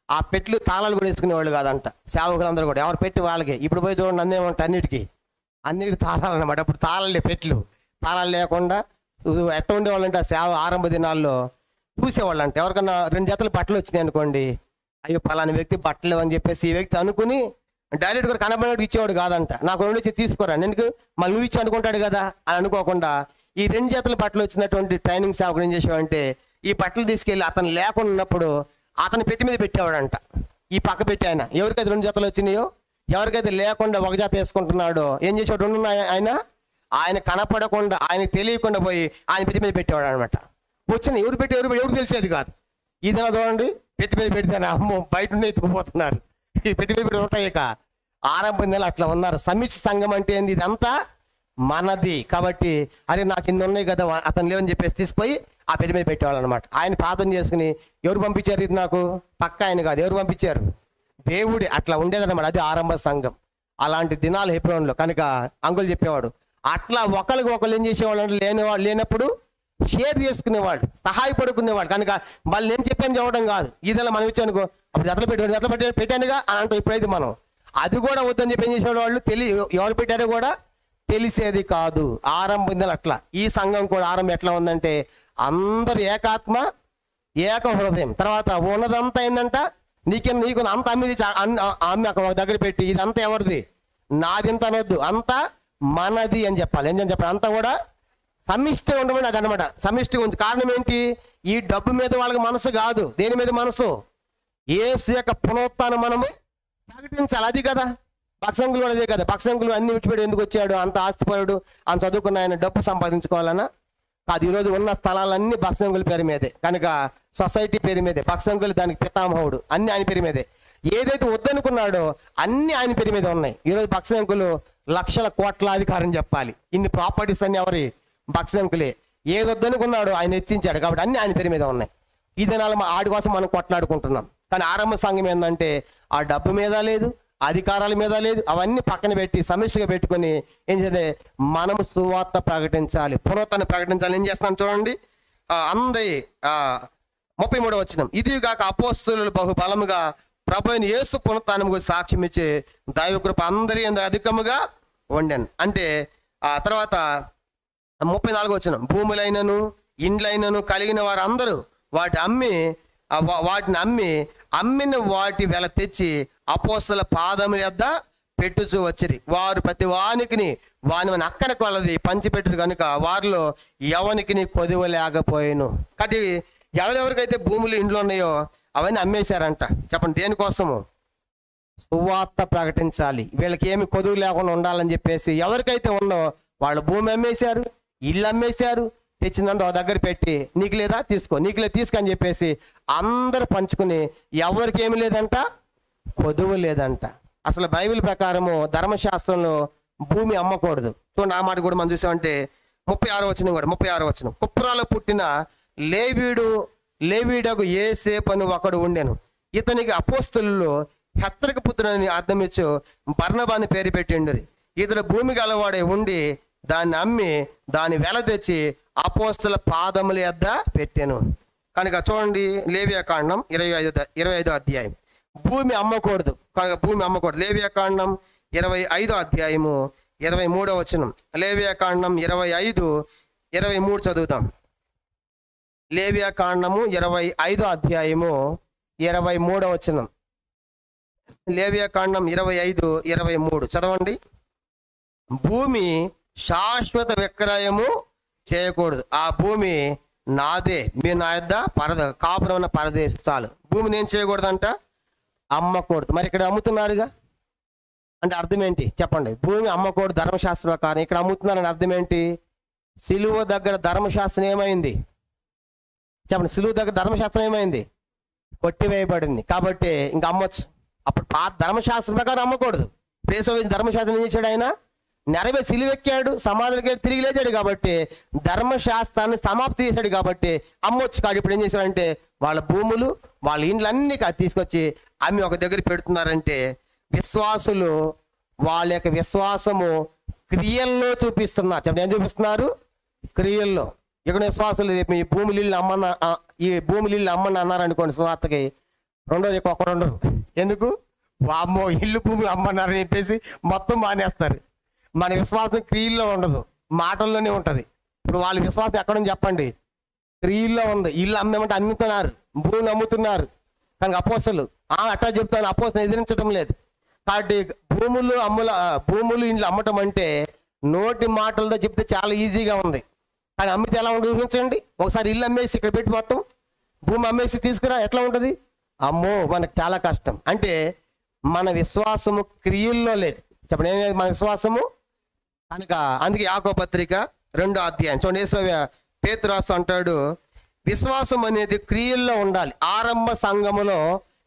ఆ పెట్లు తాళాలు కూడా వేసుకునేవాళ్ళు కాదంట సేవకులందరూ కూడా. ఎవరి పెట్టి వాళ్ళకి. ఇప్పుడు పోయి చూడండి అందేమంట అన్నిటికీ తాళాలు అనమాట. అప్పుడు తాళాలు లేకుండా ఎట్లా ఉండేవాళ్ళంటే ఆ సేవ ఆరంభ దినాల్లో చూసేవాళ్ళంట. ఎవరికన్నా 2 జతలు బట్టలు వచ్చినాయి అనుకోండి, అయ్యో పలాని వ్యక్తి బట్టలు అని చెప్పేసి ఈ వ్యక్తి అనుకుని డైరెక్ట్ కూడా కనబడినట్టు ఇచ్చేవాడు కాదంట. నాకు 2 వచ్చి తీసుకోరా ఎందుకు మళ్ళీ నువ్వు ఇచ్చి అనుకుంటాడు కదా అని అనుకోకుండా ఈ 2 జతల బట్టలు వచ్చినటువంటి ట్రైనింగ్ సేవకుడు ఏం చేసేవాడంటే ఈ బట్టలు తీసుకెళ్ళి అతను లేకుండా ఉన్నప్పుడు అతని పెట్టి మీద పెట్టేవాడంట. ఈ పక్క పెట్టి ఎవరికైతే 2 జతలు వచ్చినాయో, ఎవరికైతే లేకుండా ఒక జత వేసుకుంటున్నాడో ఏం చేసేవాడు? ఆయన కనపడకుండా ఆయనకు తెలియకుండా పోయి ఆయన పెట్టి మీద పెట్టేవాడు అనమాట. వచ్చిన ఎవరు తెలిసేది కాదు. ఇదైనా చూడండి, పెట్టి మీద పెడితే అమ్మో బయట ఉండి ఎత్తుకుపోతున్నారు. ఈ పెట్టి మీద పెట్టి ఉంటాయి. ఆరంభ నెల అట్లా ఉన్నారు. సమిష్టి సంఘం అంటే ఏంది? ఇదంతా మనది. కాబట్టి అరే నాకు ఇన్ని ఉన్నాయి కదా అతను లేవని చెప్పేసి తీసుకుపోయి ఆ పెట్టి మీద పెట్టేవాళ్ళు అనమాట. ఆయన ప్రార్థన చేసుకుని ఎవరు పంపించారు? ఇది నాకు పక్క ఆయన కాదు, ఎవరు పంపించారు? దేవుడి. అట్లా ఉండేదన్నమాట. అది ఆరంభ సంఘం. అలాంటి దినాలు హెబ్రోన్లో. కనుక అంకుల్ చెప్పేవాడు అట్లా ఒకరికి ఒకరు ఏం చేసేవాళ్ళు అంటే లేనప్పుడు షేర్ చేసుకునేవాళ్ళు, సహాయపడుకునేవాళ్ళు. కనుక మళ్ళీ నేను చెప్పాను చెప్పడం కాదు. ఇదలా మనం ఇచ్చానుకో అప్పుడు జతలు పెట్టానుగా అని అంటే ఇప్పుడైతే మనం అది కూడా వద్దని చెప్పి ఏం చేసేవాళ్ళు వాళ్ళు ఎవరు పెట్టారో కూడా తెలిసేది కాదు. ఆరంభం అట్లా. ఈ సంఘం కూడా ఆరంభం ఎట్లా ఉందంటే అందరు ఏకాత్మ ఏక హృదయం. తర్వాత ఉన్నదంతా ఏంటంట నీకు అంత అమ్మి అక్కడ ఒక దగ్గర పెట్టి ఇదంతా ఎవరిది? నాది ఇంత అనొద్దు, అంతా మనది అని చెప్పాలి. ఏంటని చెప్పాలి? అంతా కూడా సమిష్టి ఉండమని అది అనమాట. సమిష్టిగా ఉంది. కారణం ఏంటి? ఈ డబ్బు మీద వాళ్ళకి మనసు కాదు. దేని మీద మనసు? యేసు యొక్క పునరుత్థానం మనము ప్రకటించాలి. అది కదా భక్సంకులు కూడా అదే కదా. భక్సంకులు అన్ని విడిచిపెట్టి ఎందుకు వచ్చాడు? అంత ఆస్తిపరుడు, అంత చదువుకున్న ఆయన డబ్బు సంపాదించుకోవాలన్నా కాదు. ఈరోజు ఉన్న స్థలాలన్నీ భక్సంకుల పేరు మీదే. కనుక సొసైటీ పేరు మీదే. భక్సంకులు దానికి పితామహుడు, అన్ని ఆయన పేరు మీదే. ఏదైతే వద్దనుకున్నాడో అన్ని ఆయన పేరు మీద ఉన్నాయి. ఈరోజు భక్సంకులు లక్షల కోట్లాధికారం చెప్పాలి. ఇన్ని ప్రాపర్టీస్ అన్ని ఎవరి? భక్సంకులే. ఏది వద్దనుకున్నాడో ఆయన హెచ్చించాడు. కాబట్టి అన్ని ఆయన పేరు మీద ఉన్నాయి. ఈ దినాలు ఆడి కోసం మనం కొట్లాడుకుంటున్నాం. కానీ ఆరంభ సంఘం ఏంటంటే ఆ డబ్బు మీద లేదు, అధికారాల మీద లేదు. అవన్నీ పక్కన పెట్టి సమిష్టిగా పెట్టుకుని ఏం చేయాలి? మనము సువార్త ప్రకటించాలి, పునరుత్థానం ప్రకటించాలి. ఏం చేస్తాను చూడండి. 33వ వచనం. ఇదిగాక అపోస్తులు బహు బలముగా ప్రభు అయిన యేసు పునరుత్థానం గురించి సాక్ష్యం ఇచ్చి దైవకృప అందరి అధికముగా వండాను. అంటే ఆ తర్వాత 34వ వచనం. భూములైనను ఇండ్లైనను కలిగిన వారందరూ వాటిని అమ్మిన వాటి వెల తెచ్చి అపోస్తల పాదముల యొద్ద పెట్టుచూ వచ్చిరి. వారు ప్రతి వానికి వాని అక్కన కొలది పంచిపెట్టరు కనుక వారిలో ఎవనికి కొదువ లేకపోయాను. కాబట్టి ఎవరెవరికైతే భూములు ఇండ్లు ఉన్నాయో అవన్నీ అమ్మేశారంట. చెప్పండి దేనికోసము? సువార్త ప్రకటించాలి, వీళ్ళకి ఏమి కొదువు లేకుండా ఉండాలని చెప్పేసి ఎవరికైతే ఉందో వాళ్ళు భూమి అమ్మేశారు, ఇల్లు అమ్మేశారు, తెచ్చిందంతా ఒక దగ్గర పెట్టి నీకు లేదా తీసుకో, నీకు లేదా తీసుకో అని చెప్పేసి అందరు పంచుకుని ఎవరికి ఏమి లేదంట, కొదువు లేదంట. అసలు బైబిల్ ప్రకారము ధర్మశాస్త్రంలో భూమి అమ్మకూడదు. చూడండి ఆ మాట కూడా మనం చూసామంటే 36వ వచనం కూడా 36వ వచనం. కుప్రాలో పుట్టిన లేవీడకు యోసేపు అని ఒకడు ఉండెను. ఇతనికి అపోస్తలుల్లో హెచ్చరిక పుత్రుడని అర్థమిచ్చు బర్నబాని పేరు పెట్టిండరు. ఇతడు భూమి గలవాడే ఉండి దాన్ని అమ్మి దాని వెల తెచ్చి అపోస్తల పాదముల యొద్ద పెట్టాను. కనుక చూడండి లేవియాకాండం 25వ అధ్యాయం. భూమి అమ్మకూడదు కనుక భూమి అమ్మకూడదు. లేవియాకాండం 25వ అధ్యాయము 23వ వచనం. లేవియాకాండం 25:23 చదువుతాం. లేవియాకాండము 25వ అధ్యాయము 23వ వచనం. లేవియాకాండం 25:23 చదవండి. భూమి శాశ్వత విక్రయము చేయకూడదు. ఆ భూమి నాదే, మీరు నా యొద్ద కాపురం ఉన్న పరదేశం చాలు. భూమిని ఏం చేయకూడదంట, అమ్మకూడదు. మరి ఇక్కడ అమ్ముతున్నారుగా అంటే అర్థం ఏంటి చెప్పండి? భూమి అమ్మకూడదు ధర్మశాస్త్రం ప్రకారం, ఇక్కడ అమ్ముతున్నారని అర్థం ఏంటి? సిలువ దగ్గర ధర్మశాస్త్రం ఏమైంది చెప్పండి? సిలువ దగ్గర ధర్మశాస్త్రం ఏమైంది? కొట్టివేయబడింది. కాబట్టి ఇంకా అమ్మొచ్చు. అప్పుడు ధర్మశాస్త్రం ప్రకారం అమ్మకూడదు. ధర్మశాస్త్రం ఏం చేశాడు? ఆయన నెరవే సిలువెక్కాడు, సమాధులకి తిరిగి లేచాడు కాబట్టి ధర్మశాస్త్రాన్ని సమాప్తి చేశాడు కాబట్టి అమ్మొచ్చు. కాదు ఇప్పుడు ఏం చేశాడంటే వాళ్ళ భూములు వాళ్ళ ఇండ్లన్నీ తీసుకొచ్చి అమ్మి ఒక దగ్గర పెడుతున్నారంటే విశ్వాసులు వాళ్ళ యొక్క విశ్వాసము క్రియల్లో చూపిస్తున్నారు. చెప్పండి ఏం చూపిస్తున్నారు? క్రియల్లో. ఇక్కడ విశ్వాసులు రేపు ఈ భూములు ఇల్లు అమ్మని అన్నారనుకోండి సువార్తకి, రెండోది ఒక్కరు ఉండరు. ఎందుకు? వామ్మో ఇల్లు భూములు అమ్మన్నారని చెప్పేసి మొత్తం మానేస్తారు. మన విశ్వాసం క్రియల్లో ఉండదు, మాటల్లోనే ఉంటుంది. ఇప్పుడు వాళ్ళ విశ్వాసం ఎక్కడుంది చెప్పండి? క్రియల్లో ఉంది. ఇల్లు అమ్మేమంటే అమ్ముతున్నారు, భూమిని అమ్ముతున్నారు. కానీ అపోస్తలు అట్లా చెప్తాను, అపోస్తలు ఎదిరించడం లేదు. కాబట్టి భూములు ఇండ్లు అమ్మటం అంటే నోటి మాటలతో చెప్తే చాలా ఈజీగా ఉంది. కానీ అమ్మితే ఎలా ఉంటుంది చూపించండి. ఒకసారి ఇల్లు అమ్మేసి ఇక్కడ పెట్టి మొత్తం భూమి అమ్మేసి తీసుకురా, ఎట్లా ఉంటుంది? అమ్మో మనకు చాలా కష్టం. అంటే మన విశ్వాసము క్రియల్లో లేదు. చెప్పండి ఏం లేదు మన విశ్వాసము. కనుక అందుకే యాకోబు పత్రిక 2వ అధ్యాయం చూడండి, పేతురు రాస్తూ అంటాడు విశ్వాసం అనేది క్రియల్లో ఉండాలి. ఆరంభ సంఘములో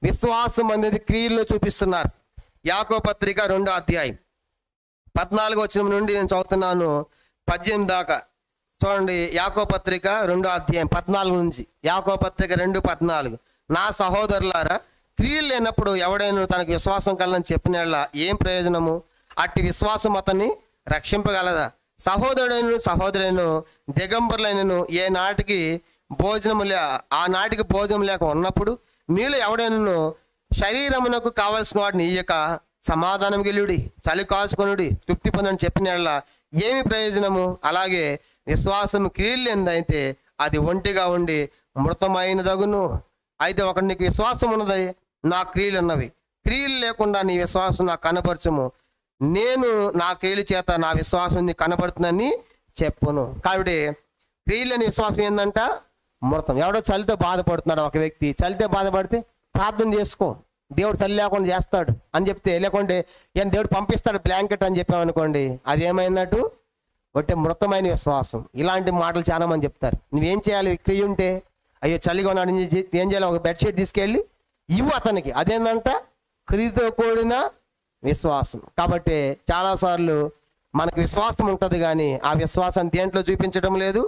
విశ్వాసం అనేది క్రియల్లో చూపిస్తున్నారు. యాకోబు పత్రిక 2వ అధ్యాయం 14వ వచనం నుండి నేను చదువుతున్నాను 18 దాకా చూడండి. యాకోబు పత్రిక 2వ అధ్యాయం 14 నుంచి. యాకోబు పత్రిక 2:14. నా సహోదరులారా, క్రియలు లేనప్పుడు ఎవడైనా తనకు విశ్వాసం కలదని చెప్పిన ఏం ప్రయోజనము? అట్టి విశ్వాసం అతన్ని రక్షింపగలదా? సహోదరుడైన దిగంబరులైనను ఆనాటికి భోజనం లేక ఉన్నప్పుడు మీలో ఎవడైనా శరీరమునకు కావలసిన వాటిని ఇయ్యక సమాధానం గెలుడి, చలి కాచుకొనుడి, తృప్తి పొందని చెప్పిన ఏమి ప్రయోజనము? అలాగే విశ్వాసం క్రియలు లేనిదైతే అది ఒంటిగా ఉండి మృతమైనదగును. అయితే ఒకటి నీకు విశ్వాసం ఉన్నది, నా క్రియలు ఉన్నవి. క్రియలు లేకుండా నీ విశ్వాసం నాకు కనపరచము, నేను నా క్రియల చేత నా విశ్వాసం కనబడుతుందని చెప్పును. కాబట్టి క్రియలేని విశ్వాసం ఏంటంట? మృతం. ఎవడో చలితో బాధపడుతున్నాడు ఒక వ్యక్తి, చలితో బాధపడితే ప్రార్థన చేసుకో, దేవుడు చలి లేకుండా చేస్తాడు అని చెప్తే, లేకుంటే ఏం దేవుడు పంపిస్తాడు బ్లాంకెట్ అని చెప్పామనుకోండి, అది ఏమైందట్టు ఒకటే మృతమైన విశ్వాసం. ఇలాంటి మాటలు చాలా మంది చెప్తారు. నువ్వేం చేయాలి? క్రియ ఉంటే అయ్యో చలిగా ఉన్నాడు ఏం చేయాలి? ఒక బెడ్షీట్ తీసుకెళ్ళి ఇవ్వు అతనికి. అదేంటంట? క్రియతో కూడిన విశ్వాసం. కాబట్టి చాలాసార్లు మనకు విశ్వాసం ఉంటుంది కానీ ఆ విశ్వాసం దేంట్లో చూపించడం లేదు?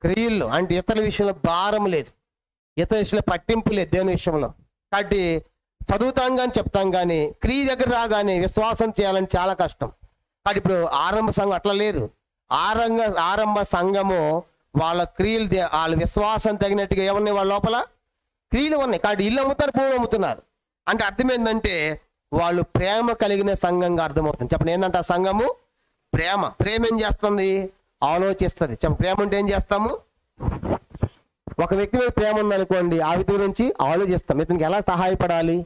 క్రియల్లో. అంటే ఇతరుల విషయంలో భారం లేదు, ఇతర విషయంలో పట్టింపు లేదు దేవుని విషయంలో. కాబట్టి చదువుతాం కానీ చెప్తాం కానీ క్రియ దగ్గర రాగానే విశ్వాసం చేయాలని చాలా కష్టం. కాబట్టి ఇప్పుడు ఆరంభ సంఘం అట్లా లేరు. ఆరంభ సంఘము వాళ్ళ క్రియలు వాళ్ళ విశ్వాసం తగినట్టుగా ఏమన్నాయి? వాళ్ళ లోపల క్రియలు ఉన్నాయి. కాబట్టి ఇల్లు అమ్ముతారు, భూమి అమ్ముతున్నారు. అంటే అర్థం ఏంటంటే వాళ్ళు ప్రేమ కలిగిన సంఘంగా అర్థమవుతుంది. చెప్పండి ఏంటంటే ఆ సంఘము ప్రేమ. ప్రేమ ఏం చేస్తుంది? ఆలోచిస్తుంది. చెప్పండి ప్రేమ అంటే ఏం చేస్తాము? ఒక వ్యక్తి మీద ప్రేమ ఉందనుకోండి, ఆ వ్యక్తి గురించి ఆలోచిస్తాం, ఇతనికి ఎలా సహాయపడాలి,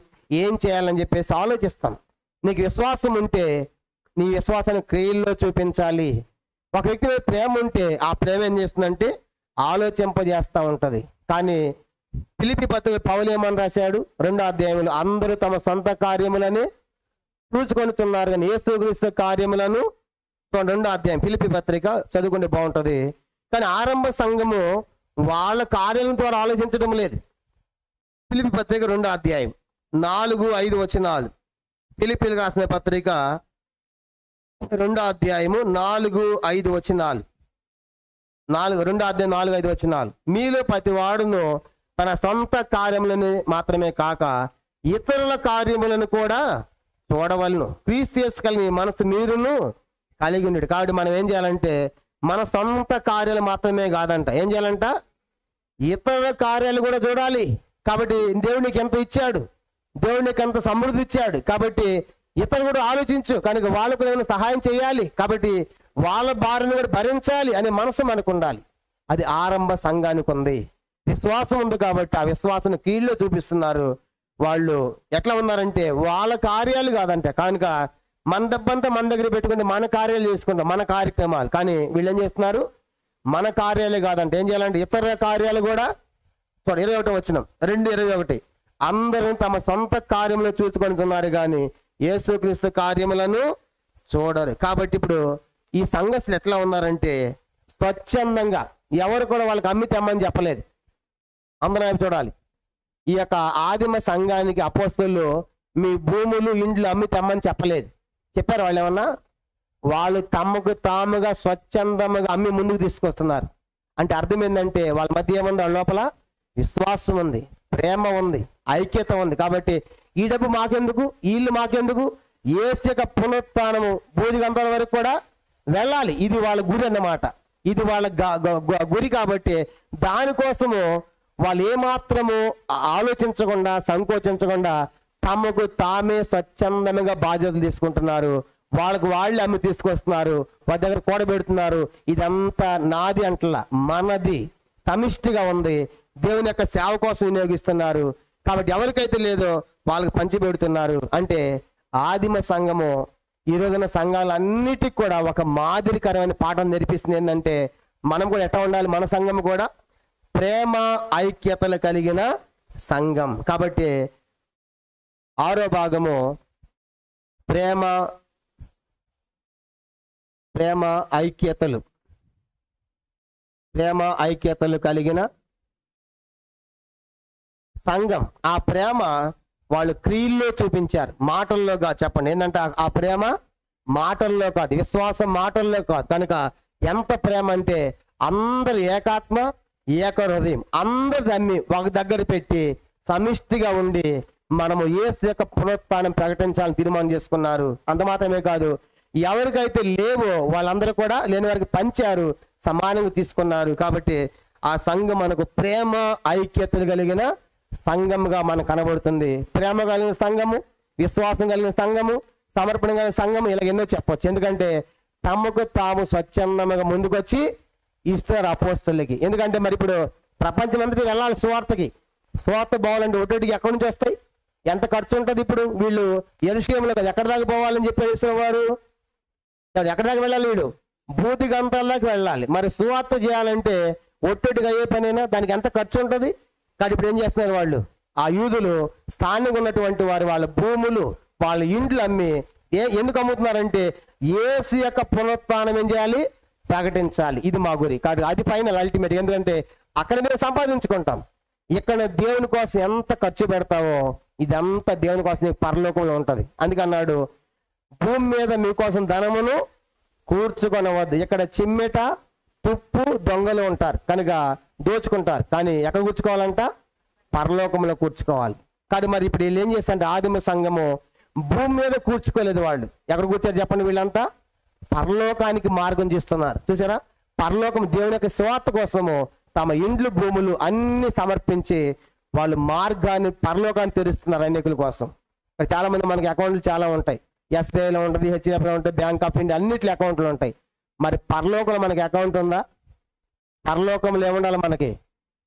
ఏం చేయాలని చెప్పేసి ఆలోచిస్తాం. నీకు విశ్వాసం ఉంటే నీ విశ్వాసాన్ని క్రియల్లో చూపించాలి. ఒక వ్యక్తి మీద ప్రేమ ఉంటే ఆ ప్రేమ ఏం చేస్తుందంటే ఆలోచింపజేస్తూ ఉంటుంది. కానీ ఫిలిప్పీ పత్రిక పౌలు ఏమని రాశాడు? 2వ అధ్యాయంలో అందరూ తమ సొంత కార్యములని చూసుకొనుతున్నారు కానీ యేసుక్రీస్తు కార్యములను 2వ అధ్యాయం ఫిలిప్పీ పత్రిక చదువుకుంటే బాగుంటుంది. కానీ ఆరంభ సంఘము వాళ్ళ కార్యాల ద్వారా ఆలోచించడం లేదు. ఫిలిప్పీ పత్రిక 2వ అధ్యాయం 4-5 వచనాలు. ఫిలిప్పీలకు రాసిన పత్రిక 2వ అధ్యాయము 4-5 వచనాలు. 2వ అధ్యాయం 4-5 వచనాలు. మీలో ప్రతి వాడును తన సొంత కార్యములను మాత్రమే కాక ఇతరుల కార్యములను కూడా చూడవలను. క్రీస్తు యేసు కలిగిన మనసు మీరును కలిగి ఉండడు. కాబట్టి మనం ఏం చేయాలంటే మన సొంత కార్యాలు మాత్రమే కాదంట, ఏం చేయాలంట? ఇతరుల కార్యాలు కూడా చూడాలి. కాబట్టి దేవునికి ఎంత ఇచ్చాడు, దేవునికి ఎంత సమృద్ధి ఇచ్చాడు. కాబట్టి ఇతరులు కూడా ఆలోచించు, కనుక వాళ్ళకు ఏమైనా సహాయం చేయాలి, కాబట్టి వాళ్ళ భార్యను కూడా భరించాలి అనే మనసు మనకు ఉండాలి. అది ఆరంభ సంఘానికి ఉంది. విశ్వాసం ఉంది కాబట్టి ఆ విశ్వాసం కీళ్ళు చూపిస్తున్నారు. వాళ్ళు ఎట్లా ఉన్నారంటే వాళ్ళ కార్యాలు కాదంటే, కనుక మన డబ్బంతా మన దగ్గర పెట్టుకుంటే మన కార్యాలు చేసుకుంటాం, మన కార్యక్రమాలు. కానీ వీళ్ళు ఏం చేస్తున్నారు? మన కార్యాలే కాదంటే ఏం చేయాలంటే ఇతర కార్యాలు కూడా. 21 వచనం 2:21 అందరూ తమ సొంత కార్యములు చూసుకొనిస్తున్నారు కానీ యేసుక్రీస్తు కార్యములను చూడరు. కాబట్టి ఇప్పుడు ఈ సంఘస్థులు ఎట్లా ఉన్నారంటే స్వచ్ఛందంగా ఎవరు కూడా వాళ్ళకి అమ్మి తెమ్మని చెప్పలేదు. అందరం వైపు చూడాలి. ఈ యొక్క ఆదిమ సంఘానికి అపోస్తలులు మీ భూములు ఇండ్లు అమ్మి తెమ్మని చెప్పలేదు. చెప్పారు వాళ్ళు ఏమన్నా? వాళ్ళు తమకు తాముగా స్వచ్ఛందంగా అమ్మి ముందుకు తీసుకొస్తున్నారు. అంటే అర్థం ఏంటంటే వాళ్ళ మధ్య ఏముంది? వాళ్ళ లోపల విశ్వాసం ఉంది, ప్రేమ ఉంది, ఐక్యత ఉంది. కాబట్టి ఈ డబ్బు మాకెందుకు, ఈ ఇల్లు మాకెందుకు, యేసు యొక్క పునరుత్థానము బూదిగంతాల వరకు కూడా వెళ్ళాలి. ఇది వాళ్ళ గురి అన్నమాట. ఇది వాళ్ళ గురి. కాబట్టి దానికోసము వాళ్ళు ఏమాత్రము ఆలోచించకుండా సంకోచించకుండా తమకు తామే స్వచ్ఛందంగా బాధ్యతలు తీసుకుంటున్నారు. వాళ్ళకు వాళ్ళే అమ్మి తీసుకొస్తున్నారు, వాళ్ళ దగ్గర కూడబెడుతున్నారు. ఇదంతా నాది అంటలా, మనది, సమిష్టిగా ఉంది. దేవుని యొక్క సేవ కోసం వినియోగిస్తున్నారు. కాబట్టి ఎవరికైతే లేదో వాళ్ళకి పంచిపెడుతున్నారు. అంటే ఆదిమ సంఘము ఈ రోజున సంఘాలన్నిటికి కూడా ఒక మాదిరికరమైన పాఠం నేర్పిస్తుంది. ఏంటంటే మనం కూడా ఎట్లా ఉండాలి? మన సంఘం కూడా ప్రేమ ఐక్యతలు కలిగిన సంఘం. కాబట్టి 6వ భాగము ప్రేమ ఐక్యతలు కలిగిన సంఘం. ఆ ప్రేమ వాళ్ళు క్రియల్లో చూపించారు, మాటల్లో కాదు. చెప్పండి, ఏంటంటే ఆ ప్రేమ మాటల్లో కాదు, విశ్వాసం మాటల్లో కాదు. కనుక ఎంత ప్రేమ అంటే అందరు ఏకాత్మ ఏక హృదయం అందరు దమ్మి ఒక దగ్గర పెట్టి సమిష్టిగా ఉండి మనము యేసు యొక్క పునరుత్థానం ప్రకటించాలని తీర్మానం చేసుకున్నారు. అంత మాత్రమే కాదు, ఎవరికైతే లేవో వాళ్ళందరూ కూడా లేని వారికి పంచారు, సమానంగా తీసుకున్నారు. కాబట్టి ఆ సంఘం మనకు ప్రేమ ఐక్యతలు కలిగిన సంఘముగా మనకు కనబడుతుంది. ప్రేమ కలిగిన సంఘము, విశ్వాసం కలిగిన సంఘము, సమర్పణ కలిగిన సంఘము, ఇలా ఎన్నో చెప్పొచ్చు. ఎందుకంటే తమకు తాము స్వచ్ఛందంగా ముందుకొచ్చి ఇస్తారు అపోస్తలులకి. ఎందుకంటే మరి ఇప్పుడు ప్రపంచం అంతటి వెళ్ళాలి సువార్తకి. సువార్త పోవాలంటే ఒకటికి ఎక్కడి నుంచి వస్తాయి? ఎంత ఖర్చు ఉంటుంది? ఇప్పుడు వీళ్ళు యెరూషలేములో కదా, ఎక్కడి దాకా పోవాలని చెప్పేసి వారు ఎక్కడి దాకా వెళ్ళాలి? వీడు భూతి గంతాల దాకా వెళ్ళాలి. మరి సువార్త చేయాలంటే ఒట్టొట్టిగా అయ్యే పనైనా దానికి ఎంత ఖర్చు ఉంటుంది? కానీ ఇప్పుడు ఏం చేస్తున్నారు వాళ్ళు? ఆ యూదులు స్థానికంగా ఉన్నటువంటి వారు వాళ్ళ భూములు వాళ్ళ ఇండ్లు అమ్మి ఎందుకు అమ్ముతున్నారంటే యేసు యొక్క పునరుత్థానం ఏం చేయాలి? ప్రకటించాలి. ఇది మా గురి. కాబట్టి అది ఫైనల్ అల్టిమేట్. ఎందుకంటే అక్కడ మేము సంపాదించుకుంటాం. ఇక్కడ దేవుని కోసం ఎంత ఖర్చు పెడతావో ఇదంతా దేవుని కోసం నీకు పరలోకంలో ఉంటుంది. అందుకన్నాడు, భూమి మీద మీకోసం ధనమును కూర్చుకొనవద్దు. ఇక్కడ చిమ్మెట తుప్పు దొంగలు ఉంటారు కనుక దోచుకుంటారు. కానీ ఎక్కడ కూర్చుకోవాలంట? పరలోకంలో కూర్చుకోవాలి. కానీ మరి ఇప్పుడు వీళ్ళు ఏం చేస్తారంటే ఆదిమ సంఘము భూమి మీద కూర్చుకోలేదు. వాళ్ళు ఎక్కడ కూర్చారు చెప్పండి? వీళ్ళంతా పరలోకానికి మార్గం చేస్తున్నారు. చూసారా? పరలోకం దేవుని యొక్క స్వార్థ కోసము తమ ఇండ్లు భూములు అన్ని సమర్పించి వాళ్ళు మార్గాన్ని పరలోకాన్ని తెరుస్తున్నారు అనేకుల కోసం. ఇక్కడ చాలా మంది మనకి అకౌంట్లు చాలా ఉంటాయి. ఎస్బీఐలో ఉంటుంది, హెచ్డిఎఫ్లో ఉంటుంది, బ్యాంక్ ఆఫ్ ఇండియా అన్నిట్లో అకౌంట్లు ఉంటాయి. మరి పరలోకంలో మనకి అకౌంట్ ఉందా? పరలోకంలో ఏముండాలి మనకి?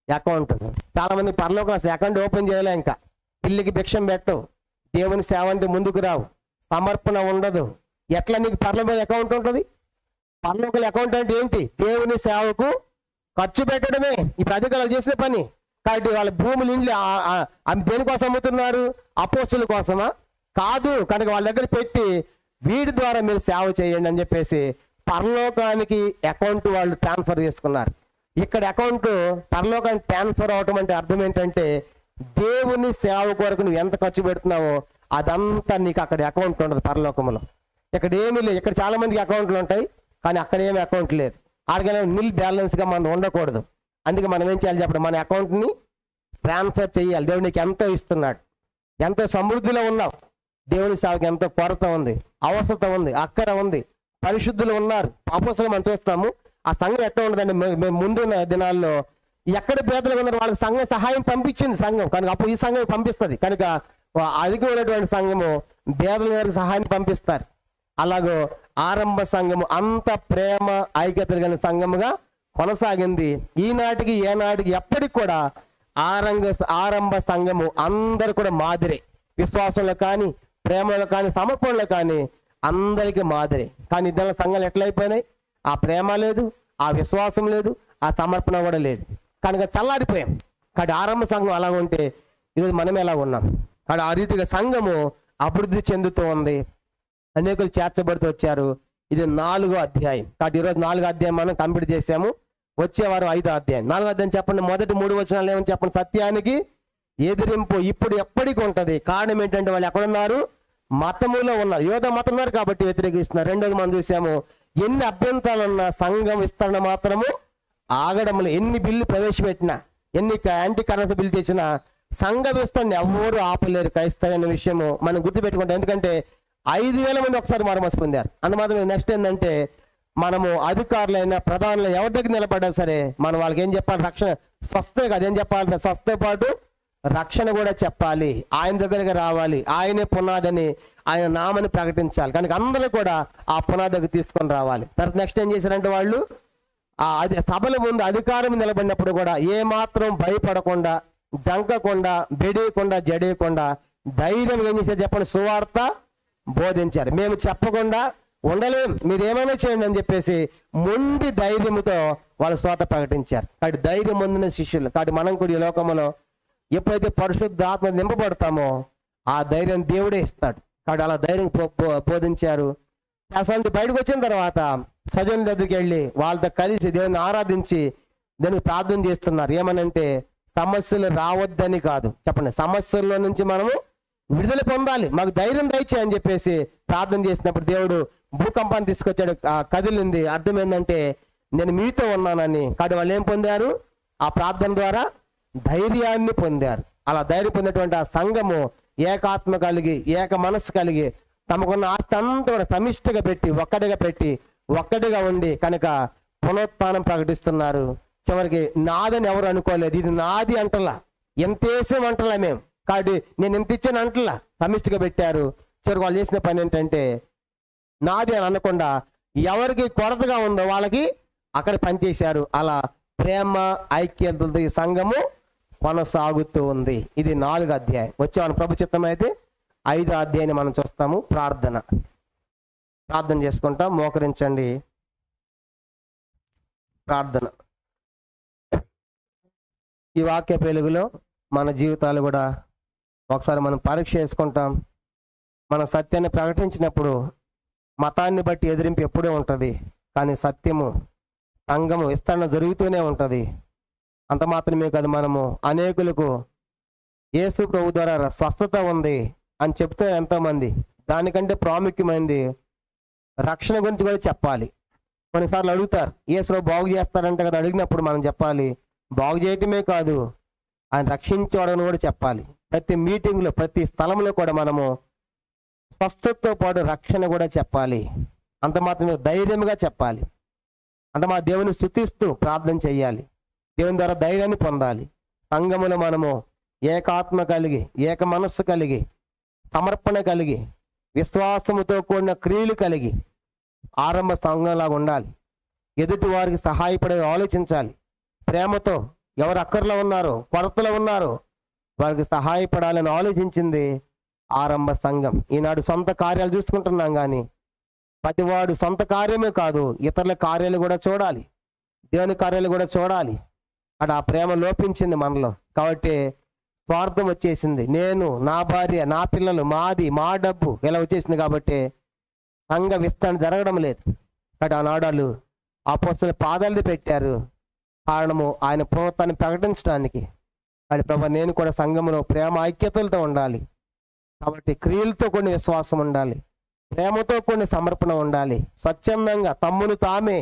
అకౌంట్. చాలా మంది పరలోకం అసలు అకౌంట్ ఓపెన్ చేయలే. ఇంకా పిల్లికి భిక్షం పెట్టవు, దేవుని సేవ అంటే ముందుకు రావు, సమర్పణ ఉండదు. ఎట్లా నీకు పరలోకం అకౌంట్ ఉంటుంది? పరలోకం అకౌంట్ అంటే ఏంటి? దేవుని సేవకు ఖర్చు పెట్టడమే. ఇప్పుడు అధికారులు చేసిన పని. కాబట్టి వాళ్ళ భూములు ఇండ్లు దేనికోసం అమ్ముతున్నారు? అపోస్తుల కోసమా? కాదు. కనుక వాళ్ళ దగ్గర పెట్టి వీడి ద్వారా మీరు సేవ చేయండి అని చెప్పేసి పరలోకానికి అకౌంట్ వాళ్ళు ట్రాన్స్ఫర్ చేసుకున్నారు. ఇక్కడ అకౌంట్ పరలోకానికి ట్రాన్స్ఫర్ అవటం అంటే అర్థం ఏంటంటే దేవుని సేవ కొరకు నువ్వు ఎంత ఖర్చు పెడుతున్నావో అదంతా నీకు అక్కడ అకౌంట్ ఉండదు పరలోకంలో. ఇక్కడ ఏమీ లేదు. ఇక్కడ చాలా మందికి అకౌంట్లు ఉంటాయి, కానీ అక్కడ ఏమి అకౌంట్ లేదు. అడగలే నిల్ బ్యాలెన్స్గా మనం ఉండకూడదు. అందుకే మనం ఏం చేయాలి చెప్పండి? మన అకౌంట్ని ట్రాన్స్ఫర్ చేయాలి. దేవుడు నీకు ఎంతో ఇస్తున్నాడు, ఎంతో సమృద్ధిలో ఉన్నావు. దేవుని సేవకి ఎంతో కొరత ఉంది, అవసరత ఉంది, అక్కర ఉంది, పరిశుద్ధులు ఉన్నారు. అపోస్తలులు మనం చూస్తాము. ఆ సంఘం ఎట్లా ఉండదండి? మేము ముందున్న దినాల్లో ఎక్కడ పేదలు ఉన్నారు వాళ్ళకి సంఘం సహాయం పంపించింది సంఘం. కనుక అప్పుడు ఈ సంఘం పంపిస్తుంది. కనుక అధికమైనటువంటి సంఘము పేదల దగ్గరికి సహాయం పంపిస్తారు. అలాగో ఆరంభ సంఘము అంత ప్రేమ ఐక్యత కలిగిన సంఘముగా కొనసాగింది. ఈనాటికి ఏనాటికి ఎప్పటికి కూడా ఆరంభ సంఘము అందరు కూడా మాదిరే. విశ్వాసంలో కానీ, ప్రేమలో కానీ, సమర్పణలో కానీ అందరికీ మాదిరే. కానీ ఇద్దరు సంఘాలు ఎట్లయిపోయినాయి? ఆ ప్రేమ లేదు, ఆ విశ్వాసం లేదు, ఆ సమర్పణ కూడా లేదు. కనుక చల్లారిపోయాం. కానీ ఆరంభ సంఘం అలా ఉంటే ఈరోజు మనం ఎలా ఉన్నాం? కానీ ఆ రీతిగా సంఘము అభివృద్ధి చెందుతూ ఉంది, అనేకులు చేర్చబడుతూ వచ్చారు. ఇది 4వ అధ్యాయం. కాబట్టి ఈరోజు 4వ అధ్యాయం మనం కంప్లీట్ చేసాము. వచ్చే వారం 5వ అధ్యాయం. 4వ అధ్యాయం చెప్పండి. మొదటి 3 వచనాలు ఏమని చెప్పండి? సత్యానికి ఎదిరింపు ఇప్పుడు ఎప్పటికి ఉంటుంది. కారణం ఏంటంటే వాళ్ళు ఎక్కడున్నారు? మతములో ఉన్నారు. యోధ మతం ఉన్నారు కాబట్టి వ్యతిరేకిస్తున్నారు. రెండోది మనం చూసాము, ఎన్ని అభ్యంతరాలున్నా సంఘం విస్తరణ మాత్రము ఆగడంలో, ఎన్ని బిల్లు ప్రవేశపెట్టినా, ఎన్ని యాంటీ కరెన్సీ బిల్లు తెచ్చినా సంఘ విస్తరణ ఎవరు ఆపలేరు క్రైస్తవ విషయము మనం గుర్తుపెట్టుకుంటాం. ఎందుకంటే 5,000 మంది ఒకసారి మారుమనసు పొందారు. అందుమాత్రమే. నెక్స్ట్ ఏంటంటే మనము అధికారులైన ప్రధానులు ఎవరి దగ్గర నిలబడ్డా సరే మనం వాళ్ళకి ఏం చెప్పాలి? రక్షణ స్వస్థే కాదు, ఏం చెప్పాలంటే స్వస్థతో పాటు రక్షణ కూడా చెప్పాలి. ఆయన దగ్గరికి రావాలి, ఆయనే పునాదని, ఆయన నామని ప్రకటించాలి. కనుక అందరూ కూడా ఆ పునాదికి తీసుకొని రావాలి. తర్వాత నెక్స్ట్ ఏం చేశారంటే వాళ్ళు అది సభల ముందు అధికారం నిలబడినప్పుడు కూడా ఏ మాత్రం భయపడకుండా, జంకకుండా, బెడేయకుండా, జడేయకుండా ధైర్యం ఏం చేశారు చెప్పండి? సువార్త బోధించారు. మేము చెప్పకుండా ఉండలేం, మీరు ఏమైనా చేయండి అని చెప్పేసి మొండి ధైర్యంతో వాళ్ళు స్వాత ప్రకటించారు. కాబట్టి ధైర్యం పొందిన శిష్యులు. కాబట్టి మనం కూడా ఈ లోకంలో ఎప్పుడైతే పరిశుద్ధ ఆత్మ నింపబడతామో ఆ ధైర్యం దేవుడే ఇస్తాడు. కాబట్టి అలా ధైర్యం బోధించారు. అసలు బయటకు వచ్చిన తర్వాత సజనుల దగ్గరికి వెళ్ళి వాళ్ళతో కలిసి దేవుని ఆరాధించి దానికి ప్రార్థన చేస్తున్నారు. ఏమనంటే సమస్యలు రావద్దని కాదు, చెప్పండి, సమస్యల్లో నుంచి మనము విడుదల పొందాలి, మాకు ధైర్యం దయచేయని చెప్పేసి ప్రార్థన చేసినప్పుడు దేవుడు భూకంపాన్ని తీసుకొచ్చాడు. కదిలింది. అర్థం ఏంటంటే నేను మీతో ఉన్నానని. కాబట్టి వాళ్ళు ఏం పొందారు? ఆ ప్రార్థన ద్వారా ధైర్యాన్ని పొందారు. అలా ధైర్యం పొందినటువంటి ఆ సంఘము ఏకాత్మ కలిగి, ఏక మనస్సు కలిగి, తమకున్న ఆస్తి అంతా కూడా సమిష్టిగా పెట్టి, ఒక్కటిగా ఉండి కనుక పునరుత్థానం ప్రకటిస్తున్నారు. చివరికి నాదని ఎవరు అనుకోలేదు. ఇది నాది అంటలా, ఎంతేసం అంటలా మేము. కాబట్టి నేను ఎంత ఇచ్చాను అంటలా, సమిష్టిగా పెట్టారు. చివరికి వాళ్ళు చేసిన పని ఏంటంటే నాది అని అనకుండా ఎవరికి కొరతగా ఉందో వాళ్ళకి అక్కడ పనిచేశారు. అలా ప్రేమ ఐక్యతలతో ఈ సంఘము కొనసాగుతూ ఉంది. ఇది 4వ అధ్యాయం. వచ్చేవాళ్ళ ప్రభు చిత్తం అయితే 5వ అధ్యాయాన్ని మనం చూస్తాము. ప్రార్థన చేసుకుంటాం. మోకరించండి. ప్రార్థన. ఈ వాక్య వెలుగులో మన జీవితాలు కూడా ఒకసారి మనం పరీక్ష చేసుకుంటాం. మన సత్యాన్ని ప్రకటించినప్పుడు మతాన్ని బట్టి ఎదిరింపు ఎప్పుడూ ఉంటుంది, కానీ సత్యము సంఘము విస్తరణ జరుగుతూనే ఉంటుంది. అంత మాత్రమే కాదు, మనము అనేకులకు యేసు ప్రభు ద్వారా స్వస్థత ఉంది అని చెప్తే ఎంతోమంది, దానికంటే ప్రాముఖ్యమైనది రక్షణ గురించి కూడా చెప్పాలి. కొన్నిసార్లు అడుగుతారు, యేసు ప్రభు బాగు చేస్తారంటే కదా. అడిగినప్పుడు మనం చెప్పాలి, బాగు చేయటమే కాదు ఆయన రక్షించడం కూడా చెప్పాలి. ప్రతి మీటింగ్లో, ప్రతి స్థలంలో కూడా మనము స్వస్థతతో పాటు రక్షణ కూడా చెప్పాలి. అంత మాత్రమే ధైర్యంగా చెప్పాలి. అంత మా దేవుని స్తుతిస్తూ ప్రార్థన చేయాలి. దేవుని ద్వారా ధైర్యాన్ని పొందాలి. సంఘములో మనము ఏకాత్మ కలిగి, ఏక మనస్సు కలిగి, సమర్పణ కలిగి, విశ్వాసముతో కూడిన క్రియలు కలిగి ఆరంభ సంఘంలాగా ఉండాలి. ఎదుటి వారికి సహాయపడే ఆలోచించాలి. ప్రేమతో ఎవరు అక్కర్లో ఉన్నారో, కొరతలో ఉన్నారో వారికి సహాయపడాలని ఆలోచించింది ఆరంభ సంఘం. ఈనాడు సొంత కార్యాలు చూసుకుంటున్నాం, కానీ ప్రతివాడు సొంత కార్యమే కాదు, ఇతరుల కార్యాలు కూడా చూడాలి, దేవుని కార్యాలు కూడా చూడాలి. అటు ఆ ప్రేమ లోపించింది మనలో. కాబట్టి స్వార్థం వచ్చేసింది. నేను, నా భార్య, నా పిల్లలు, మాది, మా డబ్బు ఇలా వచ్చేసింది. కాబట్టి సంఘ విస్తరణ జరగడం లేదు. కాబట్టి ఆనాడాలు అపోస్తలుల పాదాలు పెట్టారు. కారణము ఆయన పునరుత్థానాన్ని ప్రకటించడానికి. కాబట్టి ప్రభు, నేను కూడా సంఘంలో ప్రేమ ఐక్యతలతో ఉండాలి. కాబట్టి క్రియలతో కొన్ని విశ్వాసం ఉండాలి, ప్రేమతో కొన్ని సమర్పణ ఉండాలి. స్వచ్ఛందంగా తమ్మును తామే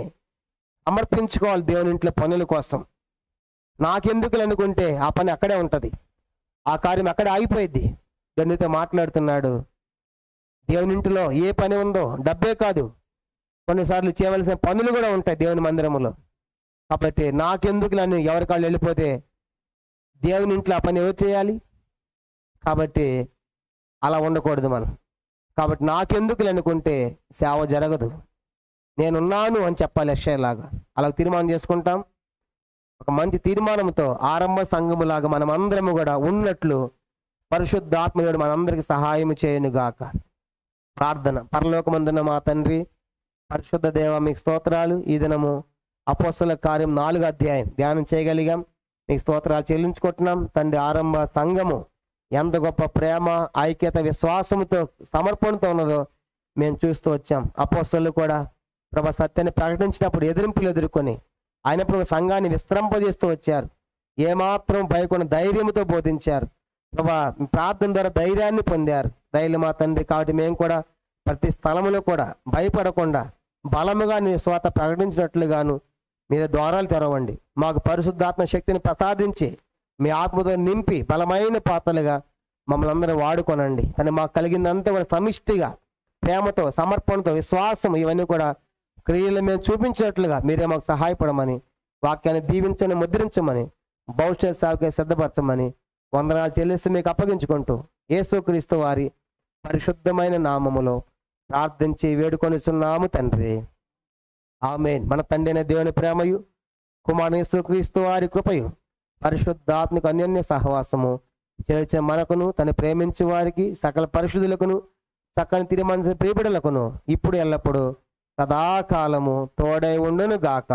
సమర్పించుకోవాలి దేవుని ఇంట్లో పనుల కోసం. నాకెందుకు అనుకుంటే ఆ పని అక్కడే ఉంటుంది, ఆ కార్యం అక్కడే ఆగిపోయింది. దేవునితో మాట్లాడుతున్నాడు. దేవుని ఇంటిలో ఏ పని ఉందో డబ్బే కాదు, కొన్నిసార్లు చేయవలసిన పనులు కూడా ఉంటాయి దేవుని మందిరంలో. కాబట్టి నాకెందుకులని ఎవరి కాళ్ళు వెళ్ళిపోతే దేవుని ఇంట్లో ఆ పని ఎవరు చేయాలి? కాబట్టి అలా ఉండకూడదు మనం. కాబట్టి నాకెందుకు అనుకుంటే సేవ జరగదు. నేనున్నాను అని చెప్పాలి యెషయాలాగా. అలా తీర్మానం చేసుకుంటాం. ఒక మంచి తీర్మానంతో ఆరంభ సంఘములాగా మనం అందరము కూడా ఉన్నట్లు పరిశుద్ధాత్మదేవుడు మనందరికీ సహాయం చేయనుగాక. ప్రార్థన. పరలోకమందున్న మా తండ్రి, పరిశుద్ధ దేవ, మీకు స్తోత్రాలు. ఈ దినము అపోస్తలుల కార్యం 4వ అధ్యాయం ధ్యానం చేయగలిగాం. మీకు స్తోత్రాలు చెల్లించుకుంటున్నాం తండ్రి. ఆరంభ సంఘము ఎంత గొప్ప ప్రేమ, ఐక్యత, విశ్వాసంతో, సమర్పణతో ఉన్నదో మేము చూస్తూ వచ్చాం. అపోస్తలులు కూడా ప్రభా సత్యాన్ని ప్రకటించినప్పుడు ఎదిరింపులు ఎదుర్కొని అయినప్పుడు సంఘాన్ని విస్తరింపజేస్తూ వచ్చారు. ఏమాత్రం భయకుండా ధైర్యంతో బోధించారు. ప్రభా ప్రార్థన ద్వారా ధైర్యాన్ని పొందారు. ధైర్యం మా తండ్రి. కాబట్టి మేము కూడా ప్రతి స్థలంలో కూడా భయపడకుండా బలముగా నీ స్వాత ప్రకటించినట్లుగాను మీరు ద్వారాలు తెరవండి. మాకు పరిశుద్ధాత్మ శక్తిని ప్రసాదించి మీ ఆత్మతో నింపి బలమైన పాత్రలుగా మమ్మల్ని అందరూ వాడుకోనండి. కానీ మాకు కలిగిందంతా కూడా సమిష్టిగా ప్రేమతో, సమర్పణతో, విశ్వాసం ఇవన్నీ కూడా క్రియలు మేము చూపించినట్లుగా మీరే మాకు సహాయపడమని, వాక్యాన్ని దీవించని, ముద్రించమని, భవిష్యత్ సేవకి సిద్ధపరచమని వందనాలు చెల్లిస్తూ మీకు అప్పగించుకుంటూ యేసుక్రీస్తు వారి పరిశుద్ధమైన నామములో ప్రార్థించి వేడుకొనిచున్నాము తండ్రి. ఆమేన్. మన తండ్రి అయిన దేవుని ప్రేమయు, కుమారుని యేసుక్రీస్తు వారి కృపయు, పరిశుద్ధాత్మకు అన్యోన్య సహవాసము చేర్చిన మనకును, తను ప్రేమించే వారికి, సకల పరిశుద్ధులకును, చక్కని తిరుమనసు ప్రియబిడలకును ఇప్పుడు ఎల్లప్పుడు సదాకాలము తోడై ఉండును గాక.